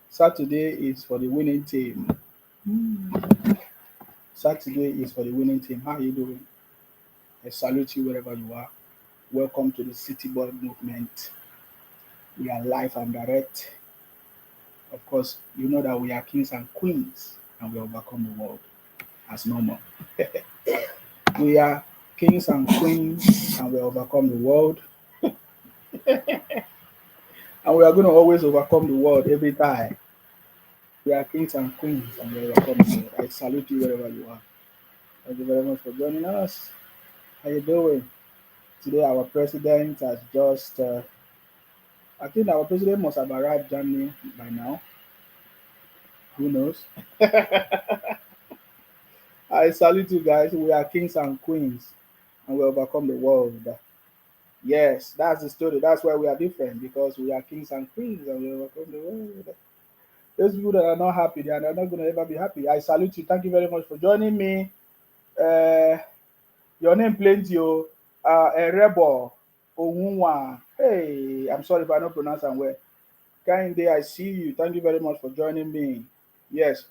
Saturday is for the winning team. Saturday is for the winning team. How are you doing? I salute you wherever you are. Welcome to the City Boy movement. We are live and direct. Of course, you know that we are kings and queens and we overcome the world as normal. We are kings and queens and we overcome the world. And we are going to always overcome the world every time. We are kings and queens and we overcome the world. I salute you wherever you are. Thank you very much for joining us. How you doing? Today our president has just, I think our president must have arrived Germany by now. Who knows? I salute you guys. We are kings and queens and we overcome the world. Yes, that's the story. That's why we are different because we are kings and queens and we overcome the world. Those people that are not happy, they are not going to ever be happy. I salute you. Thank you very much for joining me. Uh, your name plenty, Rebel Ounwa. Hey, I'm sorry if I don't pronounce them well. Kinde, I see you. Thank you very much for joining me. Yes,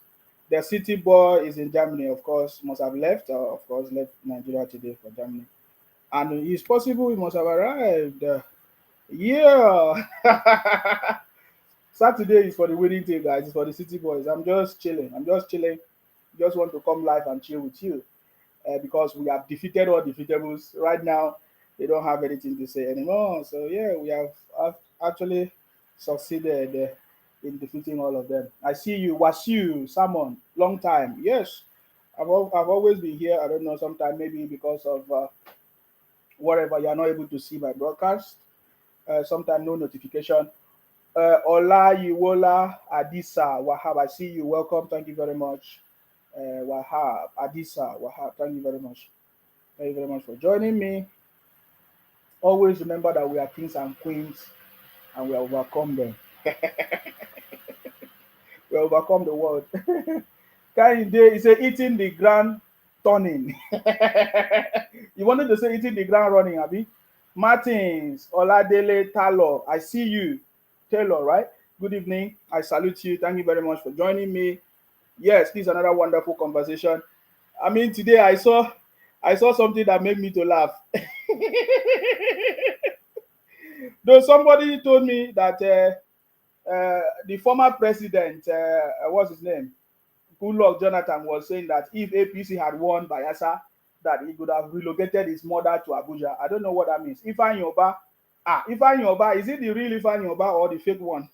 the city boy is in Germany, of course, must have left, of course, left Nigeria today for Germany. And it's possible he must have arrived. Yeah. Saturday is for the winning team, guys. It's for the city boys. I'm just chilling. I'm just chilling. Just want to come live and chill with you because we have defeated all defeatables. Right now, they don't have anything to say anymore. So yeah, we have actually succeeded in defeating all of them. I see you, Wasiu, Salmon, long time. Yes, I've always been here. I don't know, sometime maybe because of whatever you are not able to see my broadcast. Sometimes no notification. Ola Yiwola Adisa Wahab, I see you. Welcome. Thank you very much. Wahab Adisa Wahab, thank you very much. Thank you very much for joining me. Always remember that we are kings and queens and we overcome them. We overcome the world. Kehinde is say eating the ground turning. You wanted to say eating the ground running, Abi? Martins, Oladele, Talo, I see you. Taylor, right? Good evening. I salute you. Thank you very much for joining me. Yes, this is another wonderful conversation. I mean, today I saw something that made me to laugh. Though somebody told me that the former president, what's his name, Goodluck Jonathan, was saying that if APC had won Bayelsa, that he could have relocated his mother to Abuja. I don't know what that means. Ifeanyi Oba, Ifeanyi Oba, is it the real Ifeanyi Oba or the fake one?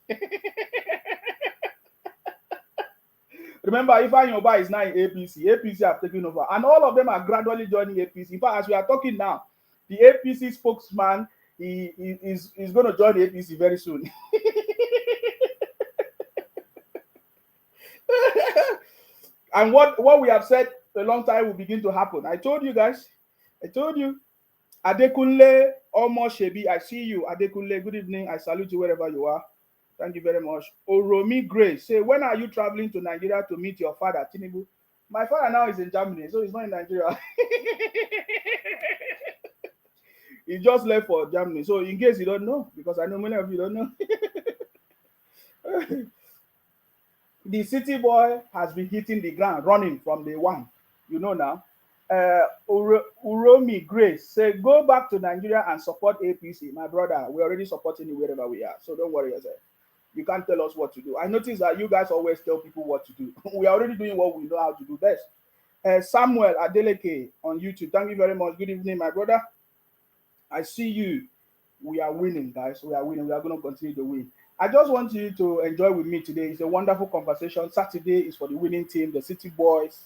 Remember, Ifeanyi Oba is now in APC. APC have taken over, and all of them are gradually joining APC. In fact, as we are talking now, the APC spokesman is going to join the APC very soon. And what we have said a long time will begin to happen. I told you guys. I told you. Adekunle Omo Shebi, I see you. Adekunle, good evening. I salute you wherever you are. Thank you very much. Oromi Grace, say, when are you traveling to Nigeria to meet your father, Tinubu? My father now is in Germany, so he's not in Nigeria. He just left for Germany. So in case you don't know, because I know many of you don't know, the city boy has been hitting the ground, running from day one. You know now. Uromi Grace say, go back to Nigeria and support APC. My brother, we're already supporting you wherever we are. So don't worry yourself. You can't tell us what to do. I notice that you guys always tell people what to do. We are already doing what we know how to do best. Samuel Adeleke on YouTube. Thank you very much. Good evening, my brother. I see you. We are winning, guys. We are winning. We are going to continue to win. I just want you to enjoy with me today. It's a wonderful conversation. Saturday is for the winning team, the City Boys.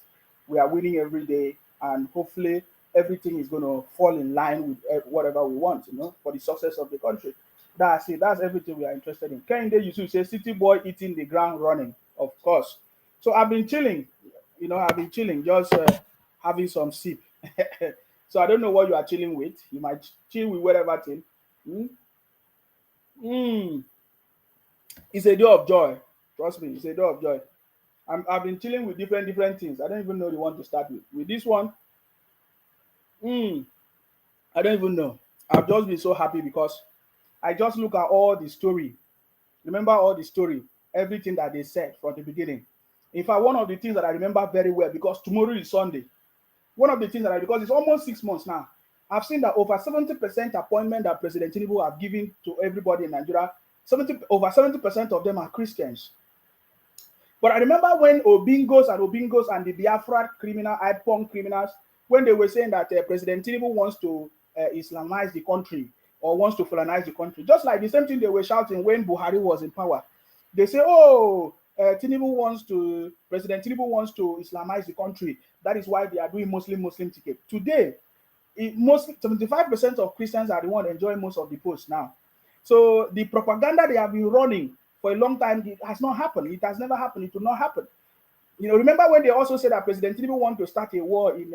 We are winning every day, and hopefully everything is going to fall in line with whatever we want, for the success of the country. That's it. That's everything we are interested in. Kehinde Yusuf say, City Boy eating the ground running, of course. So I've been chilling. I've been chilling, just having some sip. So I don't know what you are chilling with. You might chill with whatever thing. Mm? Mm. It's a day of joy. Trust me, it's a day of joy. I've been chilling with different things. I don't even know the one to start with. With this one, mm, I don't even know. I've just been so happy because I just look at all the story Remember all the story, everything that they said from the beginning. In fact, one of the things that I remember very well, because tomorrow is Sunday, one of the things that because it's almost 6 months now, I've seen that over 70% appointment that President Tinubu have given to everybody in Nigeria, over 70% of them are Christians. But I remember when Obingos and the Biafra criminal, IPON criminals, when they were saying that President Tinubu wants to Islamize the country or wants to colonize the country, just like the same thing they were shouting when Buhari was in power. They say, oh, President Tinubu wants to Islamize the country. That is why they are doing Muslim ticket. Today, 75% of Christians are the one enjoying most of the posts now. So the propaganda they have been running for a long time, it has not happened. It has never happened. It will not happen. You know, remember when they also said that President Tinubu want to start a war in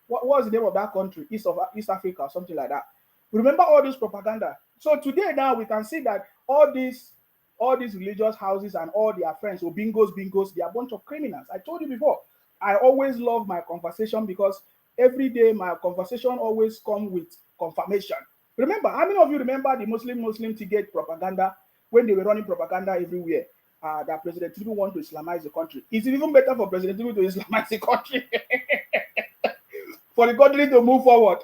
what was the name of that country, East Africa or something like that. Remember all this propaganda. So today now we can see that all these religious houses and all their friends, or bingos, they are a bunch of criminals. I told you before, I always love my conversation because every day my conversation always come with confirmation. Remember, how many of you remember the Muslim ticket propaganda when they were running propaganda everywhere that President Tinubu want to Islamize the country? Is it even better for President Tinubu to Islamize the country for the country to move forward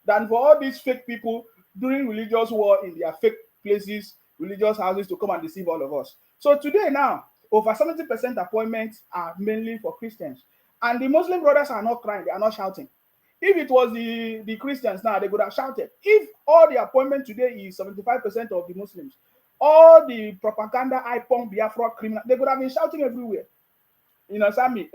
than for all these fake people doing religious war in their fake places, religious houses to come and deceive all of us? So today now, over 70% appointments are mainly for Christians. And the Muslim brothers are not crying, they are not shouting. If it was the Christians now, they would have shouted. If all the appointment today is 75% of the Muslims, all the propaganda, IPON, Biafra, criminal, they would have been shouting everywhere. You know, Sammy.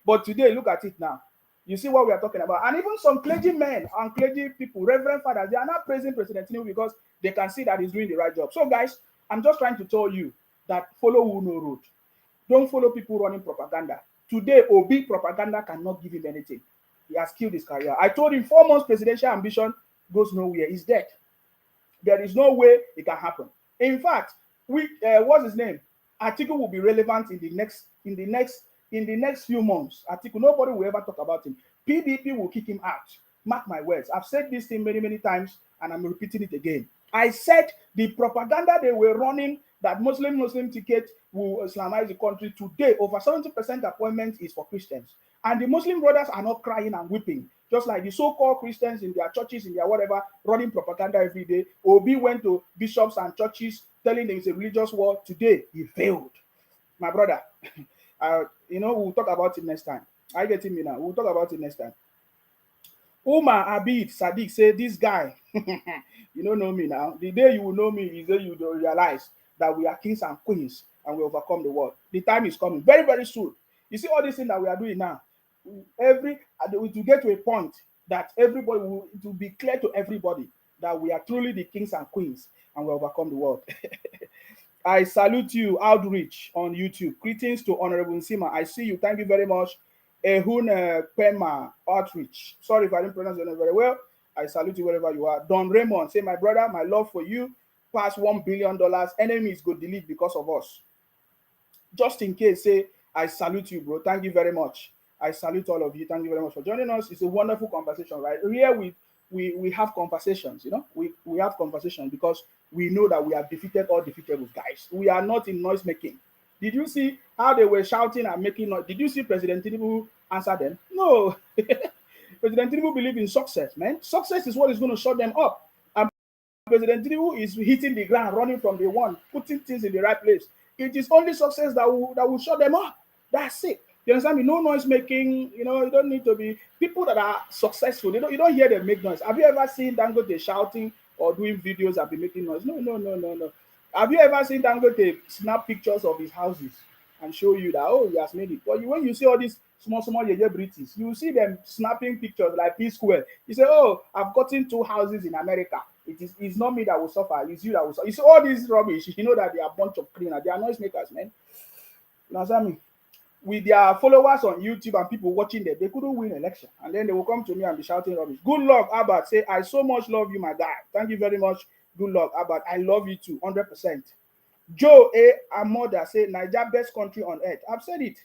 But today, look at it now. You see what we are talking about. And even some clergy men and clergy people, reverend fathers, they are not praising President Tinubu because they can see that he's doing the right job. So, guys, I'm just trying to tell you that follow who no road. Don't follow people running propaganda. Today, Obi propaganda cannot give him anything. He has killed his career. I told him 4 months presidential ambition goes nowhere. He's dead. There is no way it can happen. In fact, what's his name? Atiku will be relevant in the next few months. Atiku, nobody will ever talk about him. PDP will kick him out. Mark my words. I've said this thing many times, and I'm repeating it again. I said the propaganda they were running that Muslim ticket will Islamize the country. Today, over 70% appointment is for Christians. And the Muslim brothers are not crying and weeping, just like the so-called Christians in their churches, in their whatever, running propaganda every day. Obi went to bishops and churches telling them it's a religious war. Today, he failed. My brother, we'll talk about it next time. I get me now. We'll talk about it next time. Umar Abid Sadiq said, this guy, you don't know me now. The day you will know me is the day you will realize that we are kings and queens and we overcome the world. The time is coming very, very soon. You see all these things that we are doing now. To get to a point that everybody will be clear to everybody that we are truly the kings and queens and we overcome the world. I salute you, Outreach on YouTube. Greetings to Honorable Nsima. I see you. Thank you very much. Ehun Pema Outreach. Sorry if I didn't pronounce your name very well. I salute you wherever you are. Don Raymond, say, my brother, my love for you past $1 billion. Enemies go delete because of us. Just in case, say, I salute you, bro. Thank you very much. I salute all of you. Thank you very much for joining us. It's a wonderful conversation, right? Here we have conversations, you know. We have conversations because we know that we have defeated all defeatables, guys. We are not in noise making. Did you see how they were shouting and making noise? Did you see President Tinubu answer them? No. President Tinubu believes in success, man. Success is what is going to shut them up. And President Tinubu is hitting the ground, running from the one, putting things in the right place. It is only success that will shut them up. That's it. You understand me? No noise making. You know, you don't need to be people that are successful. You don't hear them make noise. Have you ever seen Dangote shouting or doing videos that be making noise? No. Have you ever seen Dangote snap pictures of his houses and show you that, oh, he has made it? But when you see all these small British, you see them snapping pictures like P-Square. You say, oh, I've gotten 2 houses in America. It's not me that will suffer. It's you that will suffer. You see all this rubbish. You know that they are a bunch of criminals. They are noisemakers, man. You understand me? With their followers on YouTube and people watching them, they couldn't win election. And then they will come to me and be shouting rubbish. Good luck, Albert. Say, I so much love you, my guy. Thank you very much. Good luck, Albert. I love you too, 100%. Joe A. Amoda say, Nigeria best country on earth. I've said it.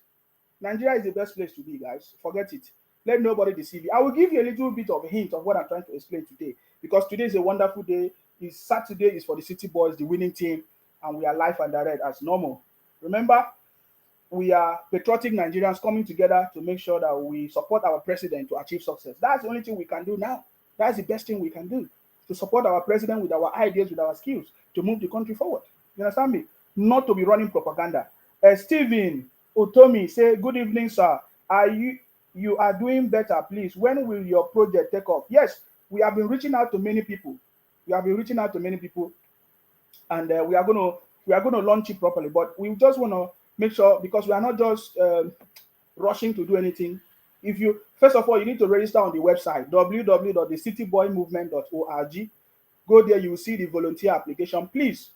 Nigeria is the best place to be, guys. Forget it. Let nobody deceive you. I will give you a little bit of a hint of what I'm trying to explain today. Because today is a wonderful day. Saturday is for the City Boys, the winning team. and we are live and direct as normal. Remember, we are patriotic Nigerians coming together to make sure that we support our president to achieve success. That's the only thing we can do now. That's the best thing we can do, to support our president with our ideas, with our skills, to move the country forward. You understand me? Not to be running propaganda. Stephen Otomi say, "Good evening, sir. Are you are doing better, please? When will your project take off?" Yes, we have been reaching out to many people. We have been reaching out to many people, and we are going to launch it properly. But we just want to make sure, because we are not just rushing to do anything. If you First of all, you need to register on the website www.thecityboymovement.org. Go there, you will see the volunteer application. Please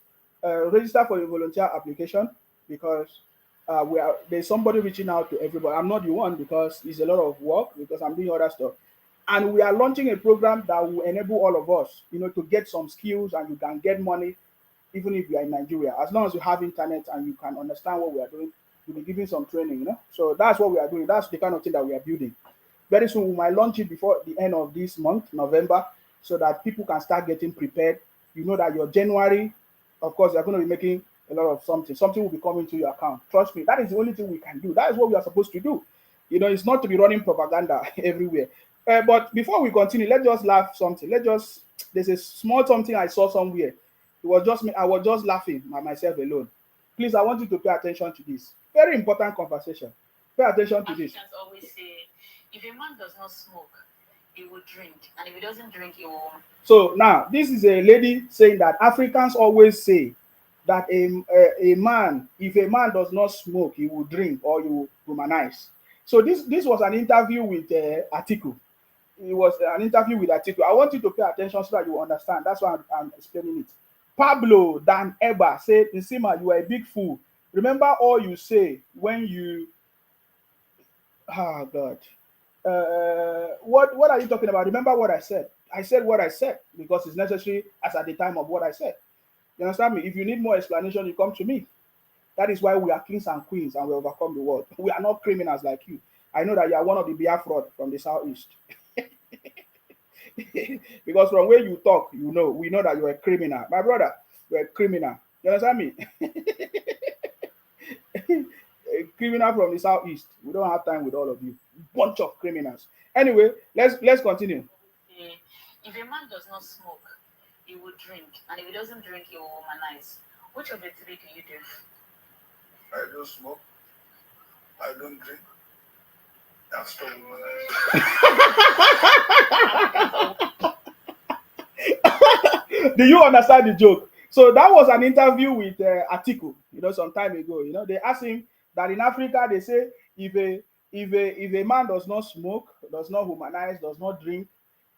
register for the volunteer application, because there's somebody reaching out to everybody. I'm not the one, because it's a lot of work, because I'm doing other stuff. And we are launching a program that will enable all of us, to get some skills, and you can get money even if you are in Nigeria. As long as you have internet and you can understand what we are doing, we'll be giving some training. So that's what we are doing. That's the kind of thing that we are building. Very soon we might launch it before the end of this month, November, so that people can start getting prepared. You know that your January, of course, you're going to be making a lot of something. Something will be coming to your account. Trust me, that is the only thing we can do. That is what we are supposed to do. It's not to be running propaganda everywhere. But before we continue, let's just laugh something. There's a small something I saw somewhere. It was just me. I was just laughing by myself alone. Please, I want you to pay attention to this. Very important conversation. Pay attention to this. Africans always say, if a man does not smoke, he will drink. And if he doesn't drink, he will. So now, this is a lady saying that Africans always say that a man, if a man does not smoke, he will drink or he will womanize. So this was an interview with Atiku. It was an interview with Atiku. I want you to pay attention so that you understand. That's why I'm explaining it. Pablo Dan Eba said, "Nsima, you are a big fool. Remember all you say when you..." Oh God. What are you talking about? Remember what I said. I said what I said because it's necessary as at the time of what I said. You understand me? If you need more explanation, you come to me. That is why we are kings and queens and we overcome the world. We are not criminals like you. I know that you are one of the Biafra from the southeast. Because from where you talk, we know that you're a criminal. My brother, you're a criminal. You understand me? A criminal from the southeast. We don't have time with all of you. Bunch of criminals. Anyway, let's continue. If a man does not smoke, he will drink. And if he doesn't drink, he will womanize. Which of the three do you do? I don't smoke. I don't drink. That's the womanize. Do you understand the joke? So that was an interview with Atiku, some time ago. They asked him that in Africa, they say if a man does not smoke, does not womanize, does not drink,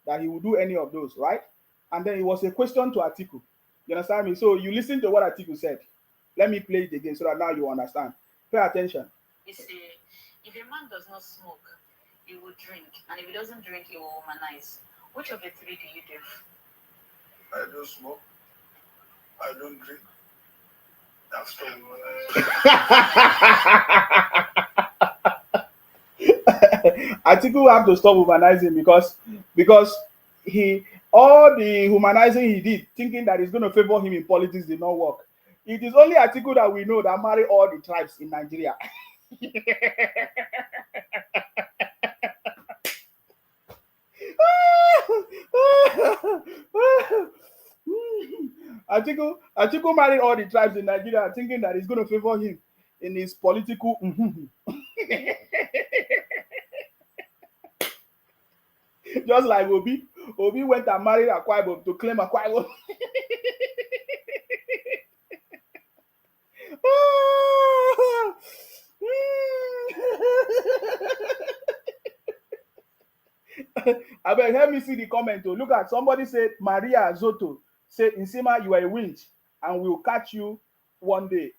that he will do any of those, right? And then it was a question to Atiku. You understand me? So you listen to what Atiku said. Let me play it again so that now you understand. Pay attention. He said, if a man does not smoke, he will drink. And if he doesn't drink, he will womanize. Which of the three do you do? I don't smoke. I don't drink. That's the womanize. Atiku have to stop humanizing because all the humanizing he did, thinking that it's going to favor him in politics, did not work. It is only Atiku that we know that marry all the tribes in Nigeria. Atiku married all the tribes in Nigeria, thinking that it's going to favor him in his political. Just like Obi went and married Akwa Ibom to claim Akwa Ibom. I beg, help me see the comment. Look at somebody said Maria Zoto said, "Nsima, you are a winch and we will catch you one day."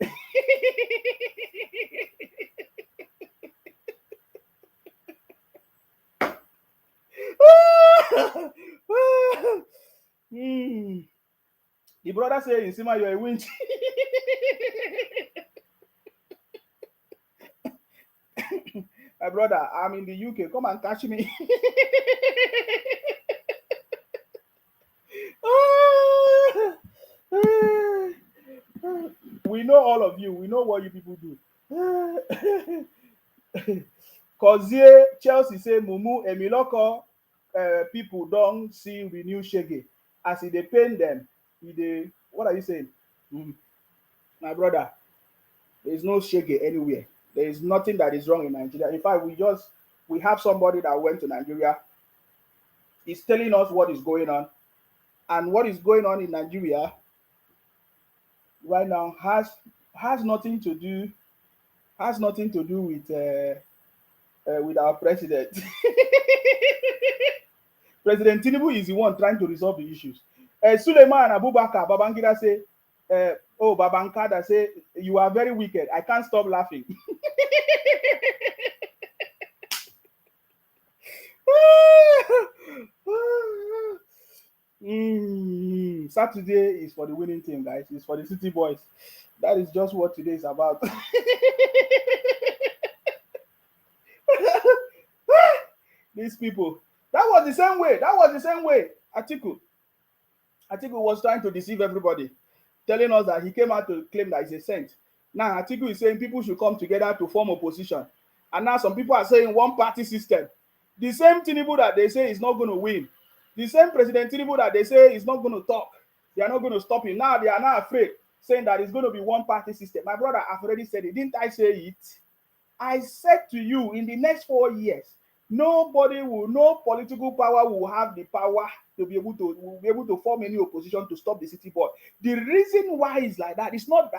The brother said, "Nsima, you are a winch." My brother, I'm in the UK. Come and catch me. We know all of you. We know what you people do. Kozie Chelsea say Mumu Emiloko people don't see renew shege. As they pain them, what are you saying? My brother, there is no shege anywhere. There is nothing that is wrong in Nigeria. In fact, we have somebody that went to Nigeria. He's telling us what is going on. And what is going on in Nigeria right now has nothing to do with our president. President Tinubu is the one trying to resolve the issues. Suleiman Abubakar Babangida say, Babankada say, you are very wicked. I can't stop laughing. Saturday is for the winning team, guys. It's for the City Boys. That is just what today is about. These people. That was the same way. Atiku was trying to deceive everybody, telling us that he came out to claim that he's a saint. Now Atiku is saying people should come together to form opposition. And now some people are saying one party system. The same Tinubu that they say is not going to win. The same President Tinubu that they say is not going to talk. They are not going to stop him. Now they are not afraid, saying that it's going to be one party system. My brother, I've already said it. Didn't I say it? I said to you, in the next 4 years, no political power will have the power to be able to form any opposition to stop the city boy. The reason why it's like that is not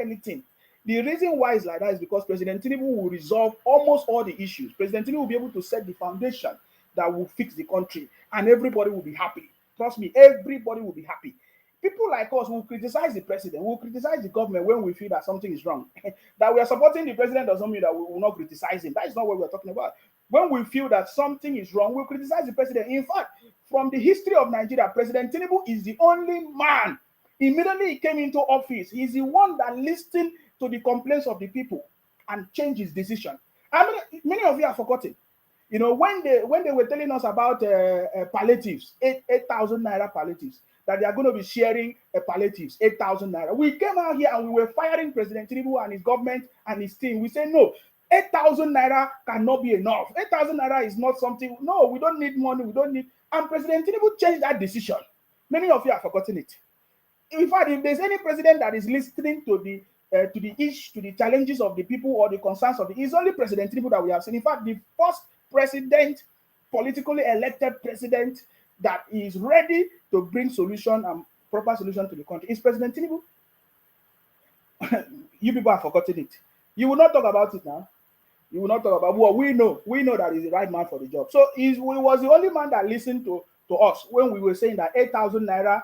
anything. The reason why it's like that is because President Tinubu will resolve almost all the issues. President Tinubu will be able to set the foundation that will fix the country, and everybody will be happy. Trust me, everybody will be happy. People like us will criticize the president, will criticize the government when we feel that something is wrong. That we are supporting the president doesn't mean that we will not criticize him. That is not what we're talking about. When we feel that something is wrong, we'll criticize the president. In fact, from the history of Nigeria, President Tinubu is the only man. Immediately he came into office, he's the one that listened to the complaints of the people and changed his decision. I mean, many of you have forgotten. You know, when they were telling us about palliatives, 8,000 naira palliatives, that they are going to be sharing palliatives, 8,000 naira. We came out here and we were firing President Tinubu and his government and his team. We say, no, 8,000 naira cannot be enough. 8,000 naira is not something, no, we don't need money, we don't need. And President Tinubu changed that decision. Many of you have forgotten it. In fact, if there's any president that is listening to the challenges of the people or the concerns of it's only President Tinubu that we have seen. In fact, the first president, politically elected president that is ready to bring solution and proper solution to the country is President Tinubu. You people have forgotten it. You will not talk about it now. You will not talk about what we know. We know that he's the right man for the job. So he was the only man that listened to us when we were saying that 8,000 naira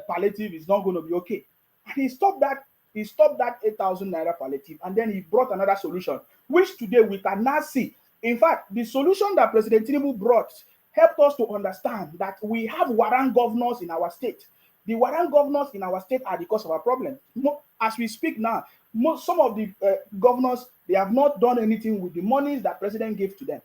palliative is not going to be okay. And he stopped that 8,000 naira palliative, and then he brought another solution, which today we can now see. In fact, the solution that President Tinubu brought helped us to understand that we have warrant governors in our state. The warrant governors in our state are the cause of our problem. As we speak now, some of the governors, they have not done anything with the monies that President gave to them.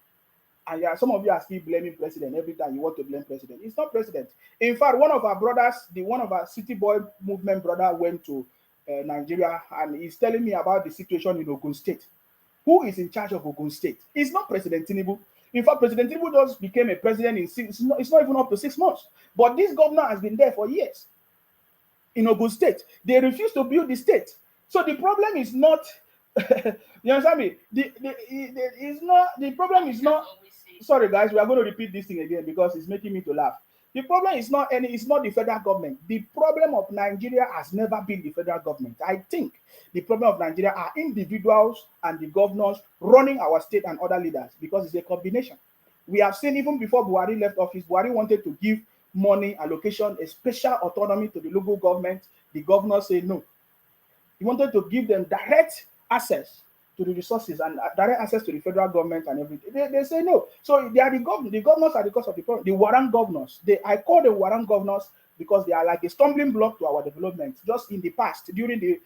And some of you are still blaming President every time you want to blame President. It's not President. In fact, one of our brothers, one of our City Boy movement brother went to Nigeria, and he's telling me about the situation in Ogun State. Who is in charge of Ogun State? It's not President Tinubu. In fact, President Tinubu just became a president it's not even up to 6 months. But this governor has been there for years in Ogun State. They refuse to build the state. So the problem is not, you understand me? The problem is not, sorry guys, we are going to repeat this thing again because it's making me to laugh. The problem is not the federal government. The problem of Nigeria has never been the federal government. I think the problem of Nigeria are individuals and the governors running our state and other leaders, because it's a combination. We have seen even before Buhari left office, Buhari wanted to give money allocation, a special autonomy to the local government. The governor said no. He wanted to give them direct access to the resources and direct access to the federal government and everything. They say no. So they are the governors. The governors are the cause of the problem. The warrant governors. I call them warrant governors because they are like a stumbling block to our development. Just in the past, during the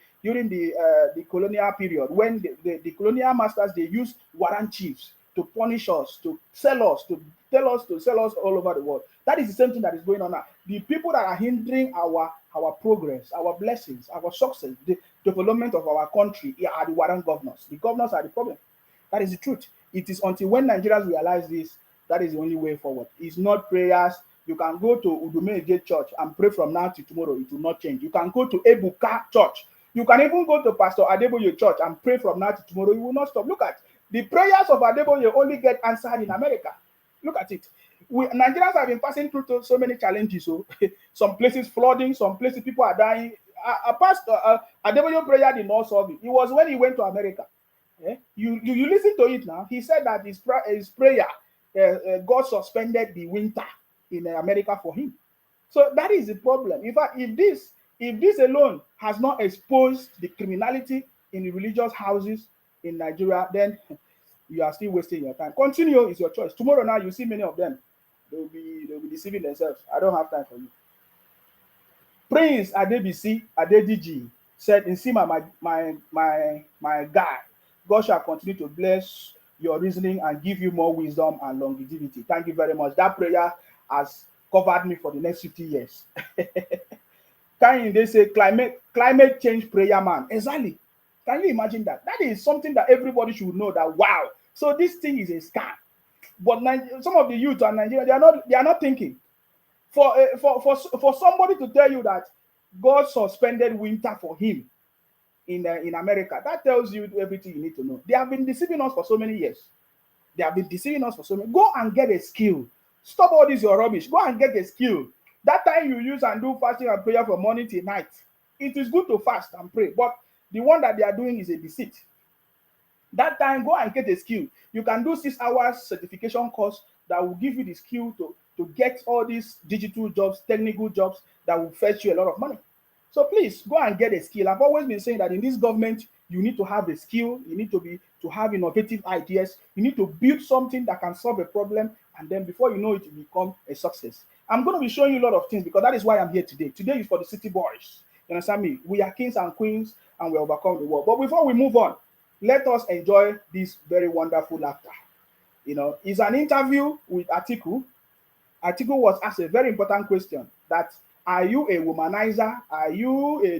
colonial period, when the colonial masters, they used warrant chiefs to punish us, to sell us, to tell us to sell us all over the world. That is the same thing that is going on now. The people that are hindering our our progress, our blessings, our success, the development of our country are the warrant governors. The governors are the problem. That is the truth. It is until when Nigerians realize this, that is the only way forward. It's not prayers. You can go to Udumeje Church and pray from now to tomorrow. It will not change. You can go to Ebuka Church. You can even go to Pastor Adeboye Church and pray from now to tomorrow. You will not stop. Look at the prayers of Adeboye only get answered in America. Look at it. Nigerians have been passing through so many challenges. So some places flooding, some places people are dying. Pastor Adeboye prayer did not solve it. It was when he went to America. You listen to it now. He said that his prayer, God suspended the winter in America for him. So that is the problem. In fact, if this alone has not exposed the criminality in the religious houses in Nigeria, then you are still wasting your time. Continue is your choice. Tomorrow now you see many of them. They'll be deceiving themselves. I don't have time for you. Prince Adebisi Adediji said, in Sima, my guy, God shall continue to bless your reasoning and give you more wisdom and longevity. Thank you very much. That prayer has covered me for the next 50 years. Can they say climate change prayer man? Exactly. Can you imagine that? That is something that everybody should know, that wow. So this thing is a scam. But some of the youth in Nigeria, they are not thinking. For somebody to tell you that God suspended winter for him in America, that tells you everything you need to know. They have been deceiving us for so many years. Go and get a skill. Stop all this your rubbish. Go and get a skill. That time you use and do fasting and prayer from morning till night. It is good to fast and pray, but the one that they are doing is a deceit. That time, go and get a skill. You can do 6 hours certification course that will give you the skill to get all these digital jobs, technical jobs that will fetch you a lot of money. So please go and get a skill. I've always been saying that in this government, you need to have a skill. You need to have innovative ideas. You need to build something that can solve a problem, and then before you know it, will become a success. I'm going to be showing you a lot of things because that is why I'm here today. Today is for the city boys. You understand me? We are kings and queens, and we overcome the world. But before we move on, let us enjoy this very wonderful laughter. It's an interview with Atiku. Atiku was asked a very important question, that are you a womanizer? Are you a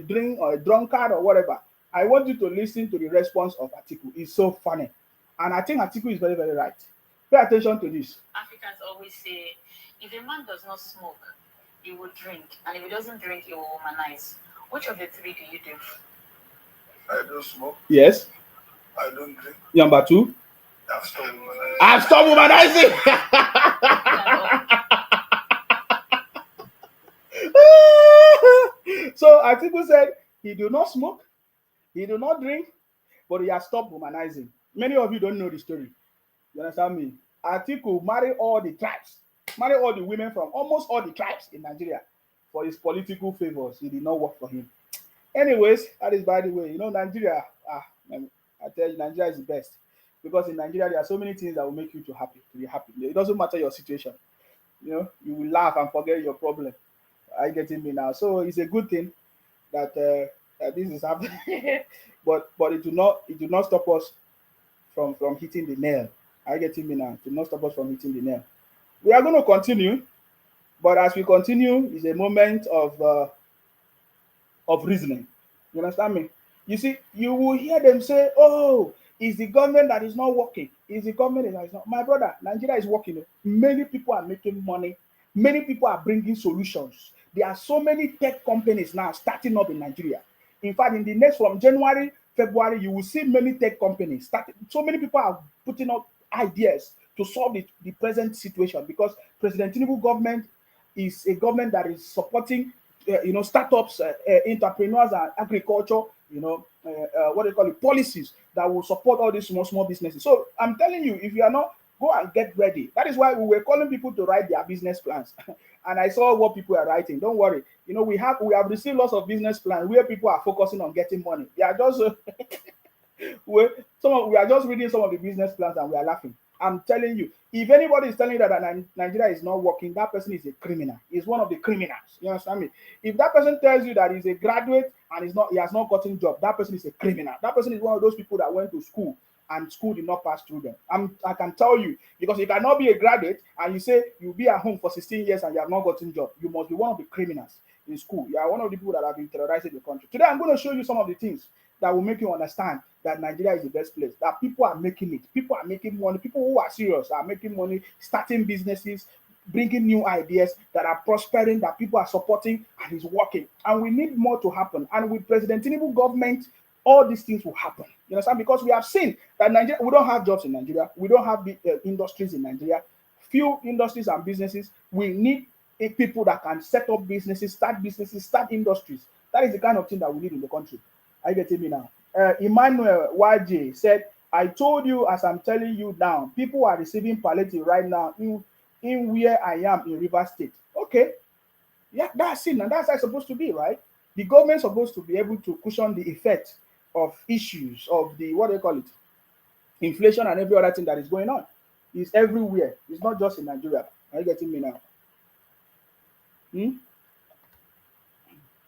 drunkard or whatever? I want you to listen to the response of Atiku. It's so funny. And I think Atiku is very, very right. Pay attention to this. Africans always say, if a man does not smoke, he will drink. And if he doesn't drink, he will womanize. Which of the three do you do? I don't smoke. Yes. I don't drink. Number 2. I've stopped womanizing. I've stopped womanizing. So Atiku said he do not smoke, he do not drink, but he has stopped womanizing. Many of you don't know the story. You understand me? Atiku married all the tribes, married all the women from almost all the tribes in Nigeria for his political favors. It did not work for him. Anyways, that is by the way. Nigeria, I tell you, Nigeria is the best. Because in Nigeria, there are so many things that will make you to be happy. It doesn't matter your situation. You will laugh and forget your problem. Are you getting me now? So it's a good thing that this is happening. but it do not stop us from hitting the nail. Are you getting me now? It do not stop us from hitting the nail. We are going to continue, but as we continue, it's a moment of reasoning. You understand me? You see, you will hear them say, "Oh, it's the government that is not working. It's the government that is not." My brother, Nigeria is working. Many people are making money. Many people are bringing solutions. There are so many tech companies now starting up in Nigeria. In fact, from January, February, you will see many tech companies starting. So many people are putting up ideas to solve the present situation, because President Tinubu government is a government that is supporting startups, entrepreneurs, and agriculture, what they call it, policies that will support all these small businesses. So I'm telling you, if you are not, go and get ready. That is why we were calling people to write their business plans. And I saw what people are writing. Don't worry. We have received lots of business plans where people are focusing on getting money. They are just we are just reading some of the business plans and we are laughing. I'm telling you, if anybody is telling you that Nigeria is not working, that person is a criminal. He's one of the criminals. You understand me? If that person tells you that he's a graduate and he has not gotten a job, that person is a criminal. That person is one of those people that went to school and school did not pass through them. I can tell you, because you cannot be a graduate and you say you'll be at home for 16 years and you have not gotten a job. You must be one of the criminals. in school. You are one of the people that have been terrorizing the country. Today, I'm going to show you some of the things that will make you understand that Nigeria is the best place, that people are making it. People are making money. People who are serious are making money, starting businesses, bringing new ideas that are prospering, that people are supporting, and is working. And we need more to happen. And with President Tinubu government, all these things will happen. You understand? Because we have seen that Nigeria, we don't have jobs in Nigeria. We don't have industries in Nigeria. Few industries and businesses. We need people that can set up businesses, start industries. That is the kind of thing that we need in the country. Are you getting me now? Emmanuel YJ said, I told you, as I'm telling you now, people are receiving palliative right now in where I am in Rivers State. Okay. Yeah, that's it. And that's how it's supposed to be, right? The government is supposed to be able to cushion the effect of issues of the, what do they call it? Inflation and every other thing that is going on. It's everywhere. It's not just in Nigeria. Are you getting me now?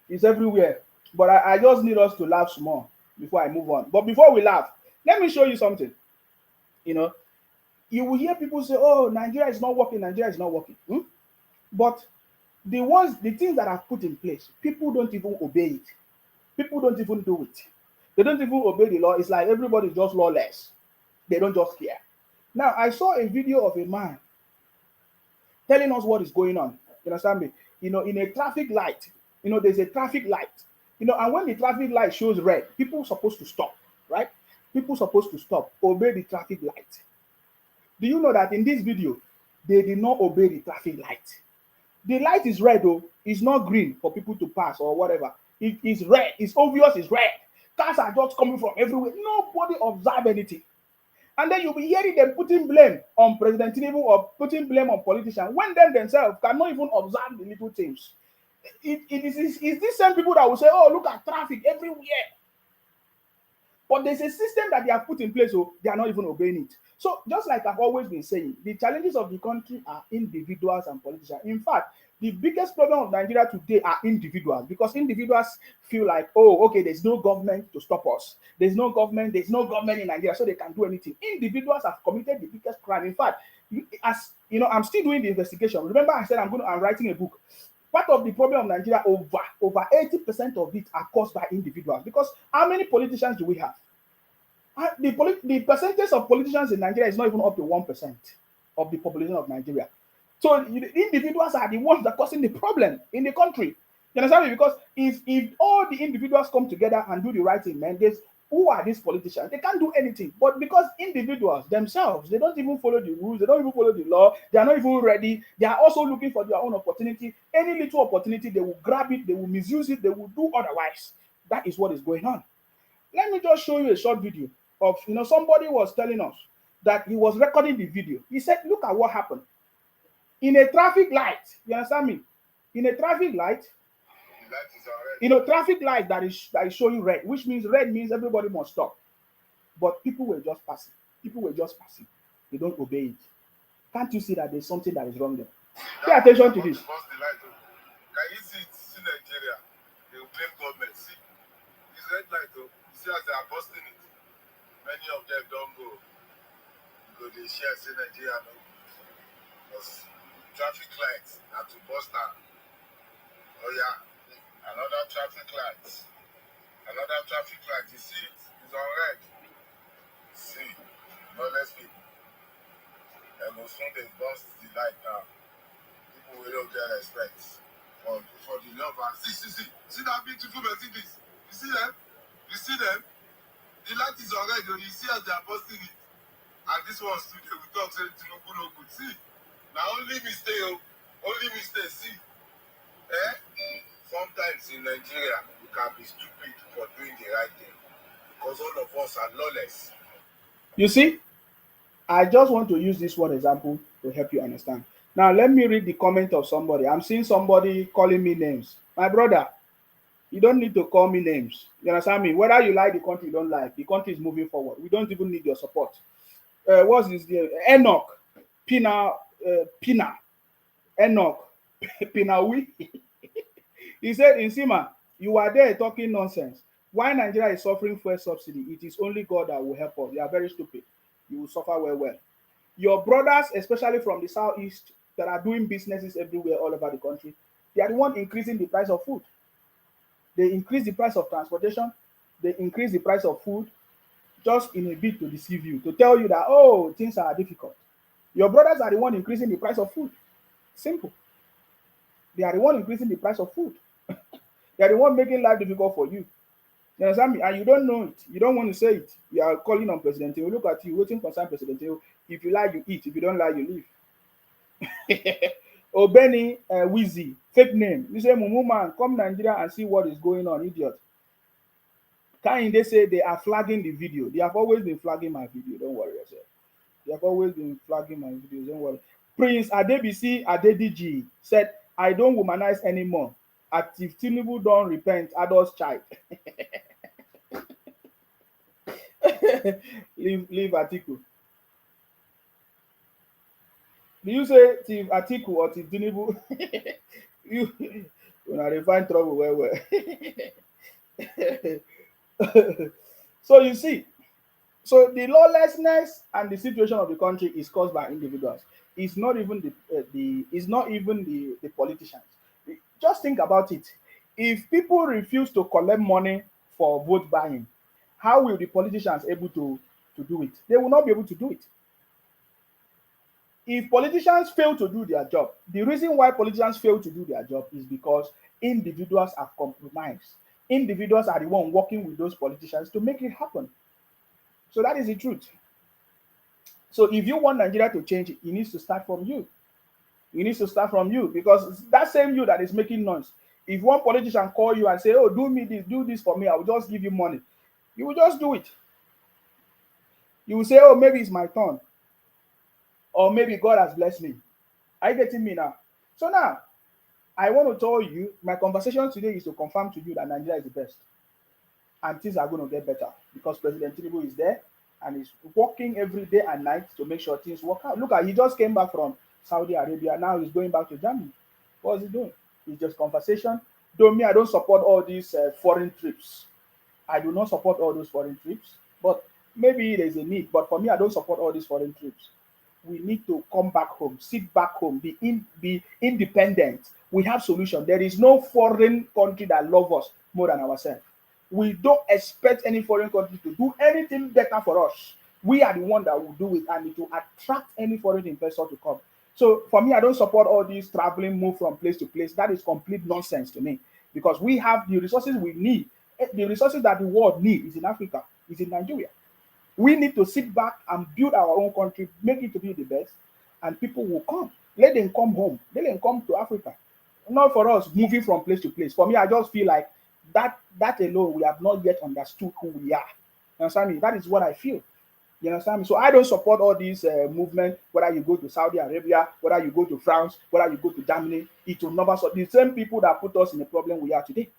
It's everywhere. But I just need us to laugh small before I move on. But before we laugh, let me show you something. You know, you will hear people say, oh, Nigeria is not working, Nigeria is not working. But the things that are put in place, people don't even obey it. People don't even do it. They don't even obey the law. It's like everybody's just lawless. They don't just care. Now, I saw a video of a man telling us what is going on. You understand me? You know, in a traffic light, you know, there's a traffic light. You know, and when the traffic light shows red, people are supposed to stop, right? People are supposed to stop, obey the traffic light. Do you know that in this video, they did not obey the traffic light? The light is red, though. It's not green for people to pass or whatever. It is red. It's obvious it's red. Cars are just coming from everywhere. Nobody observe anything. And then you'll be hearing them putting blame on President Tinubu or putting blame on politicians when them themselves cannot even observe the little things. It's these same people that will say, oh, look at traffic everywhere. But there's a system that they have put in place, so they are not even obeying it. So just like I've always been saying, the challenges of the country are individuals and politicians. In fact, the biggest problem of Nigeria today are individuals, because individuals feel like, oh, okay, there's no government to stop us. There's no government in Nigeria, so they can do anything. Individuals have committed the biggest crime. In fact, as you know, I'm still doing the investigation. Remember, I said I'm writing a book. Part of the problem of Nigeria, over 80% of it are caused by individuals. Because how many politicians do we have? The percentage of politicians in Nigeria is not even up to 1% of the population of Nigeria. So the individuals are the ones that are causing the problem in the country. You understand me? Because if all the individuals come together and do the right thing, man, who are these politicians? They can't do anything. But because individuals themselves, they don't even follow the rules, they don't even follow the law, they are not even ready, they are also looking for their own opportunity. Any little opportunity, they will grab it, they will misuse it, they will do otherwise. That is what is going on. Let me just show you a short video of, you know, somebody was telling us that he was recording the video. He said, look at what happened. In a traffic light, you understand me? In a traffic light, you know, traffic light that is showing red, which means red means everybody must stop. But people were just passing. People were just passing. They don't obey it. Can't you see that there's something that is wrong there? Pay attention to this. Can you see it? See Nigeria? They will blame government. See, this red light, you see as they are busting it. Many of them don't go. Because they share, say Nigeria no. Because traffic lights have to bust down. Oh yeah. Another traffic light. Another traffic light. You see it? It's on red. See, no less people. And most soon they bust the light now. People will don't get respect for the lovers. See that beautiful Mercedes? You see them? You see them? The light is on red. You see as they are busting it. And this one today we talk say no good. See, now only mistake. Only mistake. See, sometimes in Nigeria, we can be stupid for doing the right thing because all of us are lawless. You see, I just want to use this one example to help you understand. Now, let me read the comment of somebody. I'm seeing somebody calling me names. My brother, you don't need to call me names. You understand me? Whether you like the country, you don't like, the country is moving forward. We don't even need your support. What's his name? Enoch Pina Enoch Pinawi. He said, Nsima, you are there talking nonsense. Why Nigeria is suffering fuel subsidy? It is only God that will help us. You are very stupid. You will suffer well. Your brothers, especially from the southeast, that are doing businesses everywhere all over the country, They are the one increasing the price of food. They increase the price of transportation. They increase the price of food just in a bid to deceive you, to tell you that, oh, things are difficult. Your brothers are the one increasing the price of food. Simple. They are the one increasing the price of food. They are the one making life difficult for you. You understand me? And you don't know it. You don't want to say it. You are calling on President. You look at you, waiting for some President. If you lie, you eat. If you don't lie, you leave. Obeni Wizzy, fake name. You say, Mumu man, come Nigeria and see what is going on, idiot. Can they say they are flagging the video? They have always been flagging my video. Don't worry yourself. They have always been flagging my videos. Don't worry. Prince Adebisi Adediji said, I don't womanize anymore. If Tinubu don't repent, adults child. leave Atiku. Do you say Tiv Atiku or Tiv Tinubu? you when I find trouble well. So you see, so the lawlessness and the situation of the country is caused by individuals. It's not even the politicians. Just think about it. If people refuse to collect money for vote buying, how will the politicians able to do it? They will not be able to do it. If politicians fail to do their job, the reason why politicians fail to do their job is because individuals have compromised. Individuals are the one working with those politicians to make it happen. So that is the truth. So if you want Nigeria to change, it needs to start from you. It needs to start from you, because that same you that is making noise. If one politician call you and say, oh, do this for me, I will just give you money. You will just do it. You will say, oh, maybe it's my turn. Or maybe God has blessed me. Are you getting me now? So now, I want to tell you, my conversation today is to confirm to you that Nigeria is the best. And things are going to get better because President Tinubu is there and he's working every day and night to make sure things work out. Look, he just came back from Saudi Arabia. Now he's going back to Germany. What is he doing? It's just conversation. Though me, I don't support all these foreign trips. I do not support all those foreign trips. But maybe there's a need. But for me, I don't support all these foreign trips. We need to come back home, sit back home, be independent. We have solution. There is no foreign country that loves us more than ourselves. We don't expect any foreign country to do anything better for us. We are the one that will do it, and it will attract any foreign investor to come. So for me, I don't support all these traveling, move from place to place. That is complete nonsense to me, because we have the resources we need. The resources that the world needs is in Africa, is in Nigeria. We need to sit back and build our own country, make it to be the best, and people will come. Let them come home. Let them come to Africa. Not for us moving from place to place. For me, I just feel like that alone, we have not yet understood who we are. You understand me? That is what I feel. You understand me? So I don't support all these movement, whether you go to Saudi Arabia, whether you go to France, whether you go to Germany. It will never solve. The same people that put us in the problem we are today.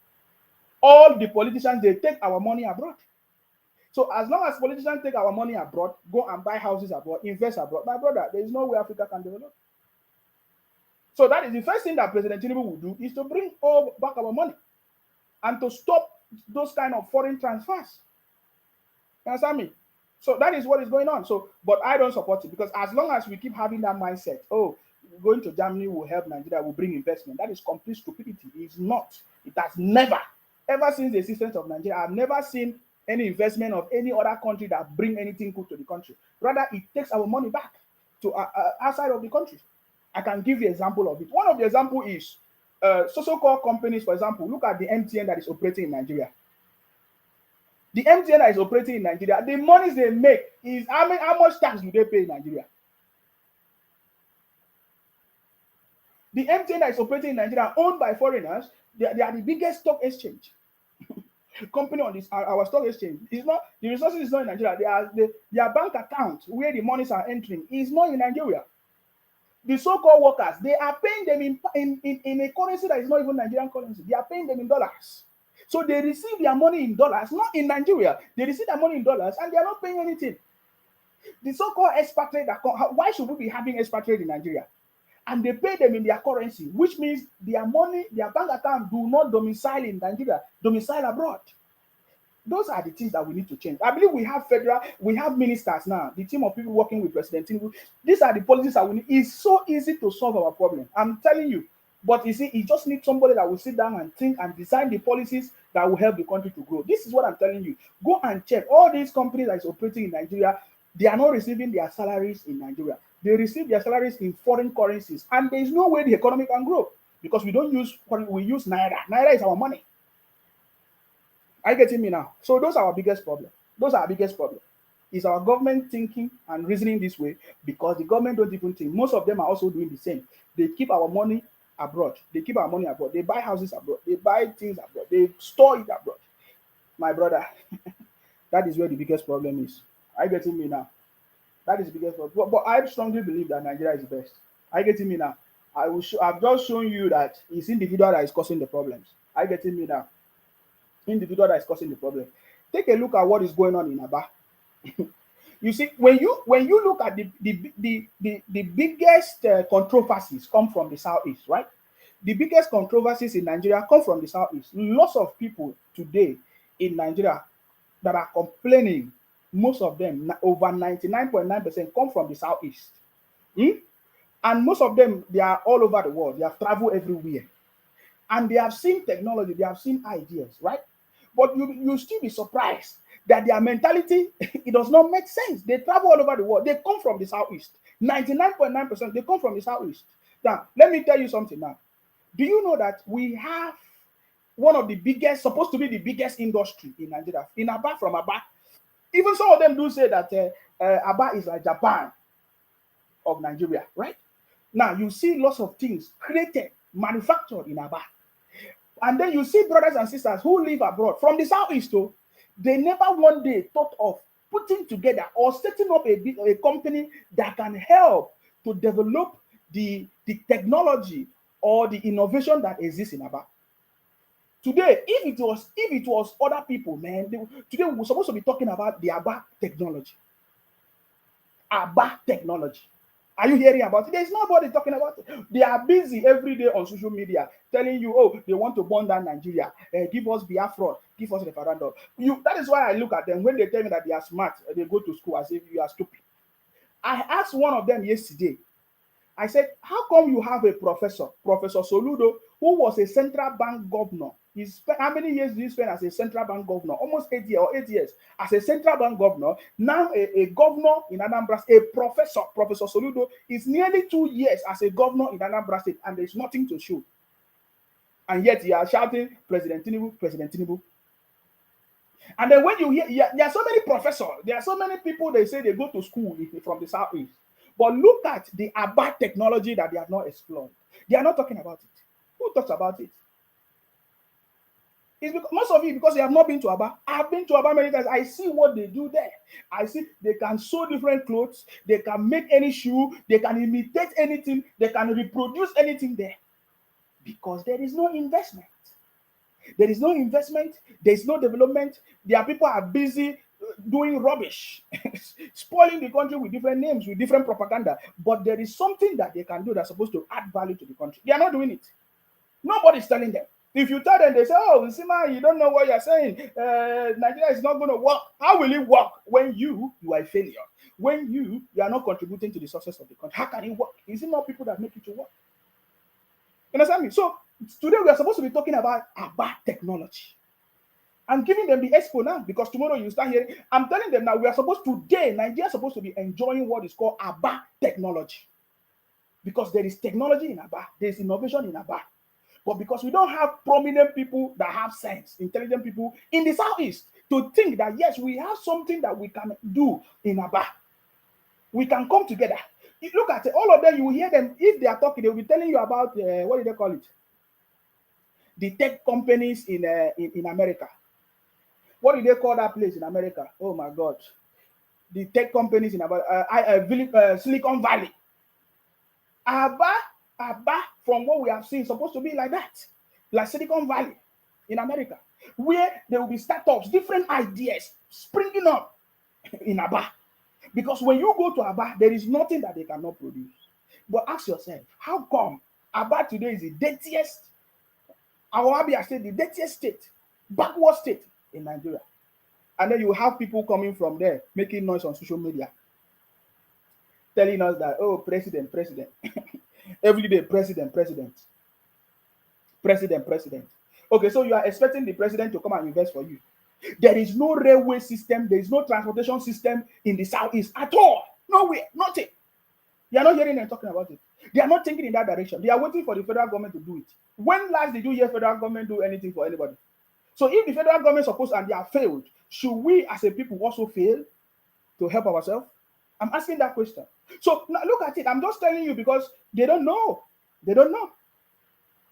All the politicians, they take our money abroad. So as long as politicians take our money abroad, go and buy houses abroad, invest abroad, my brother, there is no way Africa can develop. So that is the first thing that President Tinubu will do, is to bring all back our money and to stop those kind of foreign transfers. You understand me? So that is what is going on. So, but I don't support it, because as long as we keep having that mindset, oh, going to Germany will help Nigeria, will bring investment, that is complete stupidity. It is not. It has never, ever since the existence of Nigeria, I've never seen any investment of any other country that bring anything good to the country. Rather, it takes our money back to outside of the country. I can give you an example of it. One of the examples is so-called companies. For example, look at the MTN that is operating in Nigeria. The MTN that is operating in Nigeria, the monies they make is how much tax do they pay in Nigeria? The MTN that is operating in Nigeria, owned by foreigners, they are the biggest stock exchange company on this our stock exchange. Is not, the resources is not in Nigeria. Their bank account where the monies are entering is not in Nigeria. The so-called workers, they are paying them in a currency that is not even Nigerian currency. They are paying them in dollars. So they receive their money in dollars, not in Nigeria. They receive their money in dollars and they are not paying anything. The so-called expatriate, why should we be having expatriate in Nigeria? And they pay them in their currency, which means their money, their bank account do not domicile in Nigeria, domicile abroad. Those are the things that we need to change. I believe we have ministers now, the team of people working with President Tinubu. These are the policies that we need. It's so easy to solve our problem. I'm telling you, But you see, it just needs somebody that will sit down and think and design the policies that will help the country to grow. This is what I'm telling you. Go and check all these companies that is operating in Nigeria. They are not receiving their salaries in Nigeria. They receive their salaries in foreign currencies, and there is no way the economy can grow because we use naira. Naira is our money. Are you getting me now? So those are our biggest problem. Those are our biggest problem. Is our government thinking and reasoning this way? Because the government don't even think. Most of them are also doing the same. They keep our money abroad. They keep our money abroad. They buy houses abroad. They buy things abroad. They store it abroad. My brother, that is where the biggest problem is. Are you getting me now? That is the biggest problem. But I strongly believe that Nigeria is the best. Are you getting me now? I've just shown you that it's individual that is causing the problems. Are you getting me now? Individual that is causing the problem. Take a look at what is going on in Aba. You see, when you look at the biggest controversies come from the southeast, right? The biggest controversies in Nigeria come from the southeast. Lots of people today in Nigeria that are complaining, most of them, over 99.9%, come from the southeast. And most of them, they are all over the world. They have traveled everywhere. And they have seen technology, they have seen ideas, right? But you still be surprised that their mentality, it does not make sense. They travel all over the world. They come from the southeast. 99.9%, they come from the southeast. Now, let me tell you something now. Do you know that we have one of the biggest, supposed to be the biggest industry in Nigeria, in Aba, from Aba? Even some of them do say that Aba is like Japan of Nigeria, right? Now, you see lots of things created, manufactured in Aba. And then you see brothers and sisters who live abroad from the southeast, though, they never one day thought of putting together or setting up a company that can help to develop the technology or the innovation that exists in Aba. Today, if it was other people, man, today we're supposed to be talking about the Aba technology. Aba technology. Are you hearing about it? There's nobody talking about it. They are busy every day on social media telling you, oh, they want to burn down Nigeria. Give us Biafra. Give us referendum. That is why I look at them. When they tell me that they are smart, they go to school as if you are stupid. I asked one of them yesterday. I said, how come you have a professor, Professor Soludo, who was a central bank governor? How many years did he spend as a central bank governor? Almost 8 years as a central bank governor. Now a governor in Anambra State, a professor, Professor Soludo, is nearly 2 years as a governor in Anambra State, and there's nothing to show. And yet you are shouting, President Tinubu, President Tinubu. And then when you hear, there are so many professors, there are so many people, they say they go to school from the southeast. But look at the Aba technology that they have not explored. They are not talking about it. Who talks about it? It's because most of you, because you have not been to Aba. I've been to Aba many times. I see what they do there. I see they can sew different clothes. They can make any shoe. They can imitate anything. They can reproduce anything there. Because there is no investment. There is no investment. There is no development. Their people are busy doing rubbish, spoiling the country with different names, with different propaganda. But there is something that they can do that's supposed to add value to the country. They are not doing it. Nobody's telling them. If you tell them, they say, oh, Sima, you don't know what you're saying. Nigeria is not going to work. How will it work when you are a failure? When you are not contributing to the success of the country? How can it work? Is it not people that make it to work? You understand me? So today we are supposed to be talking about technology. I'm giving them the expo now because tomorrow you start hearing. I'm telling them now Nigeria is supposed to be enjoying what is called Aba technology. Because there is technology in Aba, there is innovation in Aba. But because we don't have prominent people that have sense, intelligent people in the southeast to think that yes, we have something that we can do in Aba. We can come together. You look at it, all of them, you will hear them, if they are talking, they will be telling you about, what do they call it? The tech companies in America. What do they call that place in America? Oh my God. The tech companies in Silicon Valley. Aba, from what we have seen, supposed to be like that. Like Silicon Valley in America. Where there will be startups, different ideas springing up in Aba. Because when you go to Aba, there is nothing that they cannot produce. But ask yourself, how come Aba today is the dirtiest, Awabia State, the dirtiest state, backward state in Nigeria? And then you have people coming from there making noise on social media, telling us that, oh, president, every day, president. President. Okay, so you are expecting the president to come and invest for you. There is no railway system, there is no transportation system in the southeast at all. Nowhere, nothing. They are not hearing them talking about it. They are not thinking in that direction. They are waiting for the federal government to do it. When last did you hear federal government do anything for anybody? So if the federal government supposed and they have failed, should we as a people also fail to help ourselves? I'm asking that question. So now look at it. I'm just telling you because they don't know. They don't know.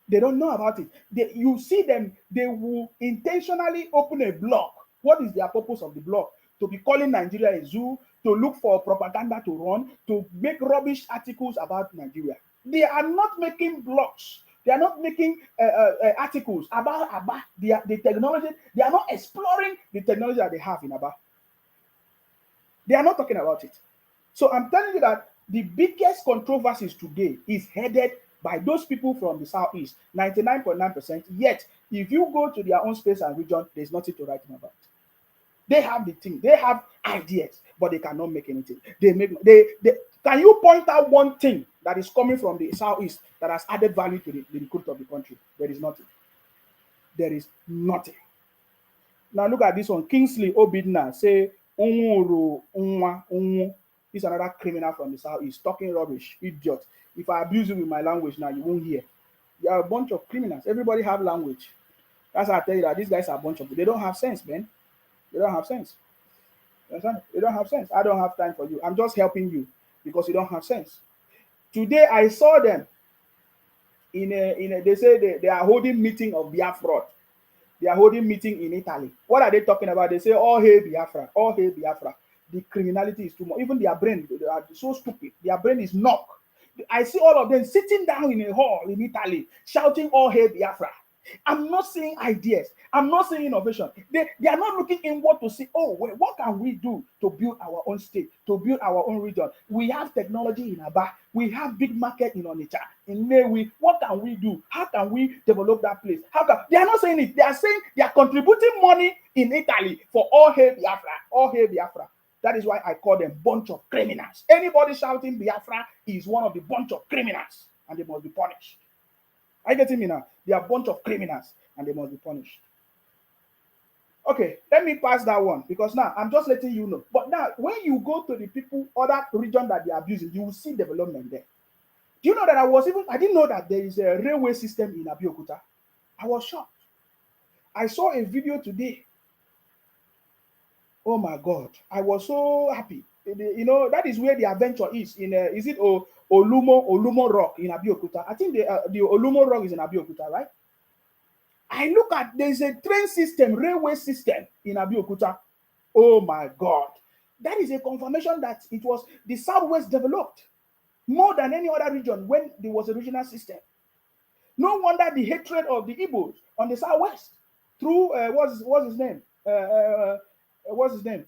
They don't know about it. You see them, they will intentionally open a blog. What is their purpose of the blog? To be calling Nigeria a zoo, to look for propaganda to run, to make rubbish articles about Nigeria. They are not making blogs. They are not making articles about Aba, the technology. They are not exploring the technology that they have in Aba. They are not talking about it. So I'm telling you that the biggest controversies today is headed by those people from the southeast, 99.9%. Yet, if you go to their own space and region, there's nothing to write about. They have the thing, they have ideas, but they cannot make anything. Can you point out one thing that is coming from the southeast that has added value to the recruit of the country? There is nothing. There is nothing. Now look at this one. Kingsley Obidna say, He's another criminal from the southeast, talking rubbish, idiot. If I abuse you with my language now, you won't hear. They are a bunch of criminals. Everybody have language. That's why I tell you that these guys are a bunch of. They don't have sense, man. They don't have sense. You understand? They don't have sense. I don't have time for you. I'm just helping you because you don't have sense. Today I saw them in a. They say they are holding meeting of Biafra. They are holding meeting in Italy. What are they talking about? They say, "Oh hey Biafra, oh hey Biafra." The criminality is too much. Even their brain, they are so stupid. Their brain is knock. I see all of them sitting down in a hall in Italy, shouting, "Oh hey Biafra." I'm not seeing ideas. I'm not seeing innovation. They are not looking inward to see, oh, wait, what can we do to build our own state, to build our own region? We have technology in Aba. We have big market in Onitsha, in Newi. What can we do? How can we develop that place? They are not saying it. They are saying they are contributing money in Italy for all hail Biafra, all hail Biafra. That is why I call them bunch of criminals. Anybody shouting Biafra is one of the bunch of criminals, and they must be punished. Are you getting me now? They are a bunch of criminals and they must be punished. Okay, let me pass that one because now I'm just letting you know. But now, when you go to the people, other region that they are abusing, you will see development there. Do you know that I didn't know that there is a railway system in Abeokuta. I was shocked. I saw a video today. Oh my God, I was so happy. You know, that is where the adventure is. Is it Olumo Rock in Abeokuta? I think the Olumo Rock is in Abeokuta, right? I look at, there's a train system, railway system in Abeokuta. Oh my God. That is a confirmation that it was the Southwest developed more than any other region when there was a regional system. No wonder the hatred of the Igbos on the Southwest through, what's his name? What's his name?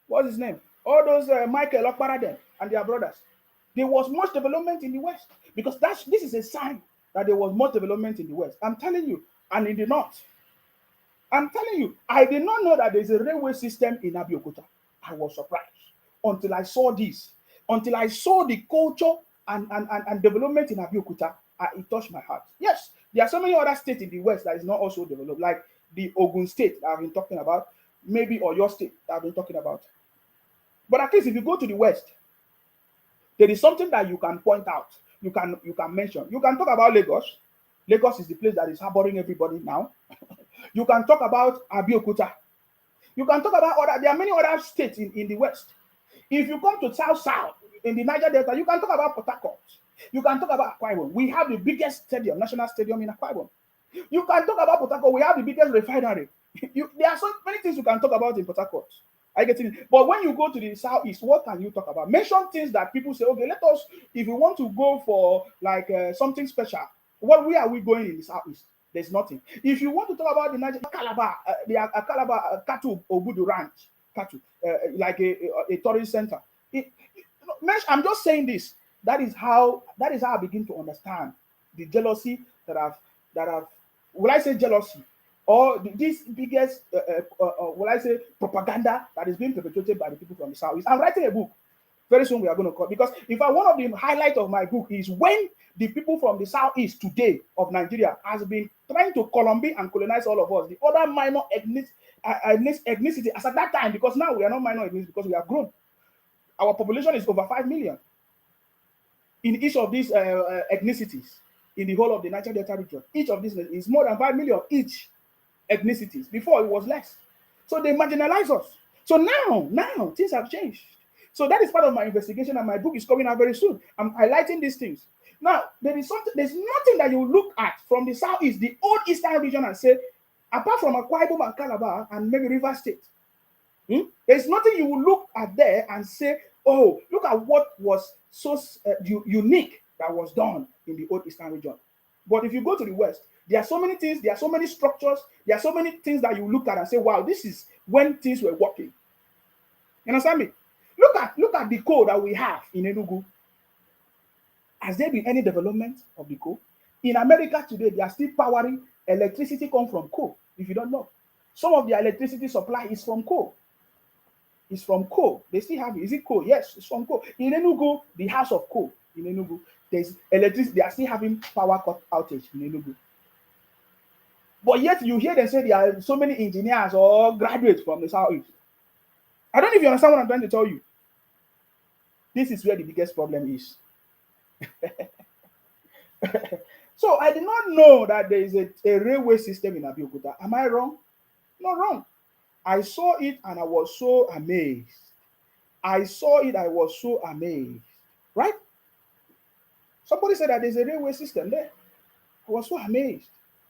What's his name? All those Michael Okparaden and their brothers. There was much development in the West because this is a sign that there was much development in the West. I'm telling you, and in the North. I'm telling you, I did not know that there's a railway system in Abeokuta. I was surprised until I saw this, until I saw the culture and development in Abeokuta. It touched my heart. Yes, there are so many other states in the West that is not also developed, like the Ogun State that I've been talking about, maybe Oyo State that I've been talking about. But at least if you go to the West, there is something that you can point out. You can mention. You can talk about Lagos. Lagos is the place that is harboring everybody now. You can talk about Abeokuta. You can talk about there are many other states in the West. If you come to South in the Niger Delta, you can talk about Port Harcourt. You can talk about Akwa Ibom. We have the biggest stadium, national stadium in Akwa Ibom. You can talk about Port Harcourt. We have the biggest refinery. There are so many things you can talk about in Port Harcourt. I get it. But when you go to the Southeast, what can you talk about? Mention things that people say, okay, let us, if we want to go for like something special, where are we going in the Southeast? There's nothing. If you want to talk about the Niger Calabar, the Calabar Katu Obudu Ranch, Katu, like a tourist center. I'm just saying this. That is how I begin to understand the jealousy that I've. Will I say jealousy? Or this biggest, will I say, propaganda that is being perpetrated by the people from the Southeast. I'm writing a book. Very soon we are going to call, because in fact, one of the highlights of my book is when the people from the southeast today of Nigeria has been trying to Colombia and colonize all of us, the other minor ethnicity as at that time, because now we are not minor ethnicity because we have grown. Our population is over 5 million in each of these ethnicities in the whole of the Niger Delta region. Each of these is more than 5 million each ethnicities. Before it was less. So they marginalize us. So now things have changed. So that is part of my investigation, and my book is coming out very soon. I'm highlighting these things. Now, there's nothing that you look at from the southeast, the old eastern region, and say, apart from Akwa Ibom and Calabar and maybe River State, there's nothing you will look at there and say, oh, look at what was so unique that was done in the old eastern region. But if you go to the west, there are so many things, there are so many structures, there are so many things that you look at and say, wow, this is when things were working. You understand me? Look at the coal that we have in Enugu. Has there been any development of the coal? In America today, they are still powering electricity come from coal, if you don't know. Some of their electricity supply is from coal. It's from coal. They still have it. Is it coal? Yes, it's from coal. In Enugu, the house of coal in Enugu, there's electricity. They are still having power cut outage in Enugu. But yet you hear them say there are so many engineers or graduates from the southeast. I don't know if you understand what I'm trying to tell you. This is where the biggest problem is. So I did not know that there is a railway system in Abeokuta. Am I wrong? Not wrong. I saw it and I was so amazed. I saw it, I was so amazed. Right? Somebody said that there's a railway system there. I was so amazed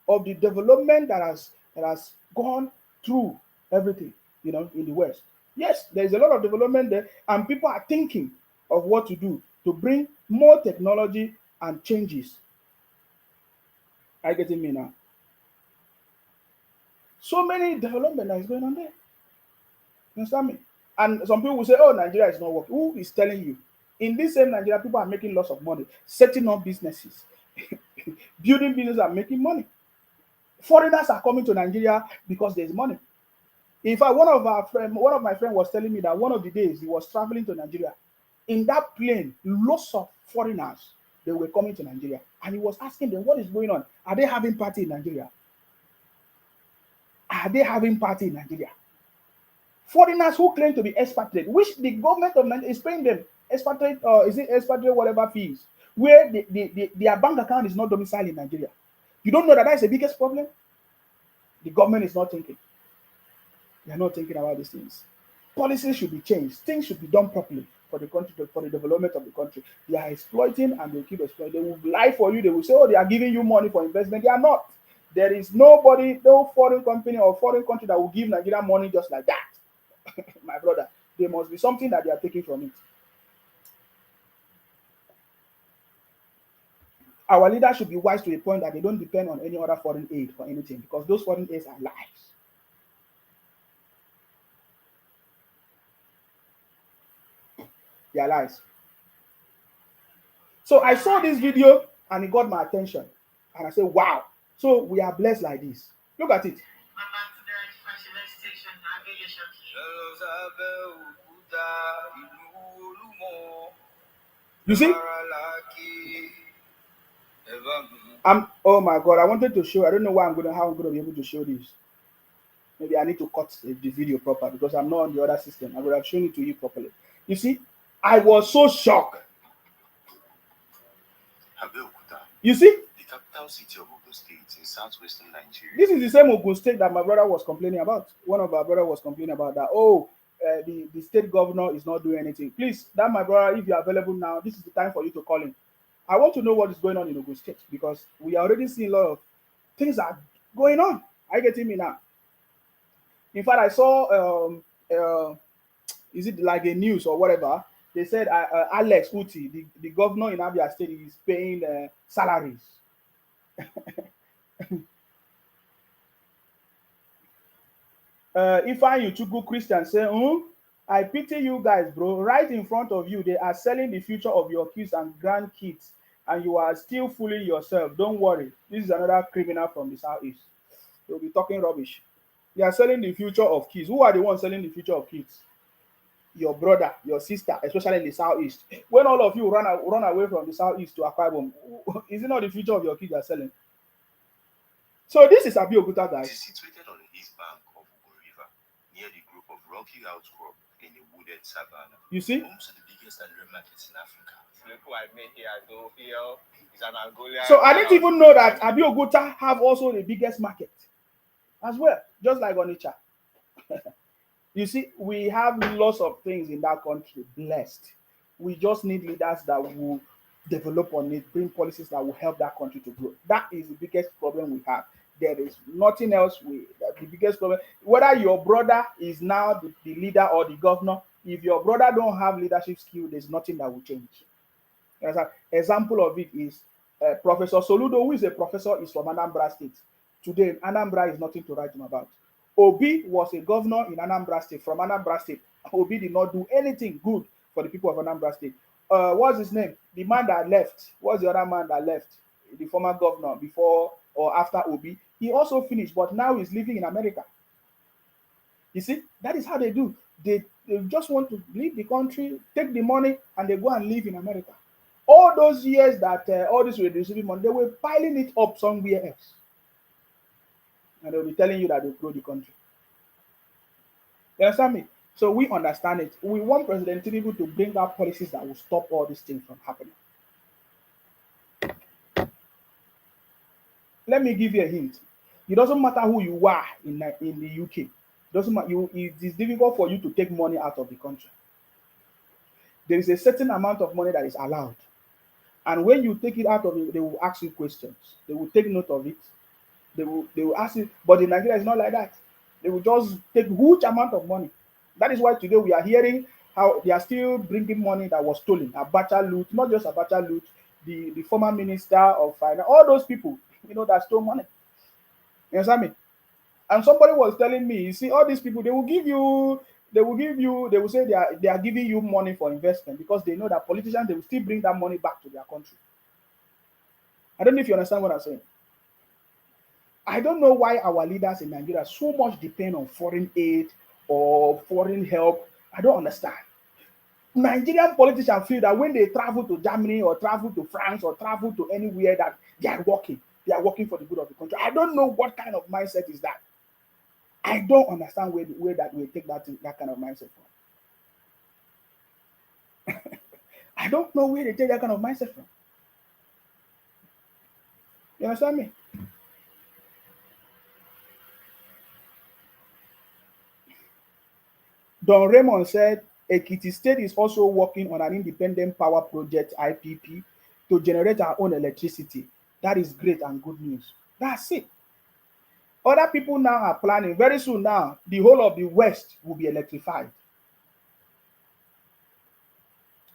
of the development that has gone through everything, in the West. Yes, there's a lot of development there, and people are thinking of what to do to bring more technology and changes. Are you getting me now? So many development that is going on there. You understand me? And some people will say, oh, Nigeria is not working. Who is telling you? In this same Nigeria, people are making lots of money, setting up businesses, building businesses and making money. Foreigners are coming to Nigeria because there's money. In fact, one of my friends was telling me that one of the days he was traveling to Nigeria. In that plane, lots of foreigners, they were coming to Nigeria. And he was asking them, what is going on? Are they having party in Nigeria? Are they having party in Nigeria? Foreigners who claim to be expatriate, which the government of Nigeria is paying them expatriate, is it expatriate whatever fees, where their bank account is not domiciled in Nigeria. You don't know that is the biggest problem? The government is not thinking. They are not thinking about these things. Policies should be changed. Things should be done properly for the country, for the development of the country. They are exploiting and they keep exploiting. They will lie for you. They will say, oh, they are giving you money for investment. They are not. There is nobody, no foreign company or foreign country that will give Nigeria money just like that. My brother, there must be something that they are taking from it. Our leaders should be wise to the point that they don't depend on any other foreign aid for anything, because those foreign aids are lies. They are lies. So I saw this video and it got my attention. And I said, wow. So we are blessed like this. Look at it. You see? Oh my God, I wanted to show. I don't know how I'm gonna be able to show this. Maybe I need to cut the video proper because I'm not on the other system. I would have shown it to you properly. You see, I was so shocked. You see? The capital city of Ogun State in southwestern Nigeria. This is the same Ogun State that my brother was complaining about. One of our brother was complaining about that. Oh, the state governor is not doing anything. Please, that my brother, if you're available now, this is the time for you to call him. I want to know what is going on in Ogun State because we are already seeing a lot of things are going on. Are you getting me now? In fact, I saw, is it like a news or whatever? They said Alex Uti, the governor in Abia State, is paying salaries. Ifeanyi Chukwu Christian say, I pity you guys, bro. Right in front of you, they are selling the future of your kids and grandkids, and you are still fooling yourself. Don't worry. This is another criminal from the southeast. They'll be talking rubbish. They are selling the future of kids. Who are the ones selling the future of kids? your brother, your sister, especially in the southeast. When all of you run away from the southeast to Akwa Ibom, is it not the future of your kids are selling? So this is Abeokuta, It guys. is situated on the east bank of Ugo River, near the group of rocky outcrop in a wooded savanna. You see? Home to the biggest agri markets in Africa. Look what I made here. I don't feel it's an Angola. So I didn't even know that Abeokuta have also the biggest market as well, just like Onitsha. You see, we have lots of things in that country blessed. We just need leaders that will develop on it, bring policies that will help that country to grow. That is the biggest problem we have. There is nothing else. The biggest problem, whether your brother is now the leader or the governor, if your brother don't have leadership skill, there's nothing that will change. As an example of it is Professor Soludo, who is a professor, is from Anambra State. Today, Anambra is nothing to write him about. Obi was a governor in Anambra State, from Anambra State. Obi did not do anything good for the people of Anambra State. What's his name? The man that left. What's the other man that left? The former governor before or after Obi. He also finished, but now he's living in America. You see, that is how they do. They just want to leave the country, take the money, and they go and live in America. All those years that all this were receiving money, they were piling it up somewhere else. And they'll be telling you that they grow the country. You understand me? So we understand it. We want President Tinubu to bring out policies that will stop all these things from happening. Let me give you a hint. It doesn't matter who you are in the UK. It doesn't matter. It is difficult for you to take money out of the country. There is a certain amount of money that is allowed. And when you take it out of it, they will ask you questions. They will take note of it. They will ask you, but in Nigeria, it's not like that. They will just take huge amount of money. That is why today we are hearing how they are still bringing money that was stolen. Abacha loot, not just Abacha loot, the former minister of finance, all those people, that stole money. You understand me? And somebody was telling me, you see, all these people, they will say they are giving you money for investment because they know that politicians, they will still bring that money back to their country. I don't know if you understand what I'm saying. I don't know why our leaders in Nigeria so much depend on foreign aid or foreign help. I don't understand. Nigerian politicians feel that when they travel to Germany or travel to France or travel to anywhere that they are working for the good of the country. I don't know what kind of mindset is that. I don't understand where that we take that kind of mindset from. I don't know where they take that kind of mindset from. You understand me? Don Raymond said, Ekiti State is also working on an independent power project, IPP, to generate our own electricity. That is great and good news. That's it. Other people now are planning. Very soon now, the whole of the West will be electrified.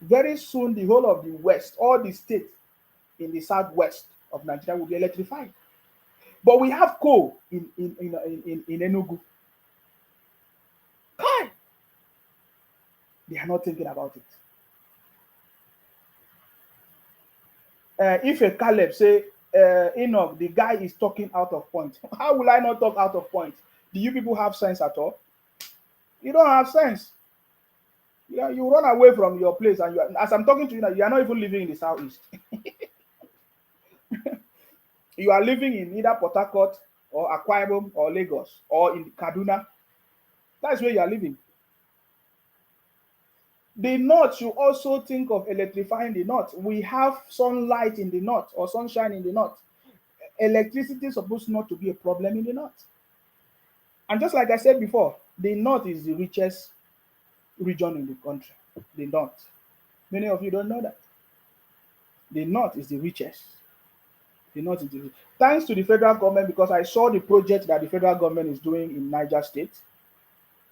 Very soon, the whole of the West, all the states in the southwest of Nigeria will be electrified. But we have coal in Enugu. Kai! They are not thinking about it. If a Caleb say, Enoch, the guy is talking out of point. How will I not talk out of point? Do you people have sense at all? You don't have sense. You run away from your place, and as I'm talking to you now, you are not even living in the southeast. You are living in either Port Harcourt or Akwa Ibom or Lagos or in Kaduna. That's where you are living. The north should also think of electrifying the north. We have sunlight in the north or sunshine in the north. Electricity is supposed not to be a problem in the north. And just like I said before, the north is the richest region in the country. The north. Many of you don't know that. The north is the richest. The north is the richest. Thanks to the federal government, because I saw the project that the federal government is doing in Niger State.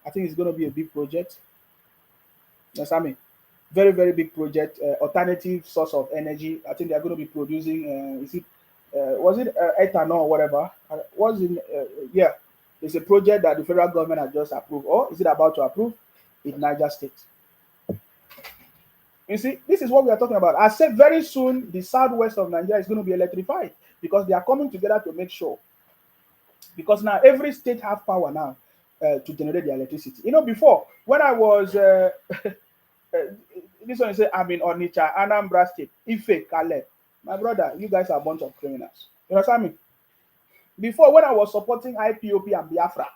I think it's going to be a big project. Yes, I mean, very, very big project. Alternative source of energy. I think they are going to be producing. Was it ethanol or whatever? Yeah, it's a project that the federal government has just approved, or is it about to approve in Niger State? You see, this is what we are talking about. I said very soon the southwest of Nigeria is going to be electrified because they are coming together to make sure. Because now every state have power now. to generate the electricity. You know, before when I was this one say I'm in Onitsha, Anambra State, Ife, Caleb. My brother, you guys are a bunch of criminals. You understand me? Before, when I was supporting IPOP and Biafra,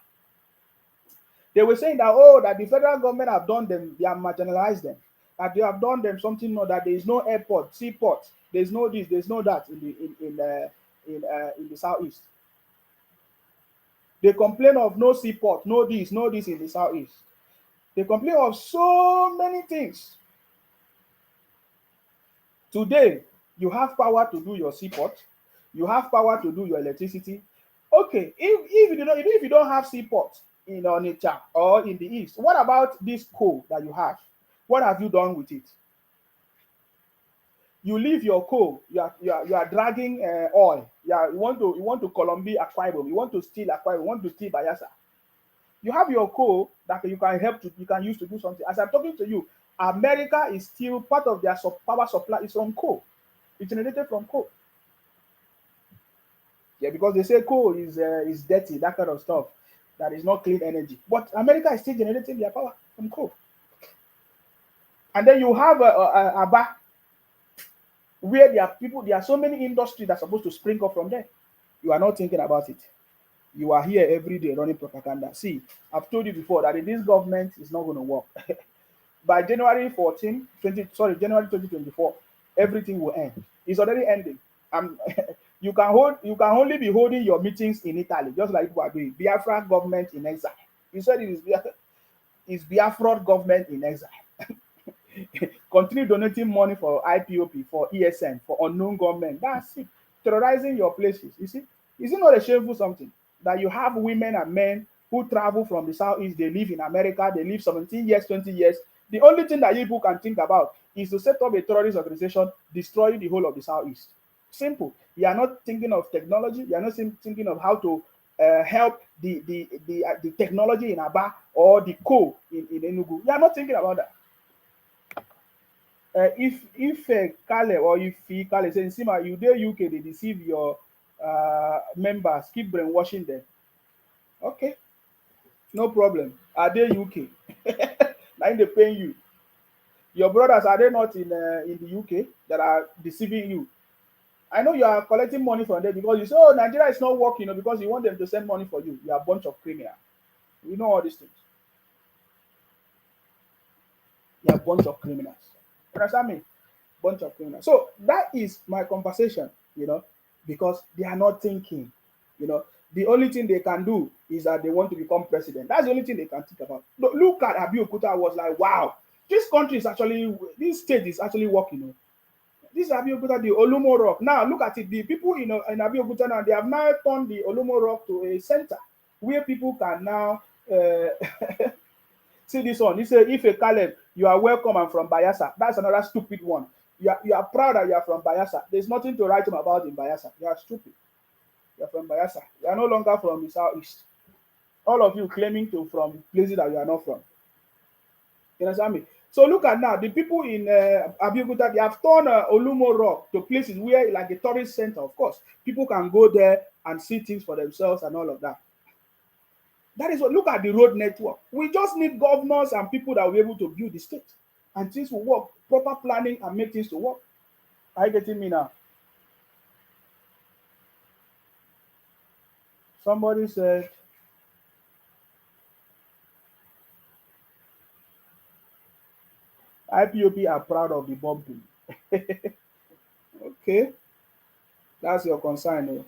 they were saying that, oh, that the federal government have done them, they have marginalized them, that they have done them something more, that there is no airport, seaport, there's no this, there's no that in the southeast. They complain of no seaport, no this in the southeast. They complain of so many things. Today, you have power to do your seaport, you have power to do your electricity. Okay, if you don't have seaport in Onitsha or in the east, what about this coal that you have? What have you done with it? You leave your coal, you are dragging oil. You want to Colombia Akwa Ibom, you want to steal Akwa Ibom, you want to steal Bayelsa. You have your coal that you can use to do something. As I'm talking to you, America is still part of their power supply is from coal. It's generated from coal. Yeah, because they say coal is dirty, that kind of stuff. That is not clean energy. But America is still generating their power from coal. And then you have Aba, where there are so many industries that are supposed to spring up from there. You are not thinking about it. You are here every day running propaganda. See, I've told you before that in this government is not going to work. By January 2024, everything will end. It's already ending. You can only be holding your meetings in Italy, just like people are doing. Biafra government in exile. You said it is Biafra government in exile. Continue donating money for IPOP, for ESN, for unknown government. That's it. Terrorizing your places. You see, is it not a shameful something that you have women and men who travel from the southeast? They live in America. They live 17 years, 20 years. The only thing that you people can think about is to set up a terrorist organization, destroying the whole of the southeast. Simple. You are not thinking of technology. You are not thinking of how to help the technology in Aba or the coal in Enugu. You are not thinking about that. If Kale or if Kale says, Sima, you there UK, they deceive your members, keep brainwashing them. Okay, no problem. Are they UK? Now they paying you. Your brothers, are they not in the UK that are deceiving you? I know you are collecting money from them because you say, oh, Nigeria is not working, because you want them to send money for you. You are a bunch of criminals. We know all these things. You are a bunch of criminals. You understand me? Bunch of criminals. So that is my conversation, because they are not thinking. The only thing they can do is that they want to become president. That's the only thing they can think about. Look at Abiyokuta. I was like, wow, this state is actually working. This is Abiyokuta, the Olumo Rock. Now look at it. The people in Abiyokuta now, they have now turned the Olumo Rock to a center where people can now see this one. He said, if a Caleb, you are welcome, I'm from Bayelsa. That's another stupid one. You are proud that you are from Bayelsa. There's nothing to write him about in Bayelsa. You are stupid. You are from Bayelsa. You are no longer from the southeast. All of you claiming to from places that you are not from. You understand me? So look at now, the people in Abiyokuta, they have turned Olumo Rock to places where, like a tourist center, of course, people can go there and see things for themselves and all of that. That is what, look at the road network. We just need governors and people that will be able to build the state. And things will work. Proper planning and make things to work. Are you getting me now? Somebody said, IPOP are proud of the bombing. Okay. That's your concern.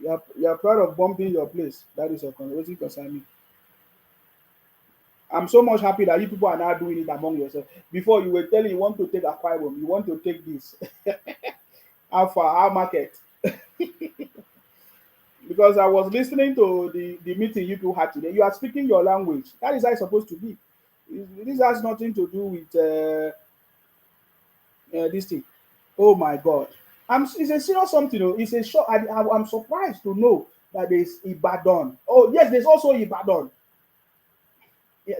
You're proud of bombing your place. That is your concern. What is concern me? I'm so much happy that you people are now doing it among yourselves. Before you were telling you want to take Akwa Ibom, you want to take this. How far? How market? Because I was listening to the meeting you two had today. You are speaking your language. That is how it's supposed to be. This has nothing to do with this thing. Oh my God. It's a serious something. It's a shock. I'm surprised to know that there's Ibadan. Oh, yes, there's also Ibadan.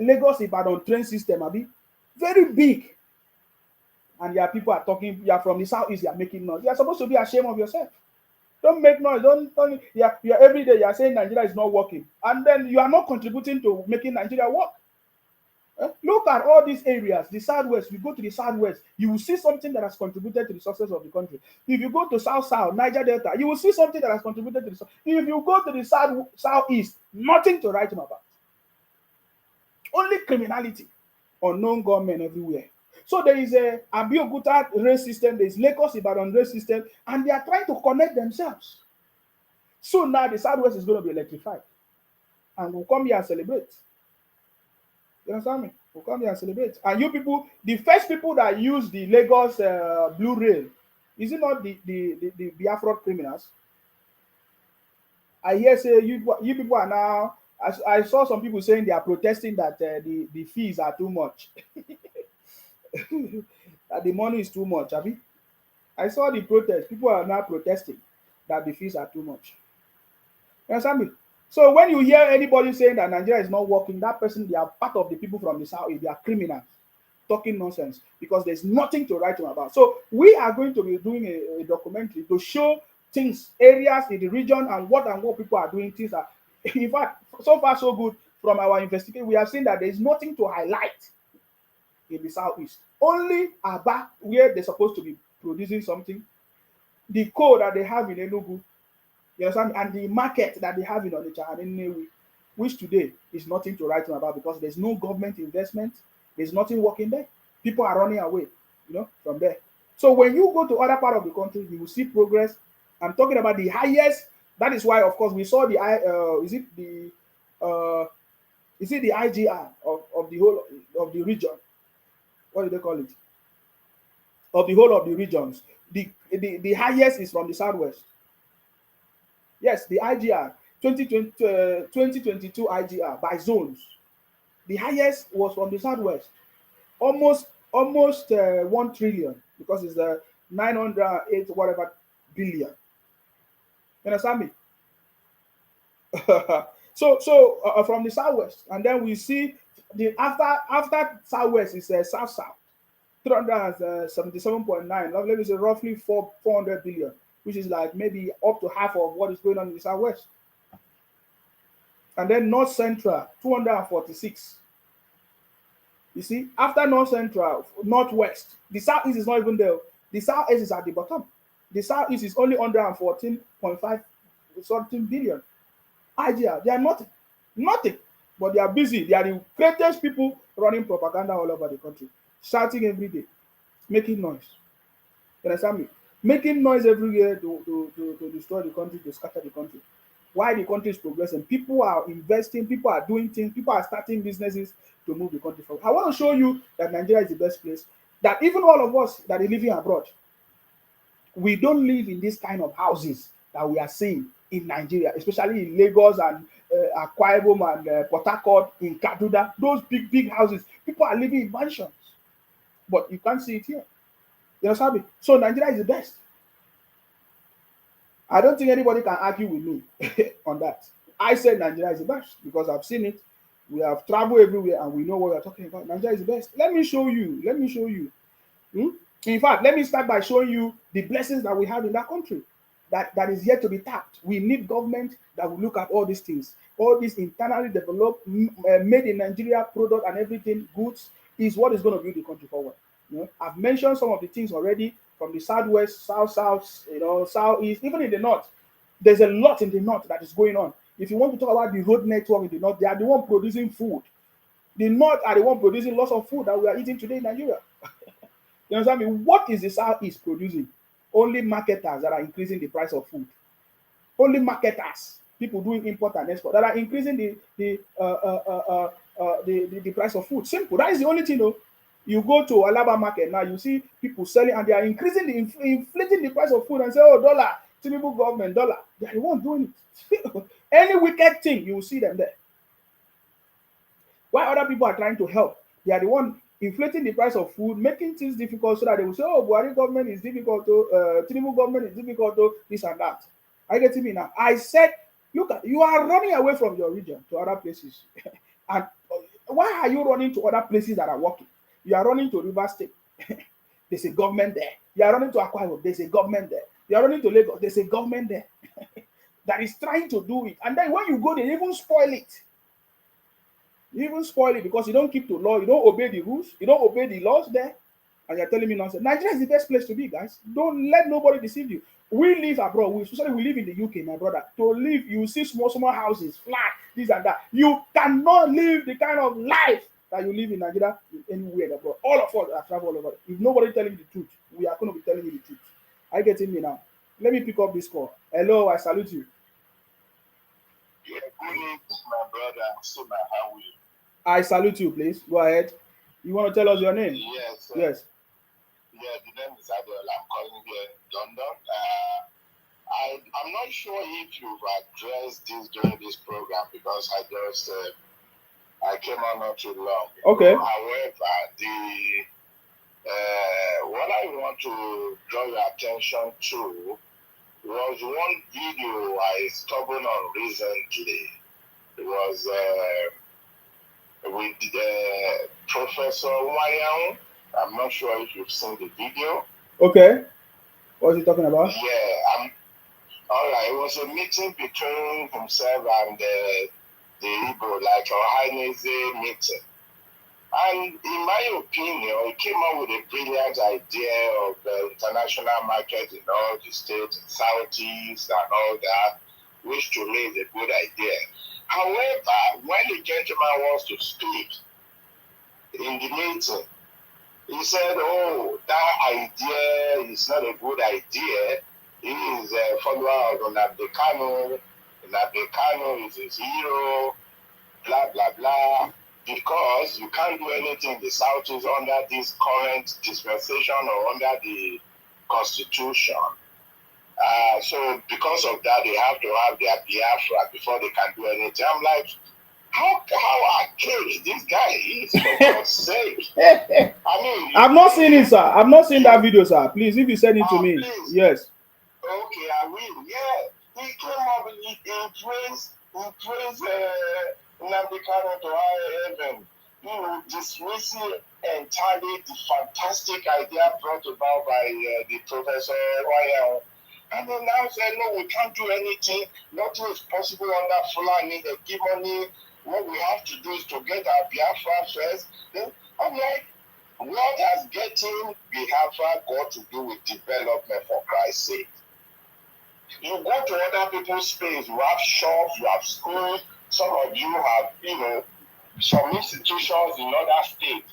Lagos Ibadan train system, Abi. Very big. And your people are talking, you are from the southeast, you are making noise. You are supposed to be ashamed of yourself. Don't make noise. Don't yeah, every day you are saying Nigeria is not working, and then you are not contributing to making Nigeria work. Look at all these areas, the southwest. You go to the southwest, you will see something that has contributed to the success of the country. If you go to south, Niger Delta, you will see something that has contributed to the south. If you go to the southeast, nothing to write home about. Only criminality, unknown government everywhere. So there is a Abeokuta rail system, there is Lagos Ibadan rail system, and they are trying to connect themselves. So now the southwest is going to be electrified, and we'll come here and celebrate. You understand me? We'll come here and celebrate. And you people, the first people that use the Lagos Blue Rail, is it not the Biafra criminals? I hear say you people are now. I saw some people saying they are protesting that the fees are too much. That the money is too much. Abi? I saw the protest. People are now protesting that the fees are too much. You understand me? So when you hear anybody saying that Nigeria is not working, that person, they are part of the people from the south. They are criminals talking nonsense because there's nothing to write them about. So we are going to be doing a documentary to show things, areas in the region, and what people are doing. Things are, in fact, so far so good from our investigation. We have seen that there is nothing to highlight in the southeast. Only Aba, where they're supposed to be producing something, the coal that they have in Enugu, you understand, and the market that they have in Onitsha and in Nnewi, which today is nothing to write about because there's no government investment, there's nothing working there. People are running away, from there. So when you go to other part of the country, you will see progress. I'm talking about the highest. That is why, of course, we saw the the IGR of the whole of the region. What do they call it? Of the whole of the regions. The highest is from the southwest. Yes, the IGR 2022 IGR by zones. The highest was from the southwest, almost 1 trillion because it's 908 whatever billion. You understand me? So from the southwest, and then we see the after southwest is south 377.9. Let me say roughly 400 billion, which is like maybe up to half of what is going on in the southwest. And then north central 246. You see, after north central, northwest, the southeast is not even there. The southeast is at the bottom. The southeast is only 114.5 something billion. Idea, they are nothing, but they are busy. They are the greatest people running propaganda all over the country, shouting every day, making noise. You understand me? Making noise everywhere to destroy the country, to scatter the country. Why the country is progressing? People are investing, people are doing things, people are starting businesses to move the country forward. I want to show you that Nigeria is the best place. That even all of us that are living abroad, we don't live in this kind of houses that we are seeing in Nigeria, especially in Lagos and Akwa Ibom and Port Harcourt, in Kaduna. Those big houses, people are living in mansions, but you can't see it here. You understand me? So Nigeria is the best. I don't think anybody can argue with me on that. I said Nigeria is the best because I've seen it. We have traveled everywhere and we know what we're talking about. Nigeria is the best. Let me show you. In fact, let me start by showing you the blessings that we have in that country that is yet to be tapped. We need government that will look at all these things. All these internally developed, made in Nigeria product and everything, goods, is what is going to build the country forward. I've mentioned some of the things already from the southwest, south, southeast, even in the north. There's a lot in the north that is going on. If you want to talk about the road network in the north, they are the one producing food. The north are the one producing lots of food that we are eating today in Nigeria. You understand me? What is the southeast producing? Only marketers that are increasing the price of food. Only marketers, people doing import and export, that are increasing the price of food. Simple. That is the only thing, though. You go to Alaba market now, you see people selling and they are increasing inflating the price of food and say, oh, dollar, Tinubu government, dollar. They are the ones doing it. Any wicked thing, you will see them there. While other people are trying to help, they are the one inflating the price of food, making things difficult so that they will say, oh, Buhari government is difficult, Tinubu government is difficult, this and that. Are you getting me now? I said, look, you are running away from your region to other places. And why are you running to other places that are working? You are running to Rivers State. There's a government there. You are running to Akwa Ibom. There's a government there. You are running to Lagos. There's a government there that is trying to do it. And then when you go, they even spoil it. You even spoil it because you don't keep to law, you don't obey the rules, you don't obey the laws there. And you're telling me nonsense. Nigeria is the best place to be, guys. Don't let nobody deceive you. We live abroad, especially we live in the UK, my brother. To live, you see small houses, flat, this and that. You cannot live the kind of life that you live in Nigeria anywhere abroad. All of us have traveled all over. If nobody telling you the truth, we are going to be telling you the truth. Are you getting me now? Let me pick up this call. Hello, I salute you. Yeah, good evening, my brother. Suma, how are you? I salute you, please. Go ahead. You want to tell us your name? Yes. Yes. Yeah, the name is Adel. I'm calling here in London. I'm not sure if you've addressed this during this program because I came on not too long. Okay. However, what I want to draw your attention to was one video I stumbled on recently. It was with Professor Wayang. I'm not sure if you've seen the video. Okay. What is he talking about? Yeah, all right. It was a meeting between himself and the Igbo, like a Hainese meeting. And in my opinion, he came up with a brilliant idea of the international market in all the states, Southeast and all that, which to me is a good idea. However, when the gentleman wants to speak in the meeting, he said, oh, that idea is not a good idea. He is a follower of Nnamdi Kanu. Nnamdi Kanu is his hero, blah, blah, blah. Because you can't do anything in the Southeast under this current dispensation or under the Constitution. So because of that, they have to have their Biafra before they can do anything. I'm like, how archaic this guy is, for God's sake. I mean, I've not seen it, sir. I've not seen that video, sir. Please, if you send it to me. Please. Yes. Okay, I will. Yeah. He came up with he praised Nnamdi Kanu to high heaven. You know, dismissing entirely the fantastic idea brought about by the Professor Wayang. And then now said, no, we can't do anything. Nothing is possible under Fulani. They give money. What we have to do is to get our Biafra first. Then I'm like, what has getting Biafra got to do with development, for Christ's sake? You go to other people's space, you have shops, you have schools, some of you have, some institutions in other states.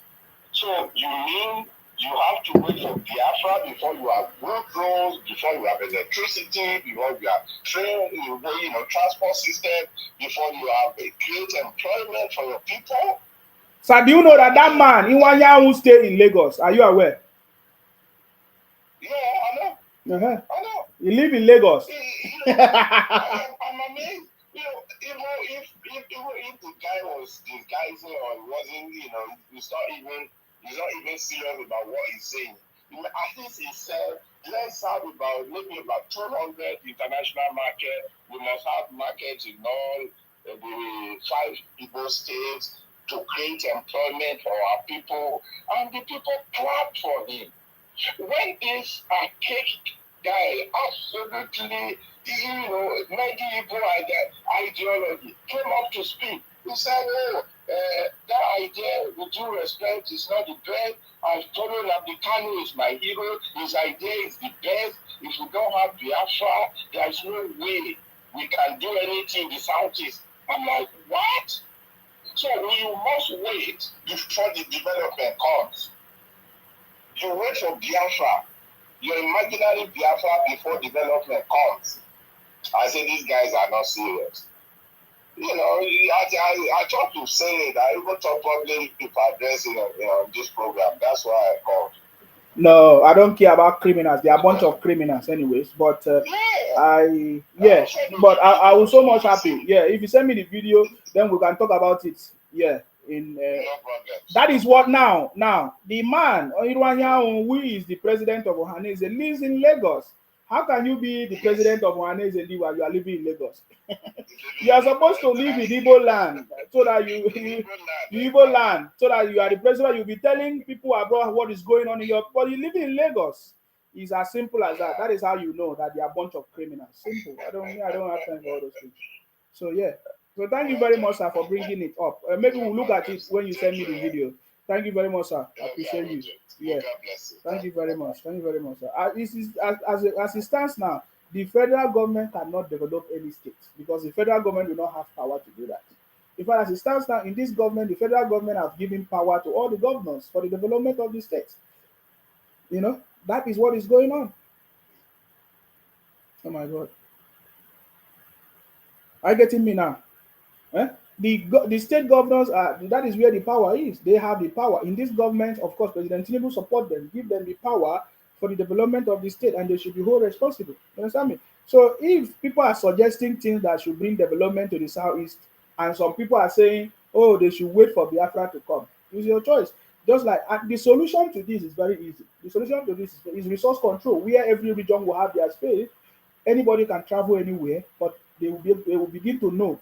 So you mean you have to wait for Biafra before you have road roads, before you have electricity, before you have train, transport system, before you have a great employment for your people? Sir, do you know that man, Iwanya, who stay in Lagos? Are you aware? Yeah, I know. Uh-huh. I know. You live in Lagos. I'm amazed. Even if the guy was disguising or wasn't, he's not even serious about what he's saying. At least he said, let's have maybe about 200 international markets. We must have markets in all the 5 Igbo states to create employment for our people. And the people clapped for him. When this archaic guy, absolutely, medieval ideology, came up to speak, he said, that idea, with due respect, is not the best. I told him that Nnamdi Kanu is my hero. His idea is the best. If we don't have Biafra, there's no way we can do anything in the Southeast. I'm like, what? So you must wait before the development comes. You wait for Biafra, your imaginary Biafra, before development comes. I say these guys are not serious. I thought to say it. I even thought probably to address it on this program. That's why I called. No, I don't care about criminals. They are a bunch of criminals anyways. But but I was so much happy. Yeah, if you send me the video, then we can talk about it. Yeah. No problem. That is what now the man Iruanya, who is the president of Ohanese, lives in Lagos. How can you be the president of Ohanese while you are living in Lagos? You are supposed to live in Igbo land so that you Igbo land so that you are the president. You'll be telling people abroad what is going on in your, but you live in Lagos. It's as simple as that. That is how you know that they are a bunch of criminals. Simple. I don't have time for all those things. So yeah. So thank you very much, sir, for bringing it up. Maybe we'll look at it when you send me the video. Thank you very much, sir. I appreciate you. Yeah. Thank you very much. Thank you very much, sir. As it stands now, the federal government cannot develop any state because the federal government will not have power to do that. In fact, as it stands now, in this government, the federal government has given power to all the governors for the development of the states. You know, that is what is going on. Oh my God. Are you getting me now? Eh? The state governors are, that is where the power is. They have the power. In this government, of course, President Tinubu support them, give them the power for the development of the state, and they should be wholly responsible. You understand me? So if people are suggesting things that should bring development to the southeast, and some people are saying, oh, they should wait for Biafra to come, it's your choice. Just like the solution to this is very easy. The solution to this is resource control, where every region will have their space. Anybody can travel anywhere, but they will begin to know.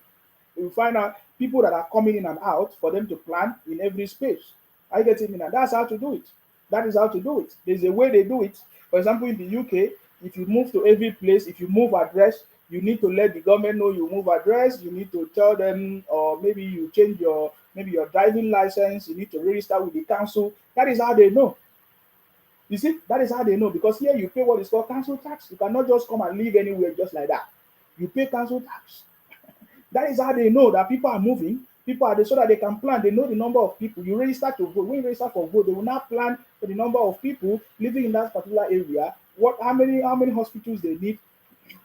We will find out people that are coming in and out for them to plan in every space. I get it, and that's how to do it. That is how to do it. There's a way they do it. For example, in the UK, if you move to every place, if you move address, you need to let the government know you move address. You need to tell them, or maybe you change your driving license. You need to register with the council. That is how they know. You see, that is how they know, because here you pay what is called council tax. You cannot just come and live anywhere just like that. You pay council tax. That is how they know that people are moving. People are there so that they can plan. They know the number of people. You register to vote. When you register for vote, they will now plan for the number of people living in that particular area. How many hospitals they need,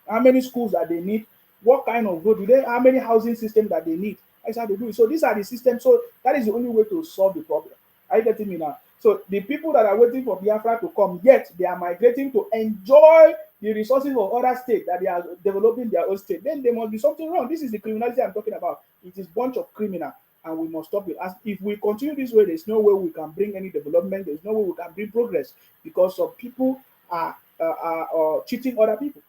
how many schools that they need, what kind of road do they, how many housing systems that they need. That's how they do it. So these are the systems. So that is the only way to solve the problem. Are you getting me now? So the people that are waiting for Biafra to come, yet they are migrating to enjoy the resources of other states that they are developing their own state, then there must be something wrong. This is the criminality I'm talking about. It is a bunch of criminal, and we must stop it. As if we continue this way, there's no way we can bring any development. There's no way we can bring progress, because some people are cheating other people.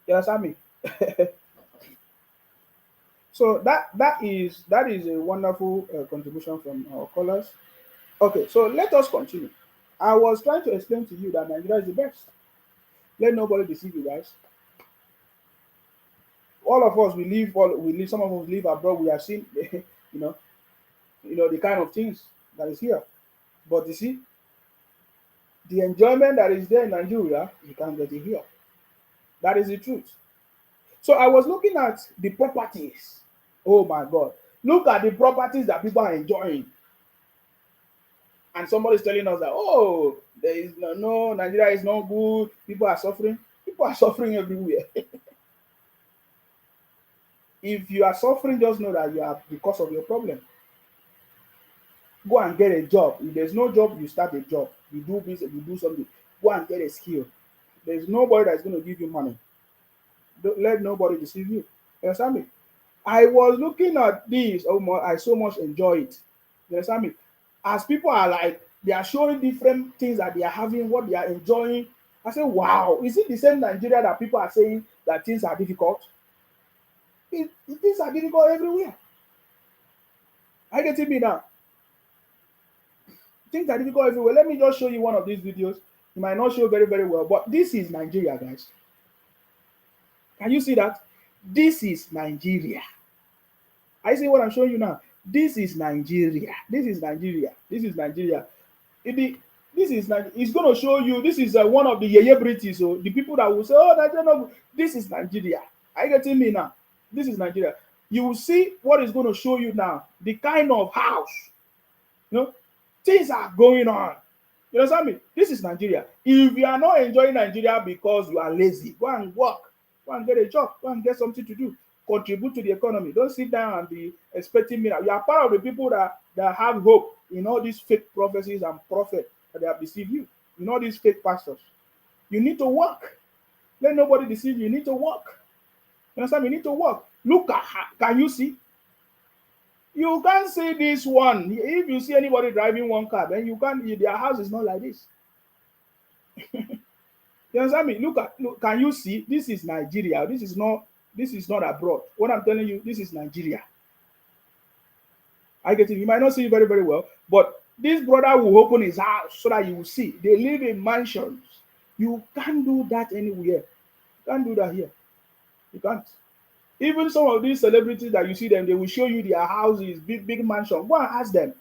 You understand me? So that is a wonderful contribution from our callers. Okay, so let us continue. I was trying to explain to you that Nigeria is the best. Let nobody deceive you guys. All of us, we live. Some of us live abroad. We have seen, you know, the kind of things that is here. But you see, the enjoyment that is there in Nigeria, you can't get it here. That is the truth. So I was looking at the properties. Oh my God. Look at the properties that people are enjoying. And somebody's telling us that, oh, there is no, Nigeria is not good. People are suffering. People are suffering everywhere. If you are suffering, just know that you are because of your problem. Go and get a job. If there's no job, you start a job. You do business, you do something. Go and get a skill. There's nobody that's going to give you money. Don't let nobody deceive you. You understand me? I was looking at this. Oh my, I so much enjoy it. You understand me? As people are like, they are showing different things that they are having, what they are enjoying. I say, wow, is it the same Nigeria that people are saying that things are difficult? Things are difficult everywhere. I get me now. Things are difficult everywhere. Let me just show you one of these videos. It might not show very, very well, but this is Nigeria, guys. Can you see that? This is Nigeria. I see what I'm showing you now. This is Nigeria. This is Nigeria. This is Nigeria. It's going to show you. This is one of the Yeye British. So the people that will say, "Oh, Nigeria," this is Nigeria. Are you getting me now? This is Nigeria. You will see what is going to show you now. The kind of house. Things are going on. You understand me? This is Nigeria. If you are not enjoying Nigeria because you are lazy, go and work. Go and get a job. Go and get something to do. Contribute to the economy. Don't sit down and be expecting miracles. You are part of the people that have hope in all these fake prophecies and prophets that they have deceived you. In all these fake pastors. You need to work. Let nobody deceive you. You need to work. You understand? You need to work. Look at her. Can you see? You can't see this one. If you see anybody driving one car, then you can't. Their house is not like this. You understand me? Look. Can you see? This is Nigeria. This is not abroad. What I'm telling you, this is Nigeria. I get it. You might not see it very, very well, but This brother will open his house so that you will see. They live in mansions. You can't do that anywhere. You can't do that here. You can't. Even some of these celebrities that you see them, they will show you their houses, big, big mansion. Go and ask them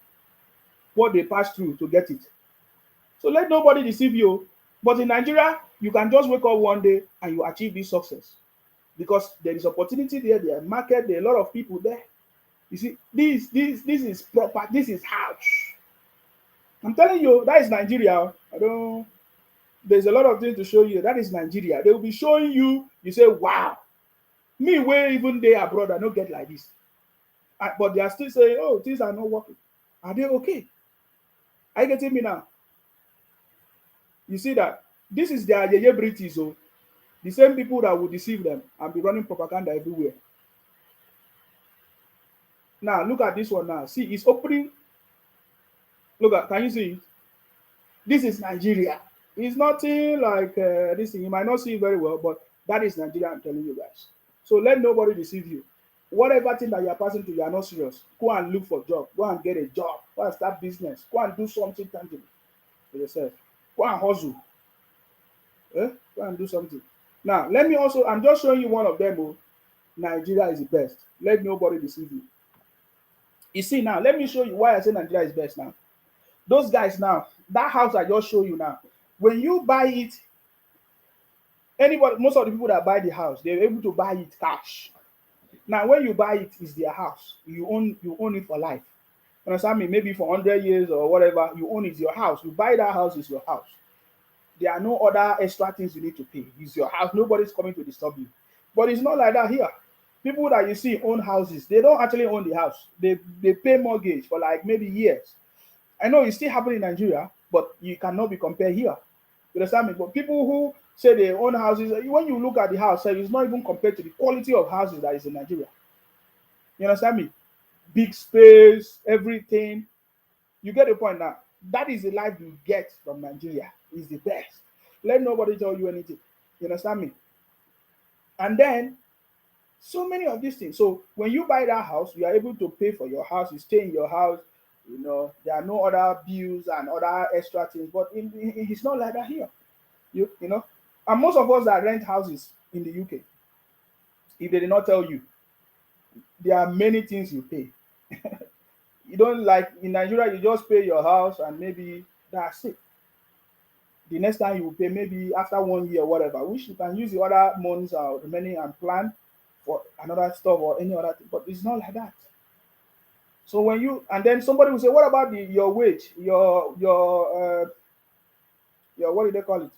what they passed through to get it. So let nobody deceive you. But in Nigeria, you can just wake up one day and you achieve this success because there is opportunity there, there are market, there are a lot of people there. You see, this is proper, this is house. I'm telling you, that is Nigeria. There's a lot of things to show you. That is Nigeria. They will be showing you, you say, wow. Me, where even they abroad, I don't get like this. But they are still saying, oh, things are not working. Are they okay? Are you getting me now? You see that? This is their Yeye British, so the same people that will deceive them and be running propaganda everywhere. Now, look at this one now. See, it's opening. Look at, can you see it? This is Nigeria. It's nothing like this thing. You might not see it very well, but that is Nigeria, I'm telling you guys. So let nobody deceive you. Whatever thing that you are passing through, you are not serious. Go and look for a job. Go and get a job. Go and start business. Go and do something tangible for yourself. Go and hustle. Go and do something. Now, let me also, I'm just showing you one of them. Oh, Nigeria is the best. Let nobody deceive you. You see now, let me show you why I say Nigeria is best now. Those guys now, that house I just show you now, when you buy it, most of the people that buy the house, they're able to buy it cash. Now, when you buy it, it's their house. You own it for life. You understand me? Maybe for 100 years or whatever, you own it, it's your house. You buy that house, it's your house. There are no other extra things you need to pay. It's your house. Nobody's coming to disturb you. But it's not like that here. People that you see own houses, they don't actually own the house. They pay mortgage for like maybe years. I know it's still happening in Nigeria, but you cannot be compared here. You understand me? But people who say they own houses, when you look at the house, it's not even compared to the quality of houses that is in Nigeria. You understand me? Big space, everything. You get the point now. That is the life you get from Nigeria. It's the best. Let nobody tell you anything. You understand me? And then, so many of these things. So when you buy that house, you are able to pay for your house. You stay in your house. You know, there are no other bills and other extra things. But it's not like that here. You know, and most of us that rent houses in the UK, if they did not tell you, there are many things you pay. You don't like in Nigeria, you just pay your house and maybe that's it. The next time you will pay maybe after 1 year or whatever, which you can use the other months or remaining and plan for another stuff or any other thing. But it's not like that. So when you and then somebody will say, what about your wage, your what do they call it?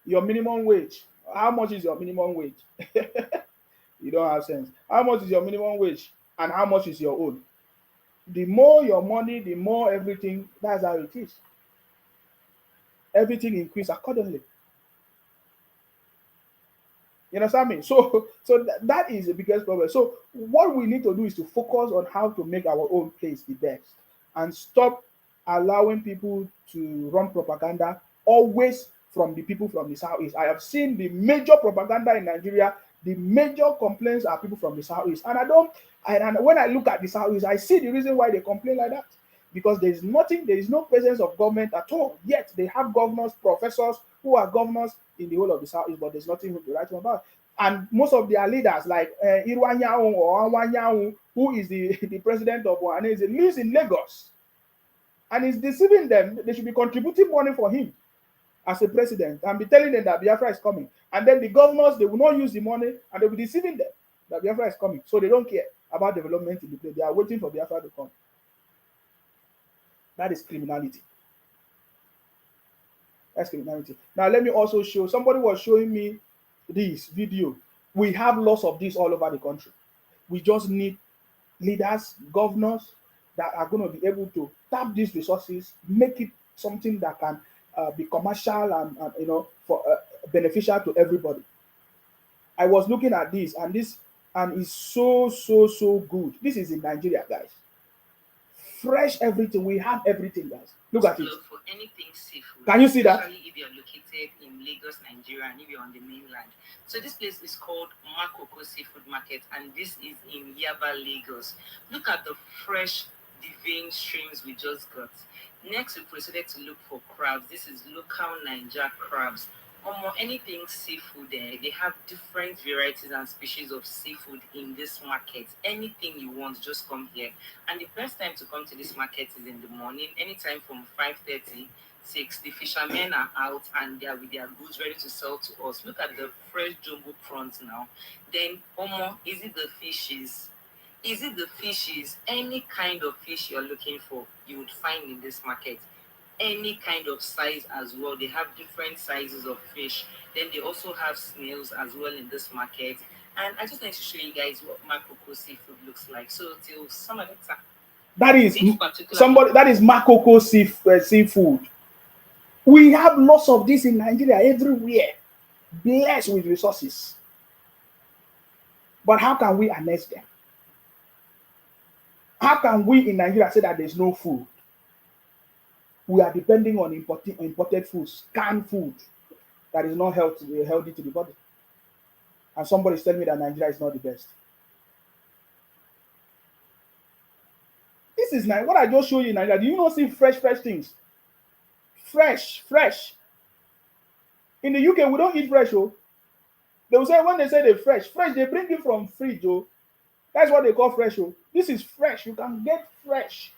Your minimum wage. How much is your minimum wage? You don't have sense. How much is your minimum wage and how much is your own? The more your money, the more everything. That's how it is. Everything increase accordingly. You understand me? So that is the biggest problem. So what we need to do is to focus on how to make our own place the best and stop allowing people to run propaganda always from the people from the Southeast. I have seen the major propaganda in Nigeria. The major complaints are people from the Southeast. And when I look at the Southeast, I see the reason why they complain like that. Because there is no presence of government at all. Yet they have governors, professors who are governors in the whole of the Southeast, but there's nothing to write about. And most of their leaders, like Irwanyahu or Anwanyahu, who is the president of Ohanese, lives in Lagos. And he's deceiving them. They should be contributing money for him as a president and be telling them that Biafra is coming. And then the governors, they will not use the money and they'll be deceiving them that Biafra is coming. So they don't care about development in the place. They are waiting for Biafra to come. That is criminality. That's criminality. Now, let me also show, somebody was showing me this video. We have lots of this all over the country. We just need leaders, governors that are going to be able to tap these resources, make it something that can be commercial and for beneficial to everybody. I was looking at this and it's so good. This is in Nigeria, guys. Fresh everything. We have everything, guys. Look at it. For anything seafood. Can you see that? Especially if you're located in Lagos, Nigeria, and if you're on the mainland. So this place is called Makoko Seafood Market, and this is in Yaba, Lagos. Look at the fresh the vein streams we just got. Next, we proceeded to look for crabs. This is local Niger crabs. Anything seafood there, they have different varieties and species of seafood in this market. Anything you want, just come here. And the best time to come to this market is in the morning, anytime from 5:30. 6, the fishermen are out and they are with their goods ready to sell to us. Look at the fresh jumbo prawns now. Then, is it the fishes? Is it the fishes? Any kind of fish you're looking for, you would find in this market. Any kind of size as well. They have different sizes of fish. Then they also have snails as well in this market. And I just want to show you guys what Makoko seafood looks like. So till some of the time, that is somebody that is Makoko seafood. We have lots of this in Nigeria everywhere, blessed with resources. But how can we harness them? How can we in Nigeria say that there's no food? We are depending on imported foods, canned food that is not healthy to the body. And somebody is telling me that Nigeria is not the best. This is nice. What I just showed you in Nigeria. Do you not see fresh things? Fresh. In the UK, we don't eat fresh, oh. They will say when they say they're fresh, they bring it from fridge, oh. That's what they call fresh, oh. This is fresh. You can get fresh.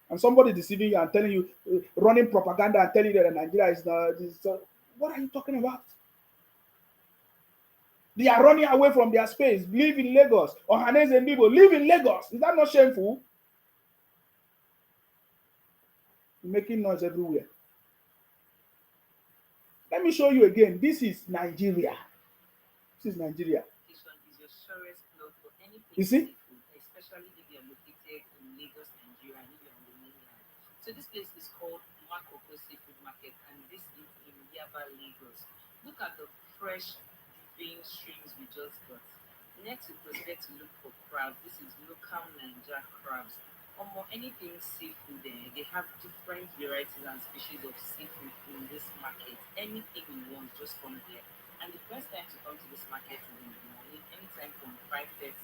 And somebody deceiving you and telling you, running propaganda and telling you that Nigeria is not. What are you talking about? They are running away from their space, live in Lagos. Ohanes and Igbo live in Lagos. Is that not shameful? Making noise everywhere. Let me show you again. This is Nigeria. This is Nigeria. This one is your surest plug for anything. You see? Especially if you're located in Lagos, Nigeria, and if you're on the mainland. So this place is called Makoko Seafood Market, and this is in Yaba, Lagos. Look at the fresh vein streams we just got. Next, we proceeded to look for crabs. This is local Niger crabs. Anything seafood there, they have different varieties and species of seafood in this market. Anything you want, just come here. And the best time to come to this market is in the morning, anytime from 5:30,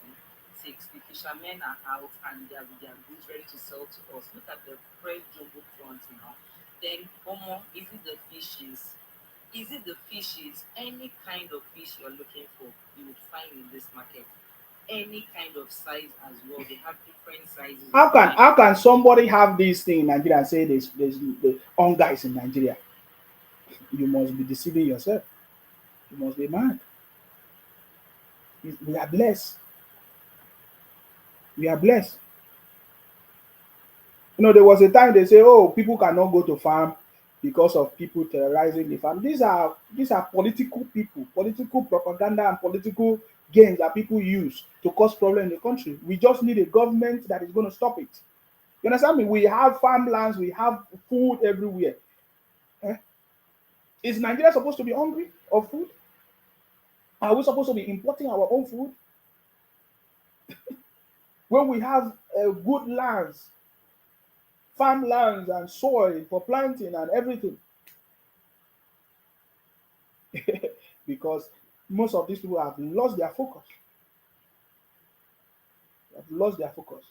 6. The fishermen are out and they are with their goods ready to sell to us. Look at the fresh jumbo prawns now. Then, is it the fishes? Is it the fishes? Any kind of fish you're looking for, you would find in this market. Any kind of size as well. They have different sizes. How can somebody have this thing in Nigeria and say there's the hunger is in Nigeria? You must be deceiving yourself. You must be mad. We are blessed. We are blessed. You know, there was a time they say, oh, people cannot go to farm because of people terrorizing the farm. These are political people, political propaganda and political gains that people use to cause problem in the country. We just need a government that is going to stop it. You understand me? We have farmlands, we have food everywhere. Is Nigeria supposed to be hungry of food? Are we supposed to be importing our own food? When we have good lands, farmlands and soil for planting and everything. Because most of these people have lost their focus. They have lost their focus.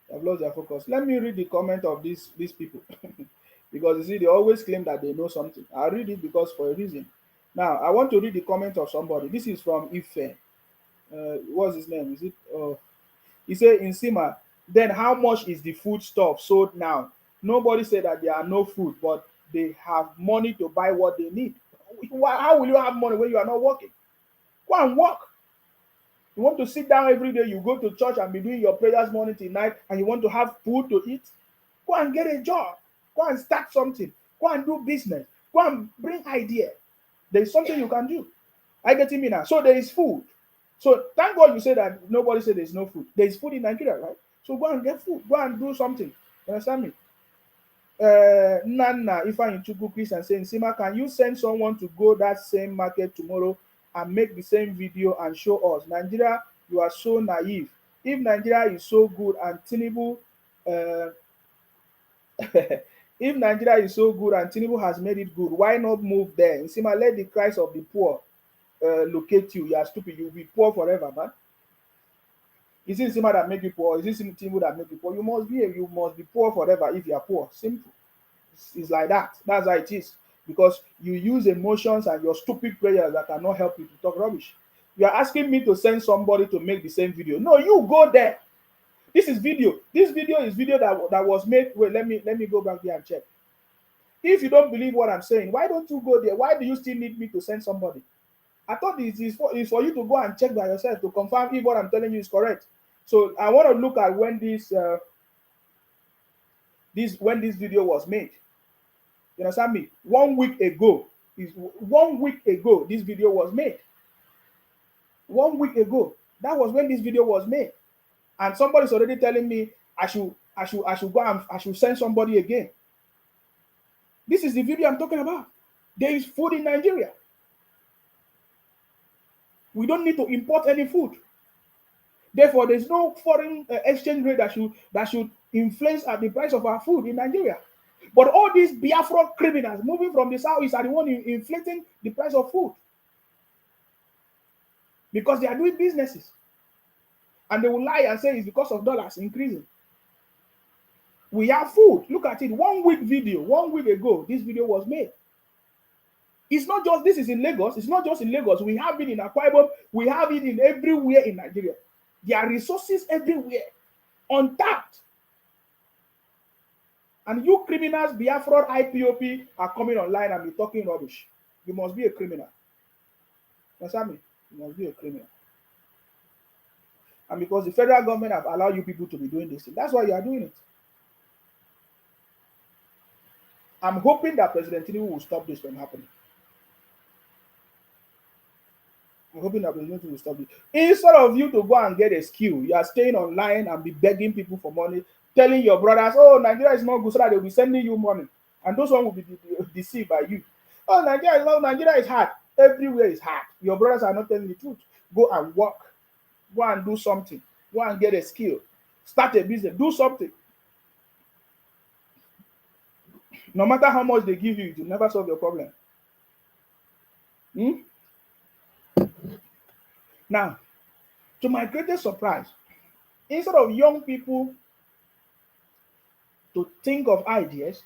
They have lost their focus. Let me read the comment of these people. Because you see, they always claim that they know something. I'll read it because for a reason. Now, I want to read the comment of somebody. This is from Ife. What's his name? Is it? He said, in Sima, then how much is the food stuff sold now? Nobody said that there are no food, but they have money to buy what they need. How will you have money when you are not working? Go and work. You want to sit down every day, you go to church and be doing your prayers morning till night, and you want to have food to eat? Go and get a job. Go and start something. Go and do business. Go and bring idea. There is something you can do. I get me now. So there is food. So thank God you say that nobody said there's no food. There is food in Nigeria, right? So go and get food. Go and do something. You understand me? Nana, if I'm into good Christian saying, Sima, can you send someone to go that same market tomorrow and make the same video and show us? Nigeria, you are so naive. If Nigeria is so good and Tinubu, if Nigeria is so good and Tinubu has made it good, why not move there? Sima, let the cries of the poor locate you. You are stupid. You'll be poor forever, man. Is it Sima that make you poor? Is it Tinubu that make you poor? You must be poor forever if you are poor. Simple. It's like that. That's how it is. Because you use emotions and your stupid prayers that cannot help you to talk rubbish. You are asking me to send somebody to make the same video. No, you go there. This is video. This video is video that was made. Wait, let me go back there and check. If you don't believe what I'm saying, why don't you go there? Why do you still need me to send somebody? I thought it is for you to go and check by yourself to confirm if what I'm telling you is correct. So I want to look at when this video was made. You understand me? 1 week ago. 1 week ago this video was made. 1 week ago. That was when this video was made. And somebody's already telling me I should go and I should send somebody again. This is the video I'm talking about. There is food in Nigeria. We don't need to import any food. Therefore, there's no foreign exchange rate that should influence the price of our food in Nigeria. But all these Biafra criminals moving from the southeast are the one inflating the price of food. Because they are doing businesses. And they will lie and say it's because of dollars increasing. We have food. Look at it. 1 week video. 1 week ago, this video was made. It's not just, this is in Lagos. It's not just in Lagos. We have it in Akwa Ibom. We have it in everywhere in Nigeria. There are resources everywhere. Untapped. And you criminals, Biafra, IPOP, are coming online and be talking rubbish. You must be a criminal. Understand me? You must be a criminal. And because the federal government have allowed you people to be doing this thing, that's why you are doing it. I'm hoping that President Tinubu will stop this from happening. I'm hoping that President Tinubu will stop it. Instead of you to go and get a skill, you are staying online and be begging people for money, telling your brothers, oh, Nigeria is not good, so that they will be sending you money. And those one will be deceived by you. Oh, Nigeria is hard. Everywhere is hard. Your brothers are not telling the truth. Go and work. Go and do something. Go and get a skill. Start a business. Do something. No matter how much they give you, it will never solve your problem. Now, to my greatest surprise, instead of young people to think of ideas,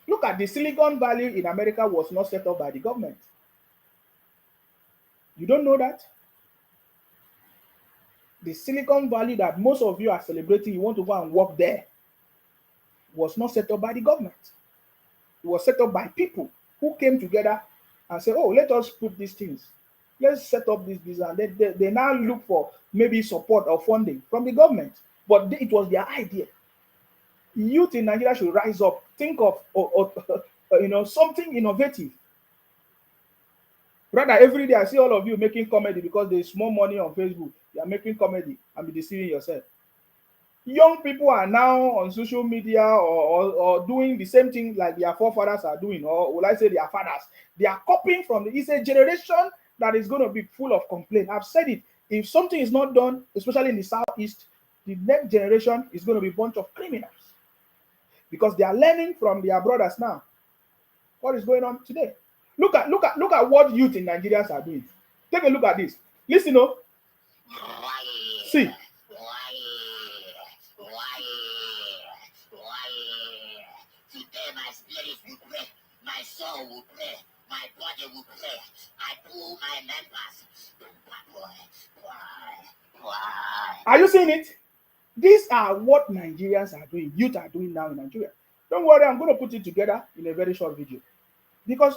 look at the Silicon Valley in America was not set up by the government. You don't know that? The Silicon Valley that most of you are celebrating, you want to go and work there, was not set up by the government. It was set up by people who came together and said, oh, let us put these things. Let's set up this business. They now look for maybe support or funding from the government. But it was their idea. Youth in Nigeria should rise up, think of something innovative. Rather, every day I see all of you making comedy because there's more money on Facebook. You are making comedy and be deceiving yourself. Young people are now on social media or doing the same thing like their forefathers are doing, or will I say their fathers. They are copying from it's a generation that is going to be full of complaint. I've said it. If something is not done, especially in the southeast, the next generation is going to be a bunch of criminals. Because they are learning from their brothers now. What is going on today? Look at what youth in Nigeria are doing. Take a look at this. Listen, see. Today my spirit will pray, my soul will pray, my body will pray. I pull my members. Are you seeing it? These are what Nigerians are doing, youth are doing now in Nigeria. Don't worry, I'm going to put it together in a very short video. Because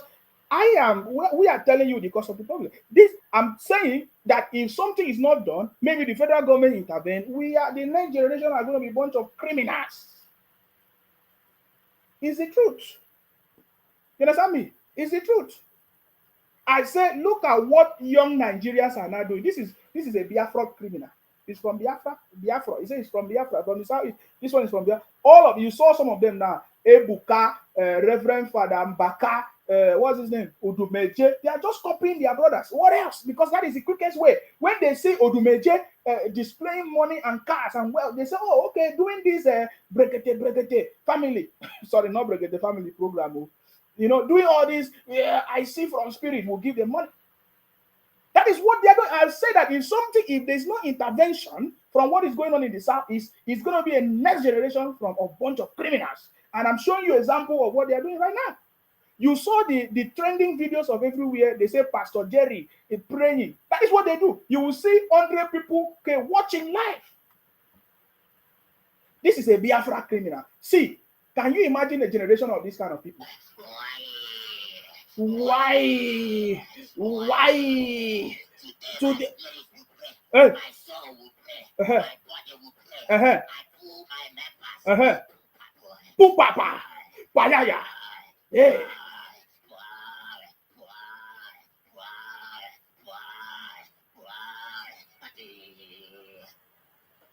we are telling you the cause of the problem. I'm saying that if something is not done, maybe the federal government intervene, the next generation are going to be a bunch of criminals. It's the truth. You understand me? It's the truth. I said, look at what young Nigerians are now doing. This is a Biafra criminal. It's from Biafra. He says it's from Biafra. From the south. This one is from Biafra. All of you saw some of them now. Ebuka, Reverend Father Mbaka, what's his name? Odumeje. They are just copying their brothers. What else? Because that is the quickest way. When they see Odumeje displaying money and cars and wealth, they say, oh, okay, doing this Brekete family. Sorry, not Brekete family program. Doing all this, I see from spirit will give them money. That is what they are doing. I'll say that if there's no intervention from what is going on in the Southeast, it's going to be a next generation from a bunch of criminals. And I'm showing you an example of what they are doing right now. You saw the trending videos of everywhere. They say Pastor Jerry is praying. That is what they do. You will see 100 people watching live. This is a Biafra criminal. See, can you imagine a generation of this kind of people? Why? To the My soul will pray. My body will pray. I pull my members. Pupapa, Payaya. Hey.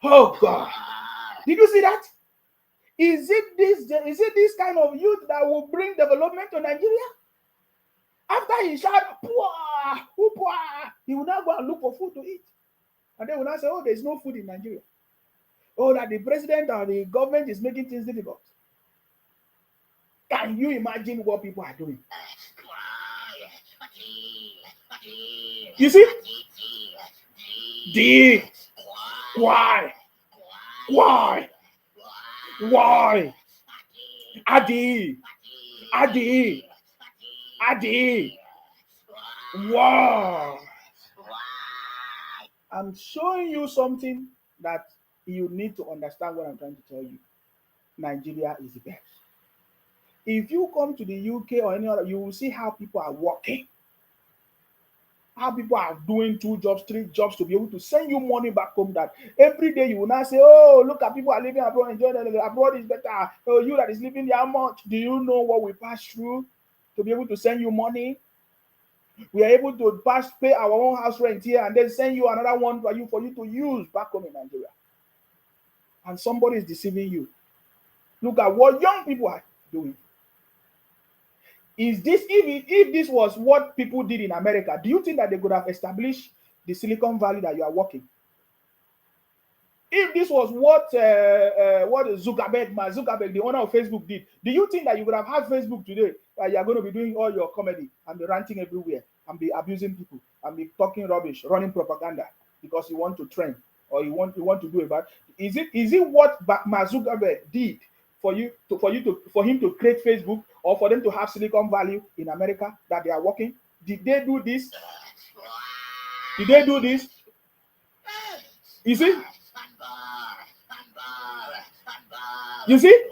Oh God. Did you see that? Is it this kind of youth that will bring development to Nigeria? After he shout, he will now go and look for food to eat. And then will now say, oh, there's no food in Nigeria. Oh, that the president or the government is making things difficult. Can you imagine what people are doing? You see? Why? Adi. Wow. I'm showing you something that you need to understand what I'm trying to tell you. Nigeria is the best. If you come to the UK or any other, you will see how people are working. How people are doing 2 jobs, 3 jobs to be able to send you money back home. That every day you will not say, oh, look at people are living abroad, enjoying abroad is better. Oh, you that is living there, how much? Do you know what we pass through to be able to send you money? We are able to pay our own house rent here and then send you another one for you to use back home in Nigeria. And somebody is deceiving you. Look at what young people are doing. Is this if this was what people did in America, do you think that they could have established the Silicon Valley that you are working? If this was what Zuckerberg, the owner of Facebook, did, do you think that you could have had Facebook today? You are going to be doing all your comedy and be ranting everywhere and be abusing people and be talking rubbish, running propaganda because you want to trend or you want to do about? Is it what Mark Zuckerberg did for him to create Facebook or for them to have Silicon Valley in America that they are working? Did they do this? Did they do this? You see? You see?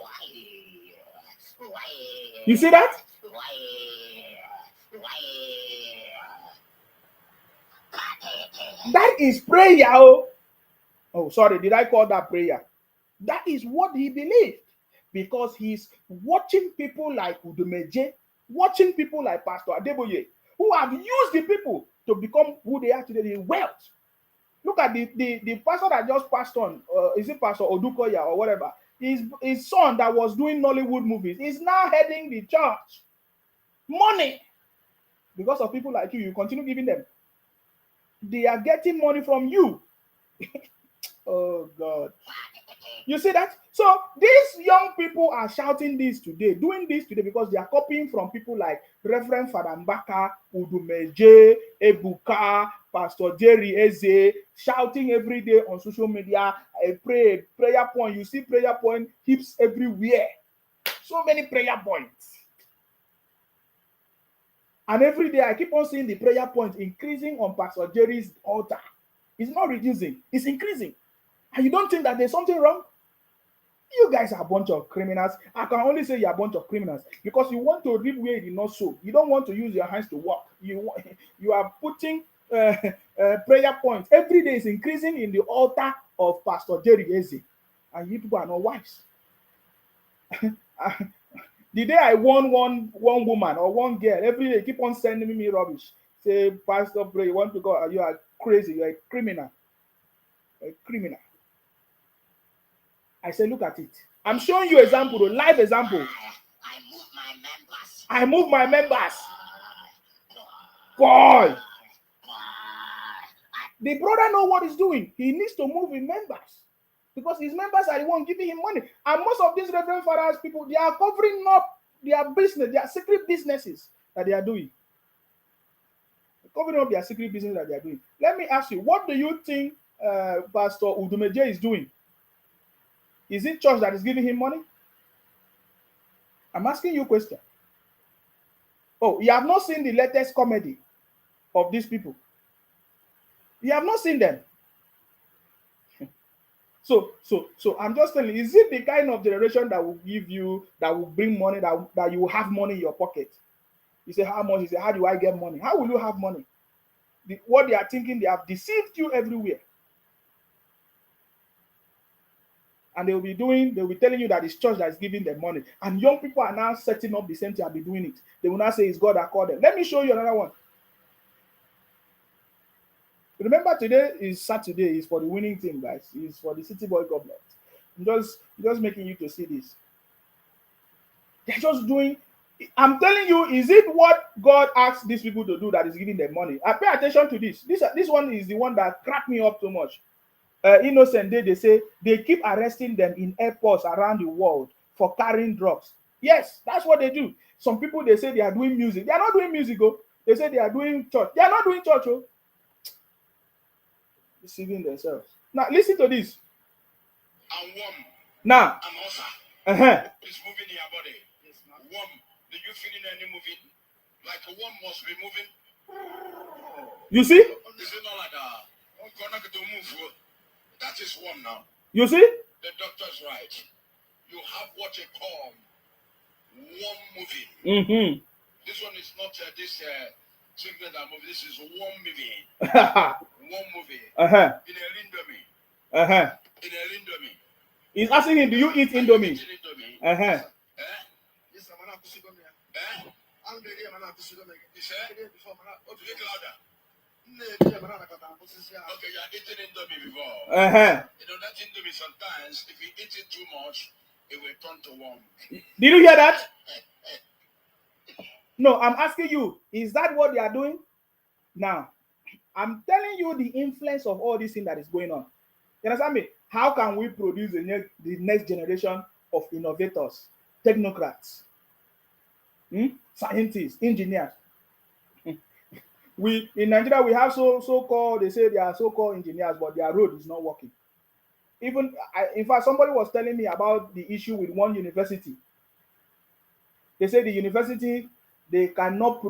You see that? That is prayer. Oh, sorry, did I call that prayer? That is what he believed. Because he's watching people like Udumeje, watching people like Pastor Adeboye, who have used the people to become who they are today in wealth. Look at the pastor that just passed on, is it Pastor Odukoya or whatever? His son that was doing Nollywood movies is now heading the church. Money. Because of people like you continue giving them. They are getting money from you. Oh, God. You see that? So these young people are shouting this today, doing this today because they are copying from people like Reverend Father Mbaka, Udumeje, Ebuka, Pastor Jerry Eze, shouting every day on social media, prayer point. You see prayer point hips everywhere. So many prayer points. And every day I keep on seeing the prayer point increasing on Pastor Jerry's altar. It's not reducing, it's increasing. And you don't think that there's something wrong? You guys are a bunch of criminals. I can only say you're a bunch of criminals because you want to reap where you did not sow. You don't want to use your hands to work. You are putting prayer points. Every day is increasing in the altar of Pastor Jerry Eze. And you people are not wise. The day I won one woman or one girl, every day keep on sending me rubbish. Say, Pastor, pray, you want to go? You are crazy. You are a criminal. A criminal. I say, look at it. I'm showing you example, a live example. I move my members. Boy. The brother know what he's doing. He needs to move his members because his members are the one giving him money. And most of these Reverend Fathers people, they are covering up their business, their secret businesses that they are doing. covering up their secret business that they are doing. Let me ask you, what do you think Pastor Udumeje is doing? Is it church that is giving him money? I'm asking you a question. Oh, you have not seen the latest comedy of these people. You have not seen them. So I'm just telling you, is it the kind of generation that will give you, that will bring money, that you will have money in your pocket? You say, how much? You say, how do I get money? How will you have money? What they are thinking, they have deceived you everywhere. And they'll be telling you that it's church that is giving them money. And young people are now setting up the same thing and be doing it. They will not say it's God that called them. Let me show you another one. Remember, today is Saturday. It's for the winning team, guys. It's for the City Boy government. I'm just making you to see this. They're just doing. I'm telling you, is it what God asked these people to do that is giving them money? I pay attention to this. This one is the one that cracked me up too much. Innocent Day, they say they keep arresting them in airports around the world for carrying drugs. Yes, that's what they do. Some people, they say they are doing music. They are not doing music, oh. They say they are doing church. They are not doing church, oh. Deceiving themselves. Now, listen to this. And warm. Now, And also, it's moving in your body. It's not warm. Do you feel any moving? Like a worm must be moving. You see? Is it not like that? To move. That is warm now. You see? The doctor's right. You have what they call warm moving. Mm-hmm. This one is not this sickness that move. This is warm moving. Warm moving. In a lindomi. In a lindomi. He's asking him, do you eat indomie? Yes, I'm not pushing on there. I'm the man I'm pushing on there. You say? Before man, what do you louder? Okay, you are eating indomie before. You know that indomie sometimes, if you eat it too much, it will turn to warm. Did you hear that? No, I'm asking you, is that what they are doing? Now, I'm telling you the influence of all this thing that is going on. You understand me? How can we produce the next generation of innovators, technocrats, scientists, engineers? We in Nigeria, we have so-called, they say they are so-called engineers, but their road is not working. In fact, somebody was telling me about the issue with one university. They say the university, they cannot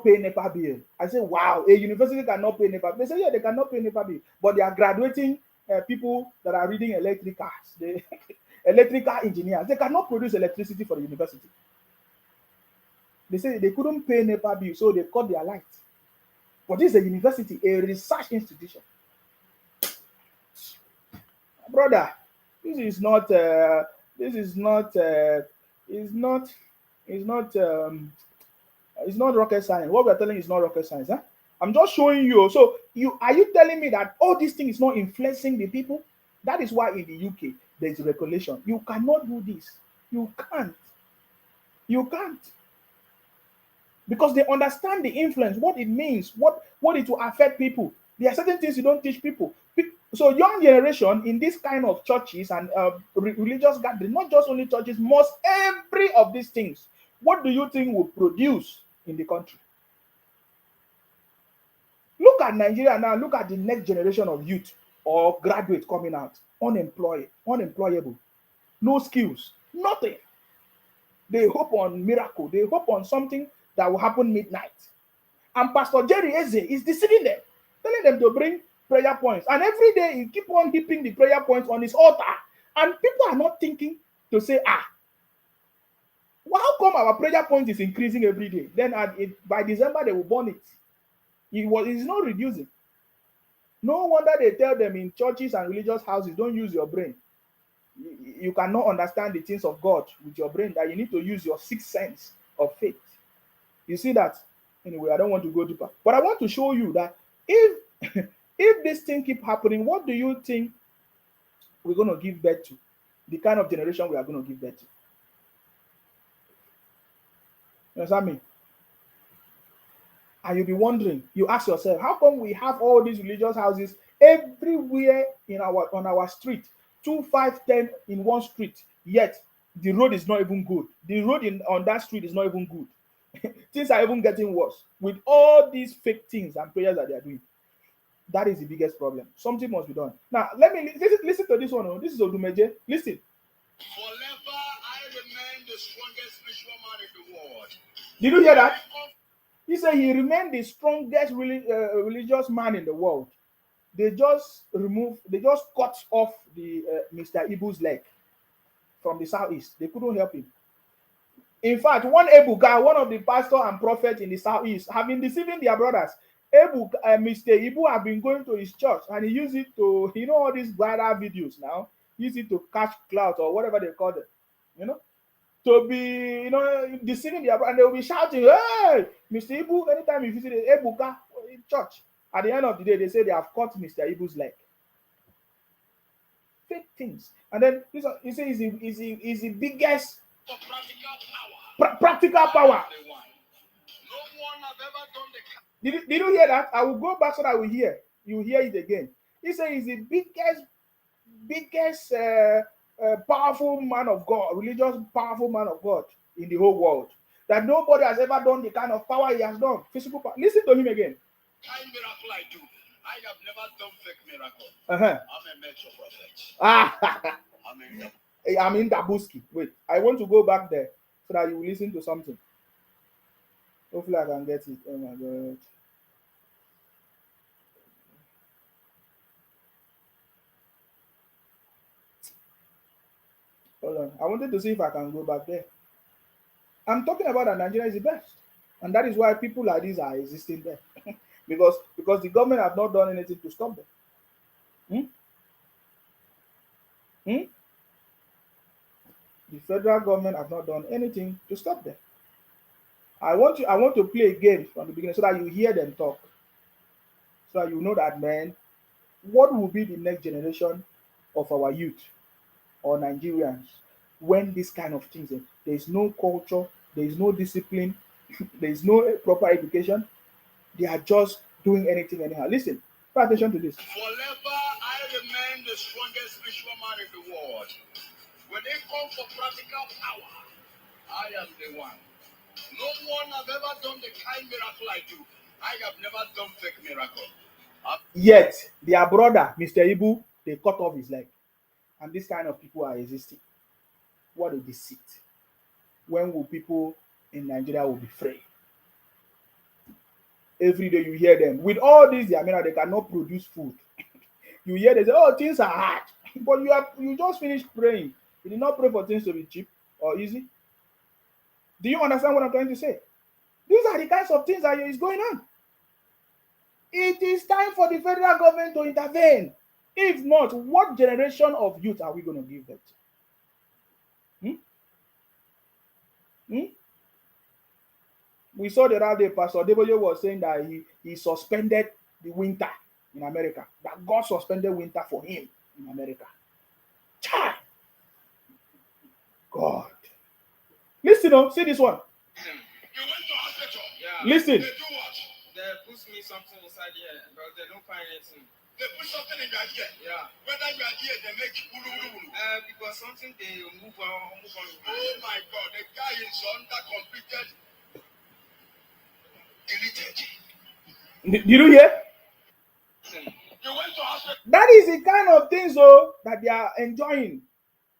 pay NEPA bill. I say, wow, a university cannot pay NEPA. They say, yeah, they cannot pay NEPA bill, but they are graduating people that are reading electrical engineers. They cannot produce electricity for the university. They say they couldn't pay NEPA bill, so they cut their lights. But this is a university, a research institution. Brother, it's not rocket science. What we are telling you is not rocket science. Huh? I'm just showing you. So are you telling me that all this thing is not influencing the people? That is why in the UK there's regulation. You cannot do this. You can't. You can't. Because they understand the influence, what it means, what it will affect people. There are certain things you don't teach people. So young generation in this kind of churches and religious gatherings, not just only churches, most every of these things, what do you think will produce in the country? Look at Nigeria now. Look at the next generation of youth or graduates coming out, unemployable, no skills, nothing. They hope on miracle. They hope on something that will happen midnight. And Pastor Jerry Eze is deceiving them, telling them to bring prayer points. And every day he keep on heaping the prayer points on his altar. And people are not thinking to say, well, how come our prayer point is increasing every day? Then by December, they will burn it. It's not reducing. No wonder they tell them in churches and religious houses, don't use your brain. You cannot understand the things of God with your brain, that you need to use your sixth sense of faith. You see that? Anyway, I don't want to go deeper. But I want to show you that if this thing keep happening, what do you think we're going to give birth to? The kind of generation we are going to give birth to. You understand me? And you'll be wondering, you ask yourself, how come we have all these religious houses everywhere on our street, 2, 5, 10 in one street, yet the road is not even good. The road on that street is not even good. Things are even getting worse with all these fake things and prayers that they are doing. That is the biggest problem. Something must be done. Now, let me listen to this one. Oh. This is Odumeje. Listen. Forever I remain the strongest spiritual man in the world. Did you hear that? He said he remained the strongest religious man in the world. They just cut off the Mr. Ibu's leg from the southeast. They couldn't help him. In fact, one Ebuka, one of the pastor and prophet in the southeast, have been deceiving their brothers. Mr. Ibu have been going to his church and he used it to, all these viral videos now, use it to catch clout or whatever they call it, to be, deceiving their brothers. And they will be shouting, hey, Mr. Ibu, anytime you visit Ebuka in church, at the end of the day, they say they have cut Mr. Ibu's leg. Fake things. And then this one, you say is the biggest practical power. No one have ever done the Did you hear that? I will go back so that you hear it again. He said he's the biggest powerful man of God, religious powerful man of God in the whole world. That nobody has ever done the kind of power he has done. Physical power. Listen to him again. kind miracle I do. I have never done fake miracle. Uh-huh. I'm a metro prophet. I'm in Dabuski. Wait, I want to go back there so that you will listen to something. Hopefully I can get it. Oh my God. Hold on. I wanted to see if I can go back there. I'm talking about that Nigeria is the best. And that is why people like this are existing there. because the government have not done anything to stop them. The federal government have not done anything to stop them. I want to play a game from the beginning so that you hear them talk. So that you know that, man, what will be the next generation of our youth or Nigerians when this kind of things, there is no culture, there is no discipline, there is no proper education. They are just doing anything anyhow. Listen, pay attention to this. Forever I remain the strongest spiritual man in the world. When they come for practical power, I am the one. No one have ever done the kind miracle I do. I have never done fake miracle. Yet, their brother, Mr. Ibu, they cut off his leg. And this kind of people are existing. What a deceit. When will people in Nigeria will be free? Every day you hear them. With all this, they cannot produce food. You hear they say, oh, things are hard. But you just finished praying. You did not pray for things to be cheap or easy. Do you understand what I'm trying to say? These are the kinds of things that is going on. It is time for the federal government to intervene. If not, what generation of youth are we going to give them to? We saw the other day, Pastor Deboye was saying that he suspended the winter in America. That God suspended winter for him in America. Child. God. Listen, see this one. You went to hospital. Yeah. Listen. They do what? They push me something inside here, but they don't find anything. They put something in your ear. Yeah. Whether you are here, they make you ulu. Because something they move on. Oh my God, the guy is under completed deleted. Did you hear? You went to hospital. That is the kind of things that they are enjoying.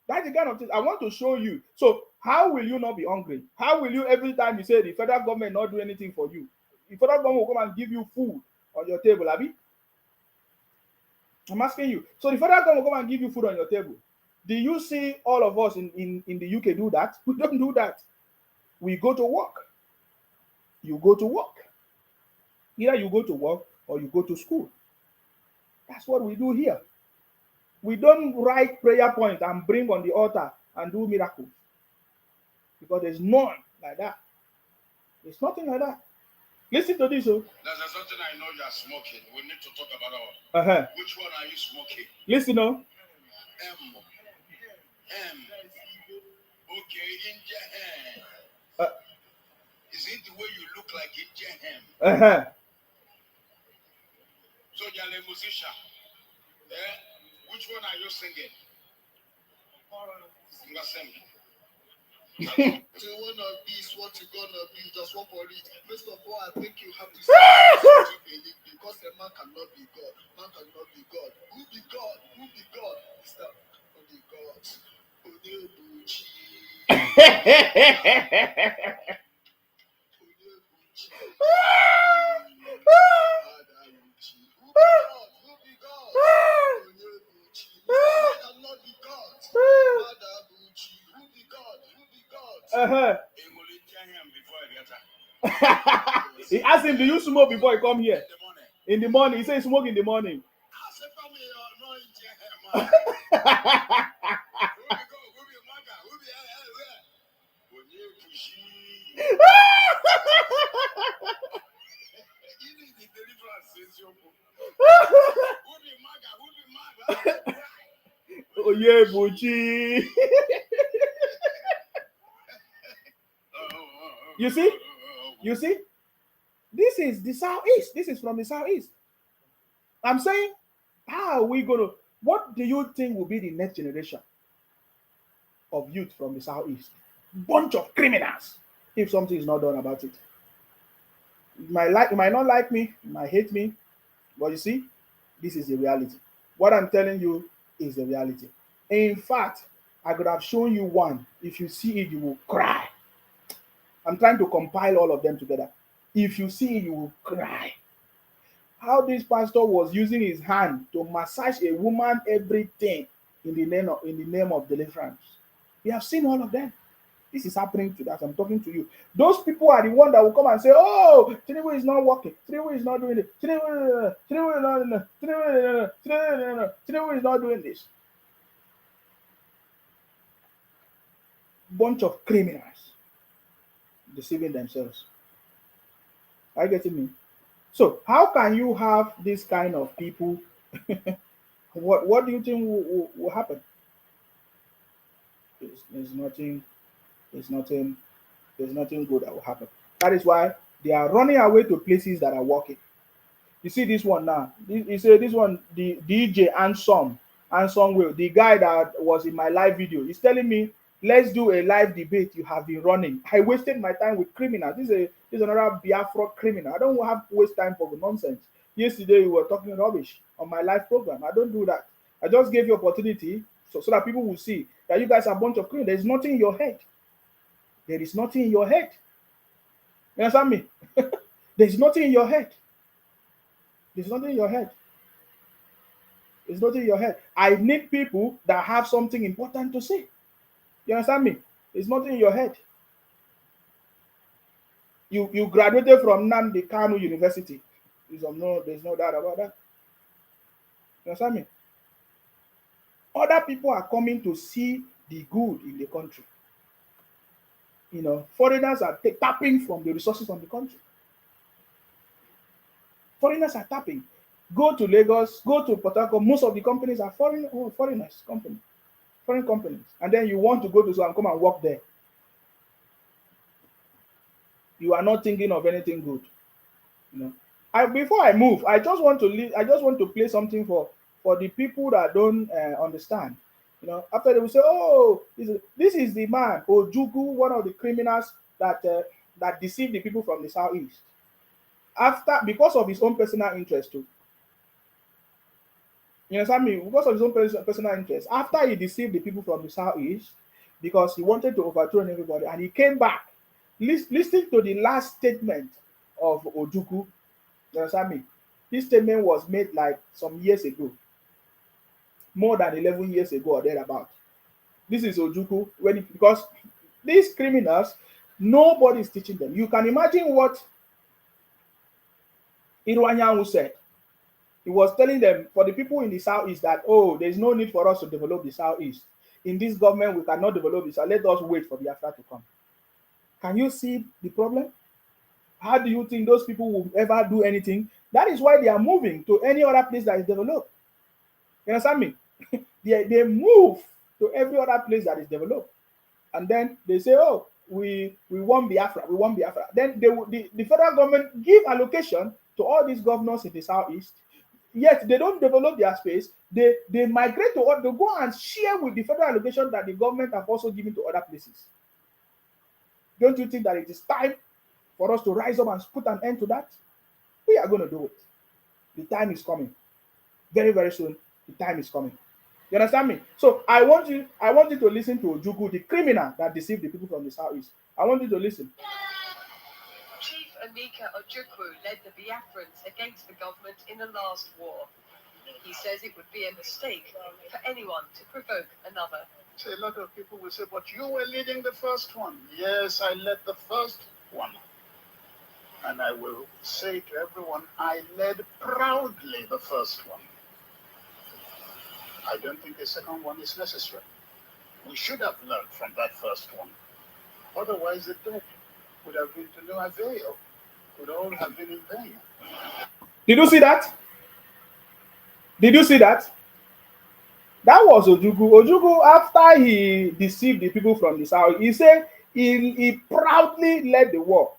That's the kind of things I want to show you. So how will you not be hungry? How will you, every time you say the federal government not do anything for you, the federal government will come and give you food on your table, Abi? I'm asking you. So the federal government will come and give you food on your table. Do you see all of us in the UK do that? We don't do that. We go to work. You go to work. Either you go to work or you go to school. That's what we do here. We don't write prayer points and bring on the altar and do miracles. Because there's none like that. There's nothing like that. Listen to this. There's something I know you are smoking. We need to talk about our. Which one are you smoking? Listen. M. Okay, India. Is it the way you look like India? So you're a musician. Which one are you singing? Sing. To one of these, what you gonna be, just one for it. First of all, I think you have to say because a man cannot be God. Man cannot be God. Who be God? Who be God? It's the only God. Onebuchi. Onebuchi. Adabuchi. Who be God? Who be God? Onebuchi. Man cannot be God. Adabuchi. Who be God? Who be God? He asked him, do you smoke before you come here? In the morning. He said, smoke in the morning. Oh yeah, Buchi. You see? You see? This is the southeast. This is from the southeast. I'm saying, how are we going to, what do you think will be the next generation of youth from the southeast? Bunch of criminals if something is not done about it. You might not like me, you might hate me, but you see, this is the reality. What I'm telling you is the reality. In fact, I could have shown you one. If you see it, you will cry. I'm trying to compile all of them together. If you see it, you will cry. How this pastor was using his hand to massage a woman, everything in the name of deliverance. We have seen all of them. This is happening to that. I'm talking to you. Those people are the one that will come and say, "Oh, Tinubu is not working. Tinubu is not doing it. Tinubu is not doing this." Bunch of criminals deceiving themselves. Are you getting me? So, how can you have this kind of people? What do you think will happen? There's nothing good that will happen. That is why they are running away to places that are working. You see this one now. You say this one, the DJ Anson Will, the guy that was in my live video, he's telling me, let's do a live debate. You have been running. I wasted my time with criminals. This is another Biafra criminal. I don't have to waste time for the nonsense. Yesterday we were talking rubbish on my live program. I don't do that. I just gave you opportunity so that people will see that you guys are a bunch of criminals. There's nothing in your head. There is nothing in your head. You understand me? There's nothing in your head. There's nothing in your head. There's nothing in your head. I need people that have something important to say. You understand me? There's nothing in your head. You graduated from Nnamdi Kanu University. There's no doubt about that. You understand me? Other people are coming to see the good in the country. You know, foreigners are tapping from the resources of the country. Foreigners are tapping. Go to Lagos, go to Port Harcourt. Most of the companies are foreign companies. And then you want to go to and come and work there. You are not thinking of anything good. You know. Before I move, I just want to play something for the people that don't understand. You know, after they will say, "Oh, this is the man Ojukwu, one of the criminals that deceived the people from the southeast." Because of his own personal interest too. You understand me? Because of his own personal interest. After he deceived the people from the southeast, because he wanted to overthrow everybody, and he came back, listening to the last statement of Ojukwu. You understand me? This statement was made like some years ago. More than 11 years ago or thereabout. This is Ojukwu because these criminals, nobody is teaching them. You can imagine what Iruanyanwu said. He was telling them, for the people in the southeast, that, oh, there's no need for us to develop the southeast. In this government, we cannot develop this. So let us wait for Biafra to come. Can you see the problem? How do you think those people will ever do anything? That is why they are moving to any other place that is developed. You understand me? They move to every other place that is developed. And then they say, oh, we want Biafra, we want Biafra. Then the federal government give allocation to all these governors in the southeast. Yet they don't develop their space. They migrate to they go and share with the federal allocation that the government have also given to other places. Don't you think that it is time for us to rise up and put an end to that? We are going to do it. The time is coming. Very, very soon, the time is coming. You understand me? So I want you to listen to Ojukwu, the criminal that deceived the people from the southeast. I want you to listen. Chief Emeka Ojukwu led the Biafrans against the government in the last war. He says it would be a mistake for anyone to provoke another. So a lot of people will say, but you were leading the first one. Yes, I led the first one. And I will say to everyone, I led proudly the first one. I don't think the second one is necessary. We should have learned from that first one. Otherwise, the dead would have been to no avail, would all have been in vain. Did you see that? Did you see that? That was Ojukwu. Ojukwu, after he deceived the people from the south, he said he proudly led the war.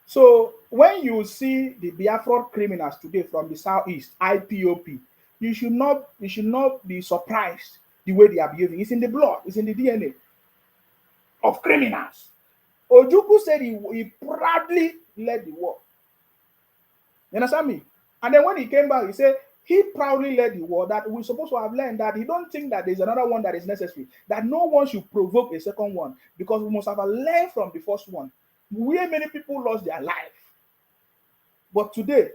So when you see the Biafra criminals today from the southeast, IPOP, you should not be surprised the way they are behaving. It's in the blood, it's in the DNA of criminals. Ojukwu said he proudly led the war. You understand me? And then when he came back, he said he proudly led the war, that we're supposed to have learned that he don't think that there's another one that is necessary, that no one should provoke a second one, because we must have learned from the first one, where many people lost their life. But today,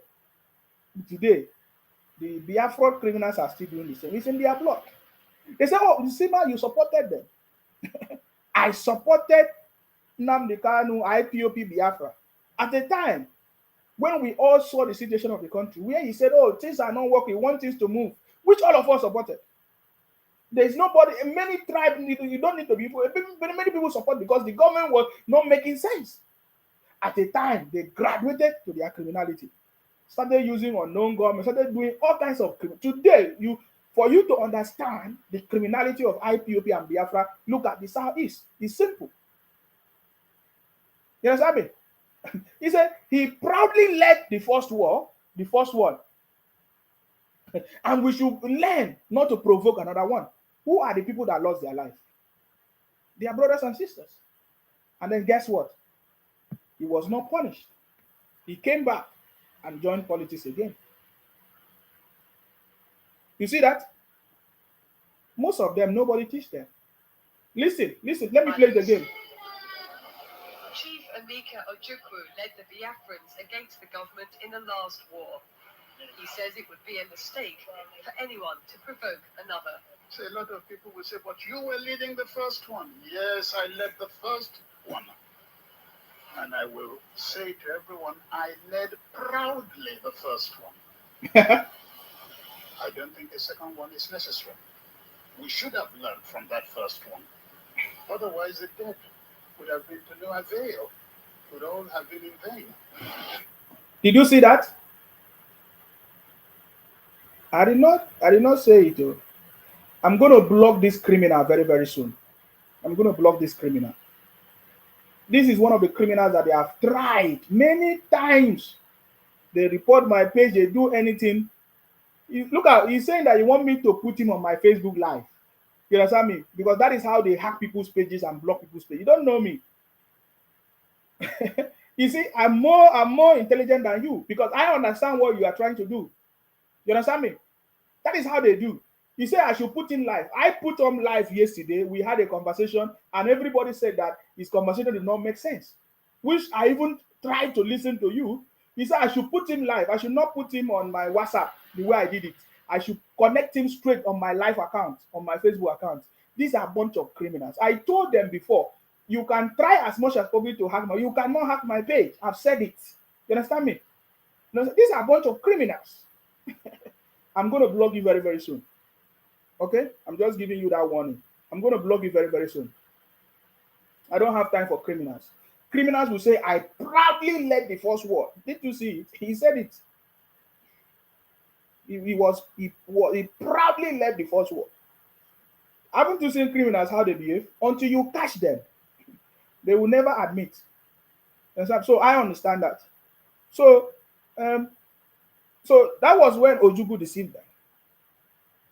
the Biafra criminals are still doing the same. It's in their blood. They say, oh, Sima, you supported them. I supported Nnamdi Kanu, IPOP Biafra. At the time, when we all saw the situation of the country, where he said, oh, things are not working, we want things to move, which all of us supported. There's nobody, many tribes, you don't need to be, many people support because the government was not making sense. At the time, they graduated to their criminality, started using unknown government, started doing all kinds of Today, for you to understand the criminality of IPOP and Biafra, look at the southeast. It's simple. You understand me? He said he proudly led the first war, the first one. And we should learn not to provoke another one. Who are the people that lost their life? They are brothers and sisters. And then guess what? He was not punished. He came back and joined politics again. You see that? Most of them, nobody teach them. Listen, let me play the game. Chief Emeka Ojukwu led the Biafrans against the government in the last war. He says it would be a mistake for anyone to provoke another. So a lot of people will say, but you were leading the first one. Yes, I led the first one. And I will say to everyone, I led proudly the first one. I don't think the second one is necessary. We should have learned from that first one. Otherwise, the dead would have been to no avail, would all have been in vain. Did you see that? I did not say it. Though. I'm going to block this criminal very, very soon. I'm going to block this criminal. This is one of the criminals that they have tried many times. They report my page, they do anything. Look at, he's saying that you want me to put him on my Facebook Live. You understand me? Because that is how they hack people's pages and block people's pages. You don't know me. You see, I'm more intelligent than you because I understand what you are trying to do. You understand me? That is how they do. He said I should put in live. I put on live yesterday. We had a conversation, and everybody said that his conversation did not make sense, which I even tried to listen to you. He said I should put him live. I should not put him on my WhatsApp the way I did it. I should connect him straight on my live account, on my Facebook account. These are a bunch of criminals. I told them before, you can try as much as possible to hack you cannot hack my page. I've said it. You understand me? These are a bunch of criminals. I'm going to block you very, very soon. Okay? I'm just giving you that warning. I'm going to block you very, very soon. I don't have time for criminals. Criminals will say, I proudly led the first war. Did you see it? He said it. He proudly led the first war. Haven't you seen criminals how they behave? Until you catch them, they will never admit. So I understand that. So that was when Ojukwu deceived them.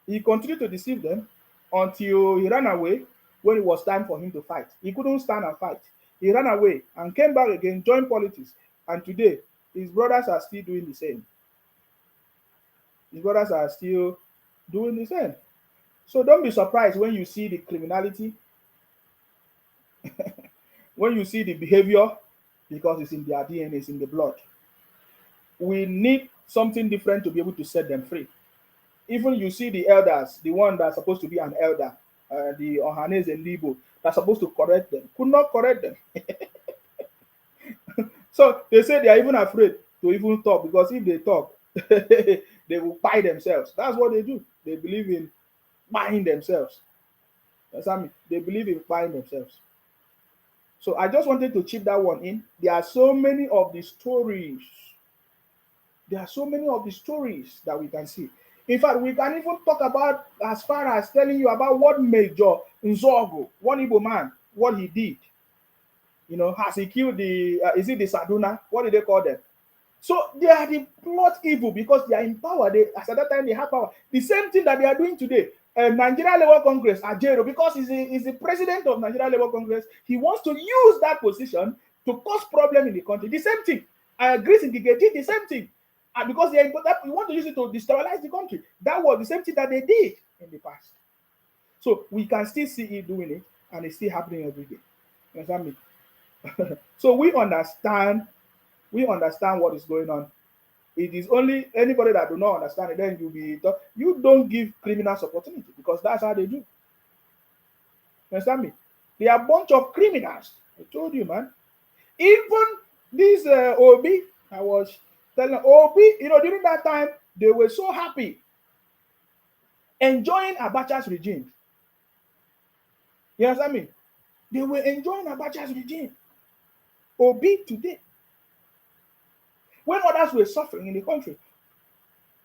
He continued to deceive them until he ran away when it was time for him to fight. He couldn't stand and fight. He ran away and came back again, joined politics. And today, his brothers are still doing the same. His brothers are still doing the same. So don't be surprised when you see the criminality, when you see the behavior, because it's in their DNA, it's in the blood. We need something different to be able to set them free. Even you see the elders, the one that's supposed to be an elder, the Ohanes and Libo, that's supposed to correct them, could not correct them. So they say they are even afraid to even talk, because if they talk, they will buy themselves. That's what they do. They believe in buying themselves. That's what I mean. They believe in buying themselves. So I just wanted to chip that one in. There are so many of the stories. There are so many of the stories that we can see. In fact, we can even talk about, as far as telling you about what Major Nzogo, one Igbo man, what he did. You know, has he killed the, is it the Saduna? What do they call them? So they are the plot evil because they are in power. They, as at that time, they have power. The same thing that they are doing today. Nigeria Labour Congress, Ajero, because he's the president of Nigeria Labour Congress, he wants to use that position to cause problem in the country. The same thing. Grace Ngige did the same thing. And because they want to use it to destabilize the country. That was the same thing that they did in the past. So we can still see it doing it, and it's still happening every day. You understand me? So we understand what is going on. It is only anybody that do not understand it, then you don't give criminals opportunity, because that's how they do. You understand me? They are a bunch of criminals. I told you, man. Even this Obi, I was telling Obi, you know, during that time, they were so happy enjoying Abacha's regime. You understand me? They were enjoying Abacha's regime. Obi today. When others were suffering in the country,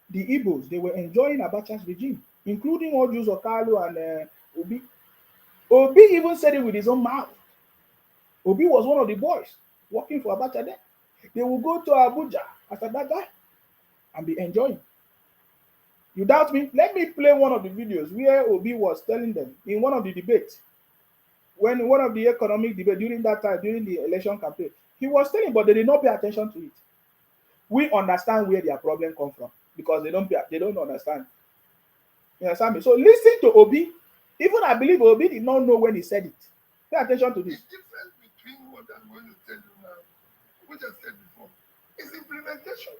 the Igbos, they were enjoying Abacha's regime, including Ojus Okalu and Obi. Obi even said it with his own mouth. Obi was one of the boys working for Abacha then. They will go to Abuja after that guy and be enjoying. You doubt me? Let me play one of the videos where Obi was telling them in one of the debates, when one of the economic debate during that time, during the election campaign, he was telling, but they did not pay attention to it. We understand where their problem comes from because they don't understand. You understand me? So listen to Obi. Even I believe Obi did not know when he said it. Pay attention to this. The difference between what I'm going to tell you now, which I said before, is implementation.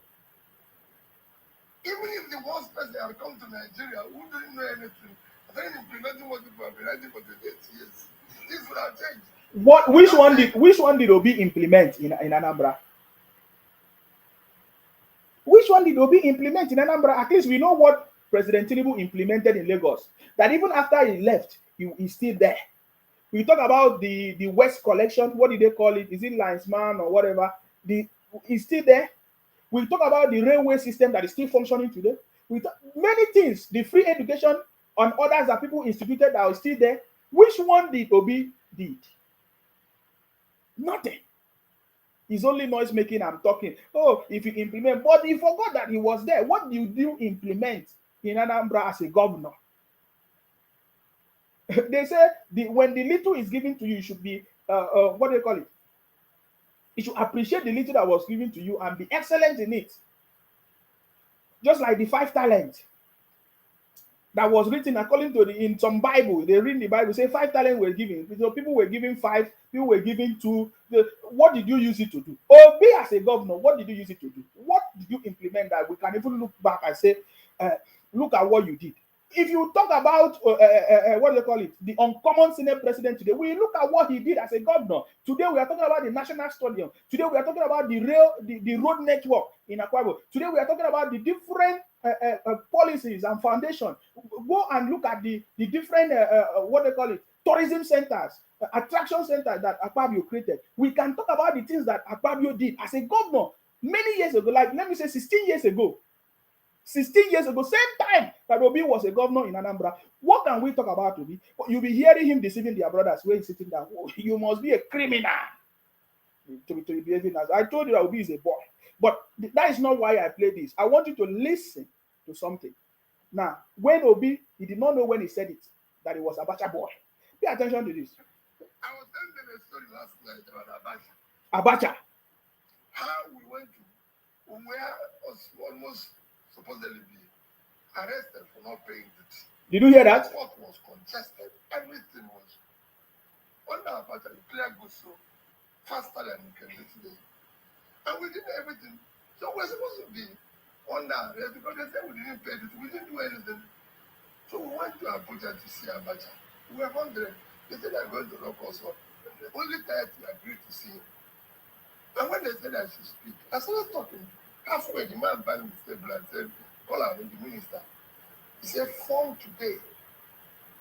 Even if the worst person had come to Nigeria who didn't know anything, then implementing what people have been writing for 28 years, this would have changed. Which one did Obi implement in Anambra? Which one did Obi implement in Anambra? At least we know what President Tinubu implemented in Lagos. That even after he left, he's still there. We talk about the West Collection. What did they call it? Is it linesman or whatever? He's still there. We talk about the railway system that is still functioning today. We talk many things. The free education and others that people instituted that are still there. Which one did Obi did? Nothing. It's only noise making. I'm talking. Oh, if you implement, but he forgot that he was there. What do you implement in Anambra as a governor? They say when the little is given to you, you should be what do they call it? You should appreciate the little that was given to you and be excellent in it. Just like the 5 talents that was written according to in some Bible, they read the Bible, say 5 talents were given. So people were given 5, people were given 2. What did you use it to do? Obi as a governor, what did you use it to do? What did you implement that we can even look back and say, look at what you did? If you talk about what do they call it, the uncommon Senate president today, we look at what he did as a governor. Today we are talking about the National Stadium. Today we are talking about the road network in Akwa Ibom. Today we are talking about the different policies and foundations. Go and look at the different what they call it, tourism centers, attraction centers that Akpabio created. We can talk about the things that Akpabio did as a governor many years ago, like let me say 16 years ago. 16 years ago, same time that Obi was a governor in Anambra. What can we talk about Obi? You'll be hearing him deceiving their brothers when he's sitting down. Oh, you must be a criminal to be behaving as. I told you that Obi is a boy. But that is not why I play this. I want you to listen to something. Now, when Obi, he did not know when he said it, that he was Abacha boy. Pay attention to this. I was telling them a story last night about Abacha. Abacha. How we went to where was almost supposedly be arrested for not paying it. Did you hear The that? court was contested. Everything was under Abacha. You clear goods so faster than you can do today. And we did everything. So we're supposed to be under arrest because they said we didn't pay it. We didn't do anything. So we went to Abuja to see Abacha. We were wondering. They said they're going to lock us up. Only 30 agreed to see him. And when they said I should speak, I started talking. Halfway, the man banged the table and said, call out the minister. He said, fall today.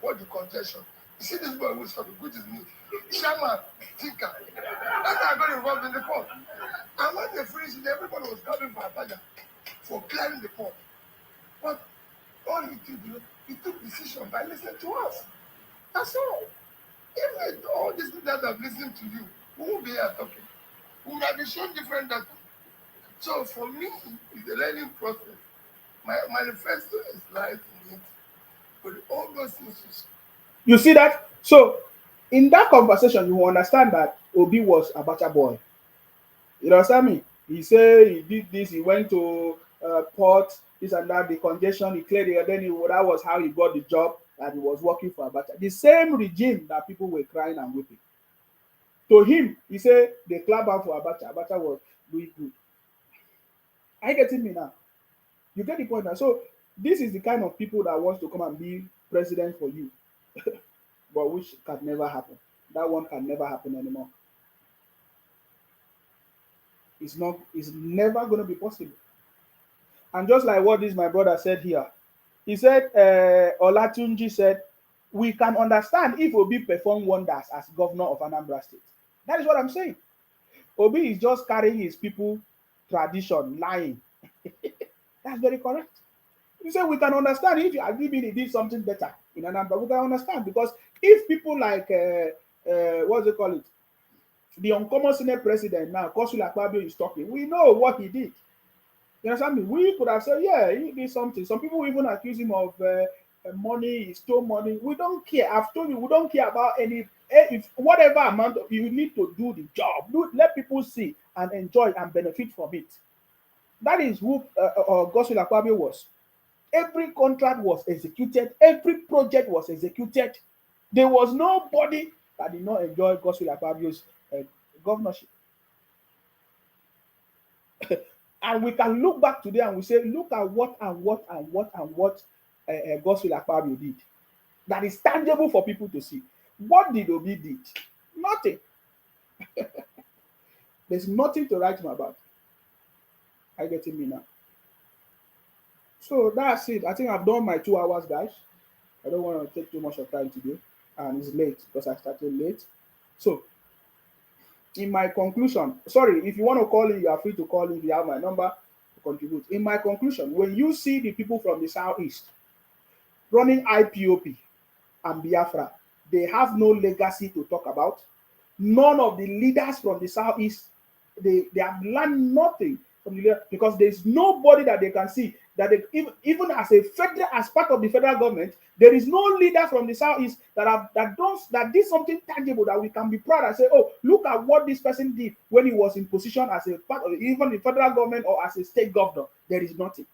What the contention? You see this boy who's talking, which is me. Shaman, Tika. That's how I got involved in the court. And when they finished it, everybody was coming for Abacha for clearing the court. But all he did, he took decision by listening to us. That's all. If all these leaders have listened to you, we won't be here talking. We would have been shown different data. So for me, it's a learning process. My manifesto is life in it. But all those things. You see that? So in that conversation, you will understand that Obi was Abacha boy. You understand me? He said he did this, he went to port, this and that, the congestion, he cleared it, and then that was how he got the job, and he was working for Abacha. The same regime that people were crying and weeping. To him, he said they clap out for Abacha. Abacha was doing good. Are you getting me now? You get the point now. So this is the kind of people that wants to come and be president for you, but which can never happen. That one can never happen anymore. It's never going to be possible. And just like what this my brother said here, he said, Olatunji said, we can understand if Obi performed wonders as governor of Anambra State. That is what I'm saying. Obi is just carrying his people tradition, lying. That's very correct. You say we can understand if he did something better in Anambra. We can understand because if people like what's it called? The uncommon Senate president now, Godswill Akpabio, is talking. We know what he did. You understand me? We could have said, yeah, he did something. Some people even accuse him of money, he stole money. We don't care. I've told you, we don't care about any. If whatever amount of, you need to do the job. Let people see and enjoy and benefit from it. That is who Godswill Akpabio was. Every contract was executed. Every project was executed. There was nobody that did not enjoy Godswill Akpabio's governorship. And we can look back today and we say, look at what Godswill Akpabio did. That is tangible for people to see. What did Obi did? Nothing. There's nothing to write him about. Are you getting me now? So that's it. I think I've done my 2 hours, guys. I don't want to take too much of time today. And it's late because I started late. So, in my conclusion, sorry, if you want to call in, you are free to call in. You have my number to contribute. In my conclusion, when you see the people from the Southeast running IPOP and Biafra, they have no legacy to talk about. None of the leaders from the Southeast, they have learned nothing from the leader because there's nobody that they can see that they, even as part of the federal government, there is no leader from the Southeast that did something tangible that we can be proud and say, oh, look at what this person did when he was in position as a part of even the federal government or as a state governor. There is nothing.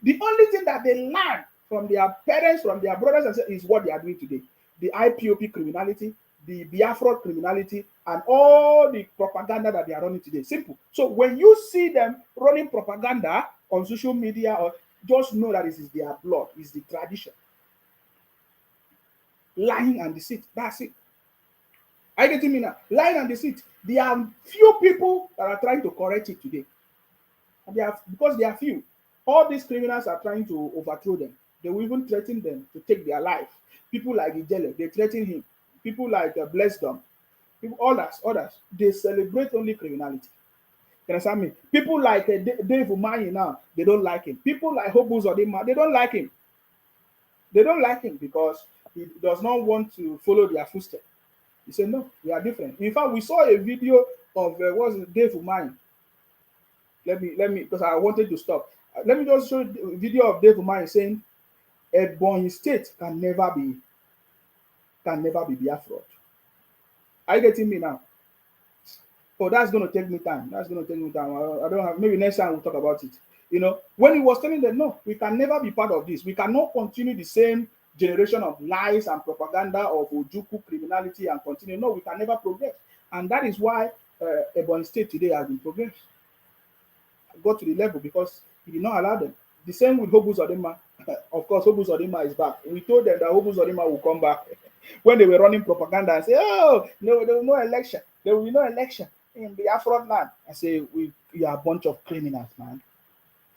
The only thing that they learn from their parents, from their brothers and sisters, is what they are doing today. The IPOP criminality, the Biafra criminality, and all the propaganda that they are running today. Simple. So when you see them running propaganda on social media, or just know that this is their blood, is the tradition. Lying and deceit. That's it. Are you getting me now? Lying and deceit. There are few people that are trying to correct it today. And because they are few. All these criminals are trying to overthrow them. They will even threaten them to take their life. People like Ijele, they threaten him. People like Blessdom, others, they celebrate only criminality. You understand me? People like Dave Umahi now, they don't like him. People like Hobu Zodima, they don't like him. They don't like him because he does not want to follow their footsteps. He said, no, we are different. In fact, we saw a video of Dave Umahi. Let me, because I wanted to stop. Let me just show a video of Dave Umahi saying, Ebonyi State can never be can never be Biafra. Are you getting me now? Oh, that's going to take me time. That's going to take me time. I don't have, maybe next time we'll talk about it. You know, when he was telling them, no, we can never be part of this. We cannot continue the same generation of lies and propaganda of Ojuku criminality and continue. No, we can never progress. And that is why Ebonyi State today has been progressed. Got to the level because he did not allow them. The same with Hobu Zodima. Of course, Hobu Zodima is back. We told them that Hobu Zodima will come back when they were running propaganda and say, oh, no, there will no election. There will be no election in the Afro land. I say, we are a bunch of criminals, man.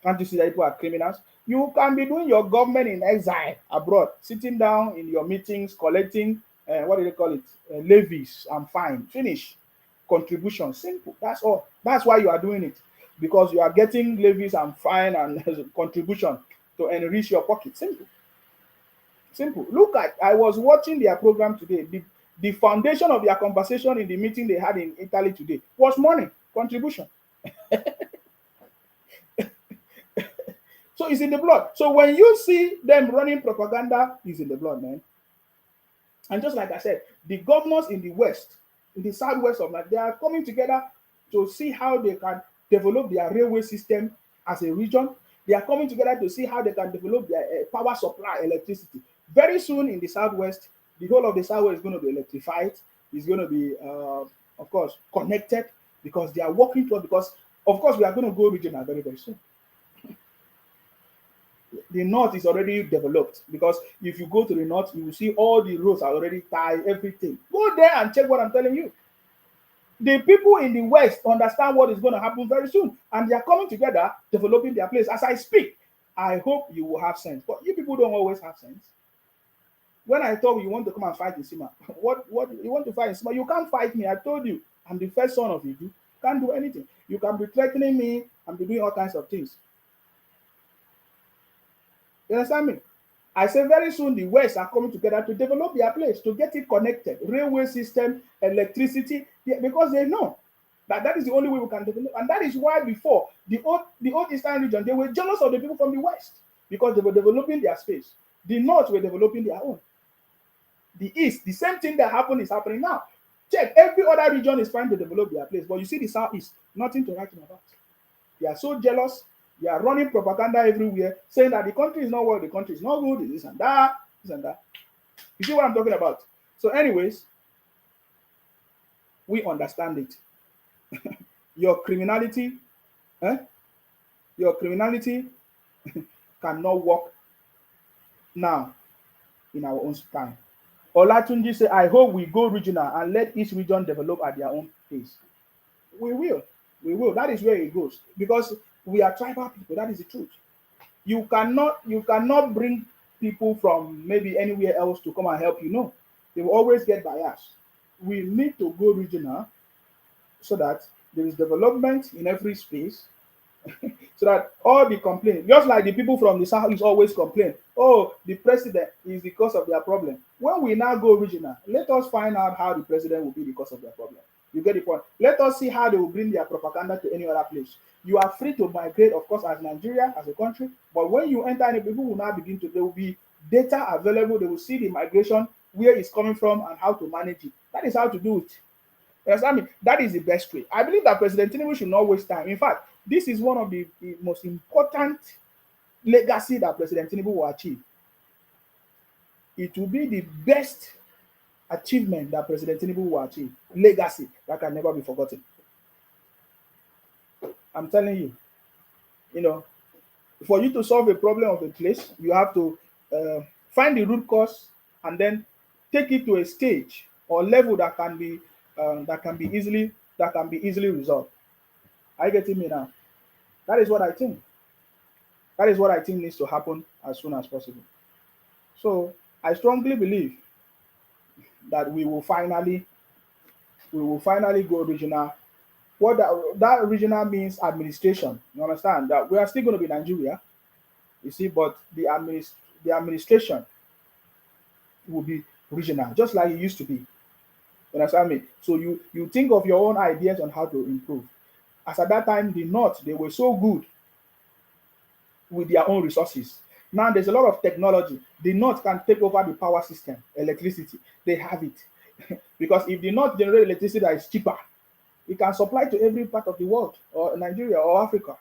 Can't you see that people are criminals? You can be doing your government in exile abroad, sitting down in your meetings, collecting, what do they call it? Levies and fine. Finish. Contribution. Simple. That's all. That's why you are doing it. Because you are getting levies and fine and contribution to enrich your pocket. Simple. Simple. Look at, I was watching their program today. The foundation of their conversation in the meeting they had in Italy today was money, contribution. So it's in the blood. So when you see them running propaganda, it's in the blood, man. And just like I said, the governors in the West, in the Southwest of Nigeria, they are coming together to see how they can develop their railway system as a region. They are coming together to see how they can develop their power supply, electricity. Very soon in the Southwest, the whole of the Southwest is going to be electrified. It's going to be, of course, connected because they are working toward, because, of course, we are going to go regional very, very soon. The north is already developed because if you go to the north, you will see all the roads are already tied, everything. Go there and check what I'm telling you. The people in the West understand what is going to happen very soon, and they are coming together, developing their place. As I speak, I hope you will have sense. But you people don't always have sense. When I told you want to come and fight in Sima, what you want to fight in Sima? You can't fight me. I told you, I'm the first son of Idu. Can't do anything. You can be threatening me and be doing all kinds of things. You understand me? I say very soon the West are coming together to develop their place, to get it connected, railway system, electricity, because they know that that is the only way we can develop. And that is why before, the old Eastern region, they were jealous of the people from the West because they were developing their space. The North were developing their own. The East, the same thing that happened is happening now. Check, every other region is trying to develop their place, but you see the Southeast, nothing to write about. They are so jealous. They are running propaganda everywhere, saying that the country is not well, the country is not good, this and that, this and that. You see what I'm talking about? So anyways, we understand it. Your criminality cannot work now in our own time. Olatunji said, I hope we go regional and let each region develop at their own pace. We will. We will. That is where it goes. Because we are tribal people. That is the truth. You cannot bring people from maybe anywhere else to come and help you. No. They will always get biased. We need to go regional so that there is development in every space. So that all the complaints, just like the people from the South is always complain, oh, the president is the cause of their problem. When we now go regional, let us find out how the president will be the cause of their problem. You get the point? Let us see how they will bring their propaganda to any other place. You are free to migrate, of course, as Nigeria, as a country, but when you enter any, people will now begin to, there will be data available, they will see the migration, where it's coming from, and how to manage it. That is how to do it. You understand me? That is the best way. I believe that President Tinubu should not waste time. In fact, this is one of the most important legacy that President Tinubu will achieve. It will be the best achievement that President Tinubu will achieve. Legacy that can never be forgotten. I'm telling you, you know, for you to solve a problem of a place, you have to find the root cause and then take it to a stage or level that can be easily resolved. Are you getting me now? That is what I think. That is what I think needs to happen as soon as possible. So I strongly believe that we will finally go regional. What that regional means administration. You understand that we are still going to be Nigeria, you see, but the administration will be regional, just like it used to be. You understand me? So you think of your own ideas on how to improve. As at that time, the North, they were so good with their own resources. Now there's a lot of technology. The North can take over the power system, electricity. They have it. Because if the North generate electricity that is cheaper, it can supply to every part of the world, or Nigeria or Africa.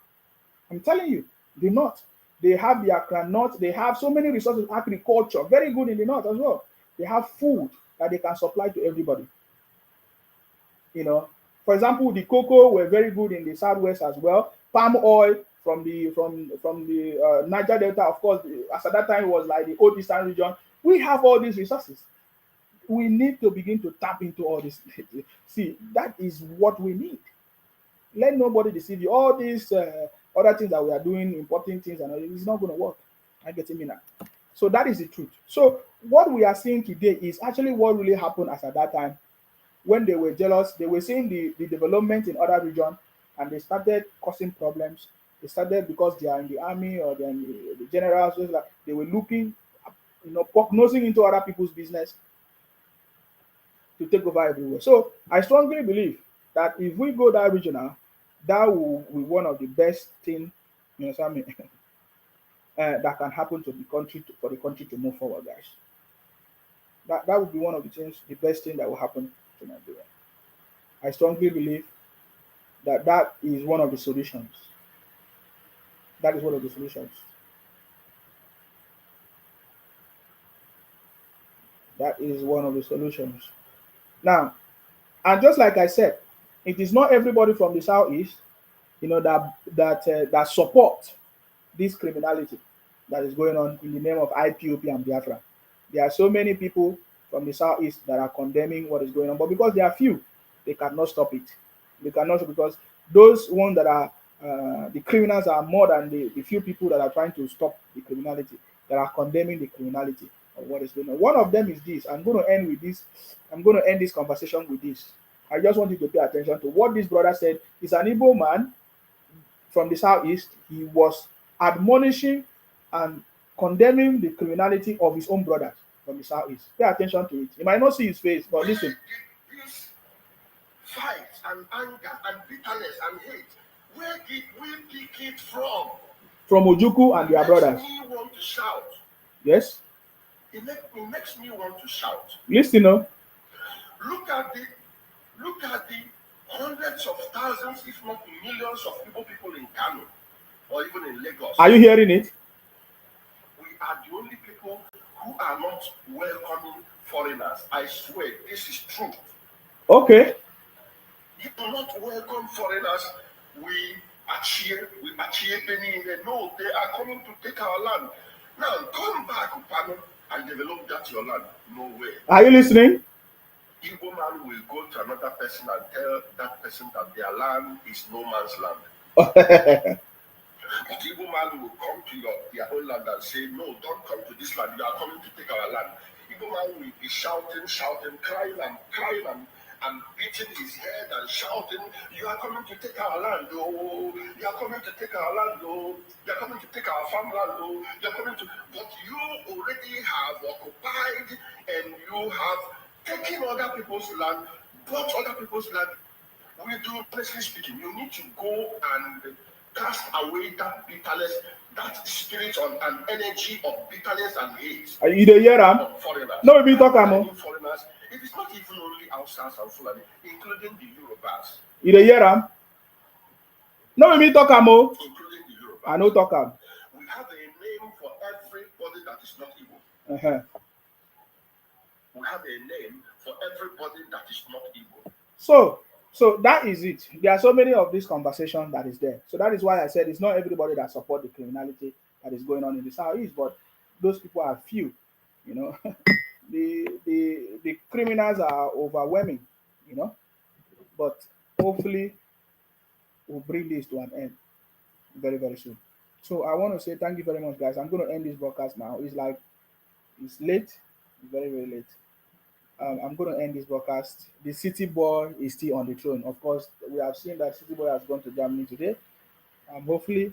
I'm telling you, the North, they have the Accra North, they have so many resources, agriculture, very good in the North as well. They have food that they can supply to everybody. You know, for example, the cocoa were very good in the Southwest as well. Palm oil from the Niger Delta, of course, as at that time it was like the old Eastern region. We have all these resources. We need to begin to tap into all this. See, that is what we need. Let nobody deceive you. All these other things that we are doing, importing things, and all, it's not going to work. I get me now. So that is the truth. So what we are seeing today is actually what really happened as at that time when they were jealous. They were seeing the development in other regions, and they started causing problems. They started because they are in the army or they're in the generals. Like they were looking, nosing into other people's business to take over everywhere. So I strongly believe that if we go that regional, that will be one of the best thing, that can happen to the country for the country to move forward, guys. That would be one of the things, the best thing that will happen to Nigeria. I strongly believe that that is one of the solutions. That is one of the solutions. That is one of the solutions. Now, and just like I said, it is not everybody from the southeast, that support this criminality that is going on in the name of IPOP and Biafra. There are so many people from the southeast that are condemning what is going on, but because they are few, they cannot stop it. They cannot, because those ones that are the criminals are more than the few people that are trying to stop the criminality, that are condemning the criminality of what is going on. One of them is this. I'm going to end with this. I'm going to end this conversation with this. I just want you to pay attention to what this brother said. He's an Igbo man from the southeast. He was admonishing and condemning the criminality of his own brothers from the southeast. Pay attention to it. You might not see his face, but listen. This fight and anger and bitterness and hate, where did we pick it from? From Ojukwu and their brothers. It makes me want to shout. Yes? It makes me want to shout. Listen, no? Look at the hundreds of thousands, if not millions of people in Kano or even in Lagos. Are you hearing it? We are the only people who are not welcoming foreigners. I swear, this is true. Okay. You do not welcome foreigners. We achieve Benin. No, they are coming to take our land. Now, come back, Upano, and develop that your land. No way. Are you listening? Igbo man will go to another person and tell that person that their land is no man's land. But Igbo man will come to their own land and say, no, don't come to this land. You are coming to take our land. Igbo man will be shouting, crying and beating his head and shouting, you are coming to take our land, oh, you are coming to take our land, oh, you are coming to take our farmland, oh, you are coming to, but you already have occupied and you have taken other people's land, bought other people's land. We do, honestly speaking, you need to go and cast away that bitterness, that spirit and energy of bitterness and hate. Are you there, Yaram? No, we talk about foreigners. It is not even only outside and Fulani, including the Yorubas. You there, Yaram? No, we talk about including the Yorubas. I know talk about. We have a name for everybody that is not Igbo. We have a name for everybody that is not Igbo. So that is it. There are so many of this conversation that is there. So that is why I said it's not everybody that support the criminality that is going on in the southeast, but those people are few. The criminals are overwhelming. But hopefully we'll bring this to an end very, very soon. So I want to say thank you very much, guys. I'm going to end this broadcast now. It's late, it's very, very late. I'm going to end this broadcast. The city boy is still on the throne. Of course, we have seen that city boy has gone to Germany today. Hopefully,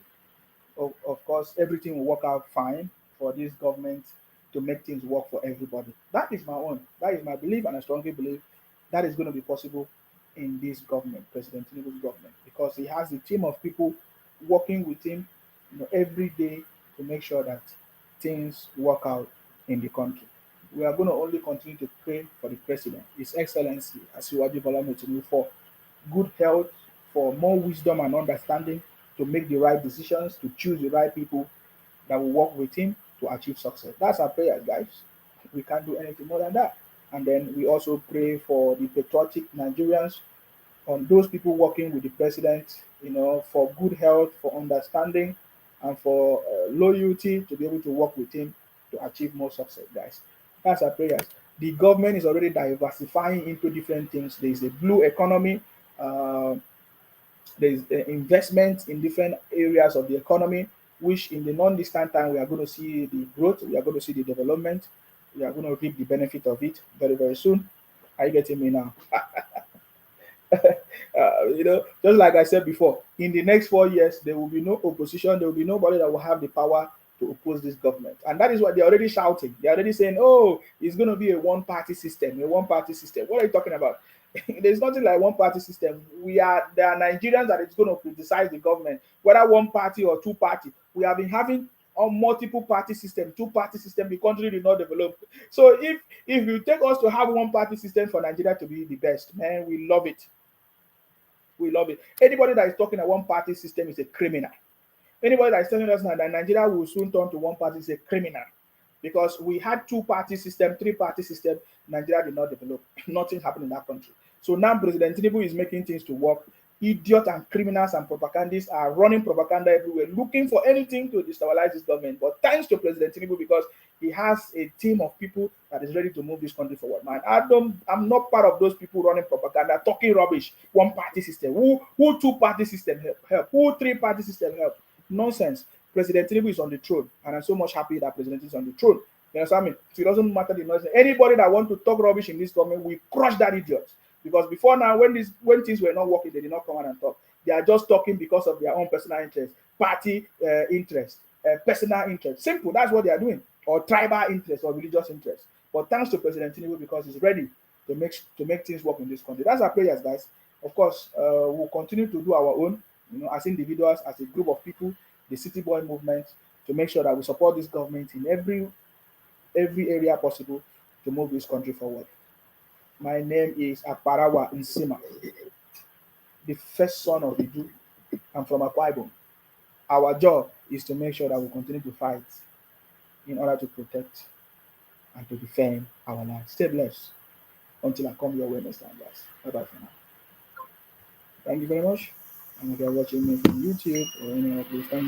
of course, everything will work out fine for this government to make things work for everybody. That is my own. That is my belief, and I strongly believe that is going to be possible in this government, President Tinubu's government, because he has a team of people working with him, every day to make sure that things work out in the country. We are going to only continue to pray for the president, His Excellency Asiwaju Bola Ahmed Tinubu, for good health, for more wisdom and understanding to make the right decisions, to choose the right people that will work with him to achieve success. That's our prayer, guys. We can't do anything more than that. And then we also pray for the patriotic Nigerians, on those people working with the president, for good health, for understanding, and for loyalty to be able to work with him to achieve more success, guys. That's our prayers. The government is already diversifying into different things. There is a blue economy. Uh, there is investment in different areas of the economy, which in the non-distant time we are going to see the growth, we are going to see the development, we are going to reap the benefit of it very, very soon. Are you getting me now? Just like I said before, in the next 4 years, there will be no opposition. There will be nobody that will have the power to oppose this government. And that is what they're already shouting. They're already saying, oh, it's going to be a one-party system, a one-party system. What are you talking about? There's nothing like one-party system. There are Nigerians that is going to criticize the government, whether one party or two party. We have been having a multiple party system, two-party system. The country did not develop. So if you take us to have one-party system for Nigeria to be the best, man, we love it. We love it. Anybody that is talking a one-party system is a criminal. Anybody that is telling us now that Nigeria will soon turn to one party is a criminal. Because we had two-party system, three-party system, Nigeria did not develop. Nothing happened in that country. So now President Tinubu is making things to work. Idiots and criminals and propagandists are running propaganda everywhere, looking for anything to destabilize this government. But thanks to President Tinubu, because he has a team of people that is ready to move this country forward. Man, I'm not part of those people running propaganda, talking rubbish. One party system. Who two-party system help? Who three-party system help? Nonsense. President Tinubu is on the throne, and I'm so much happy that President is on the throne. You understand me? So it doesn't matter the noise. Anybody that wants to talk rubbish in this government, we crush that idiot. Because before now, when things were not working, they did not come out and talk. They are just talking because of their own personal interest, party interest, personal interest. Simple. That's what they are doing, or tribal interest or religious interest. But thanks to President Tinubu, because he's ready to make things work in this country. That's our prayers, guys. Of course, we'll continue to do our own, as individuals, as a group of people, the City Boy movement, to make sure that we support this government in every area possible to move this country forward. My name is Aparawa Nsima, the first son of Idu. I'm from Akwa Ibom. Our job is to make sure that we continue to fight in order to protect and to defend our land. Stay blessed until I come your way next time, guys. Bye-bye for now. Thank you very much. And if you're watching me from YouTube or any of those, thank you.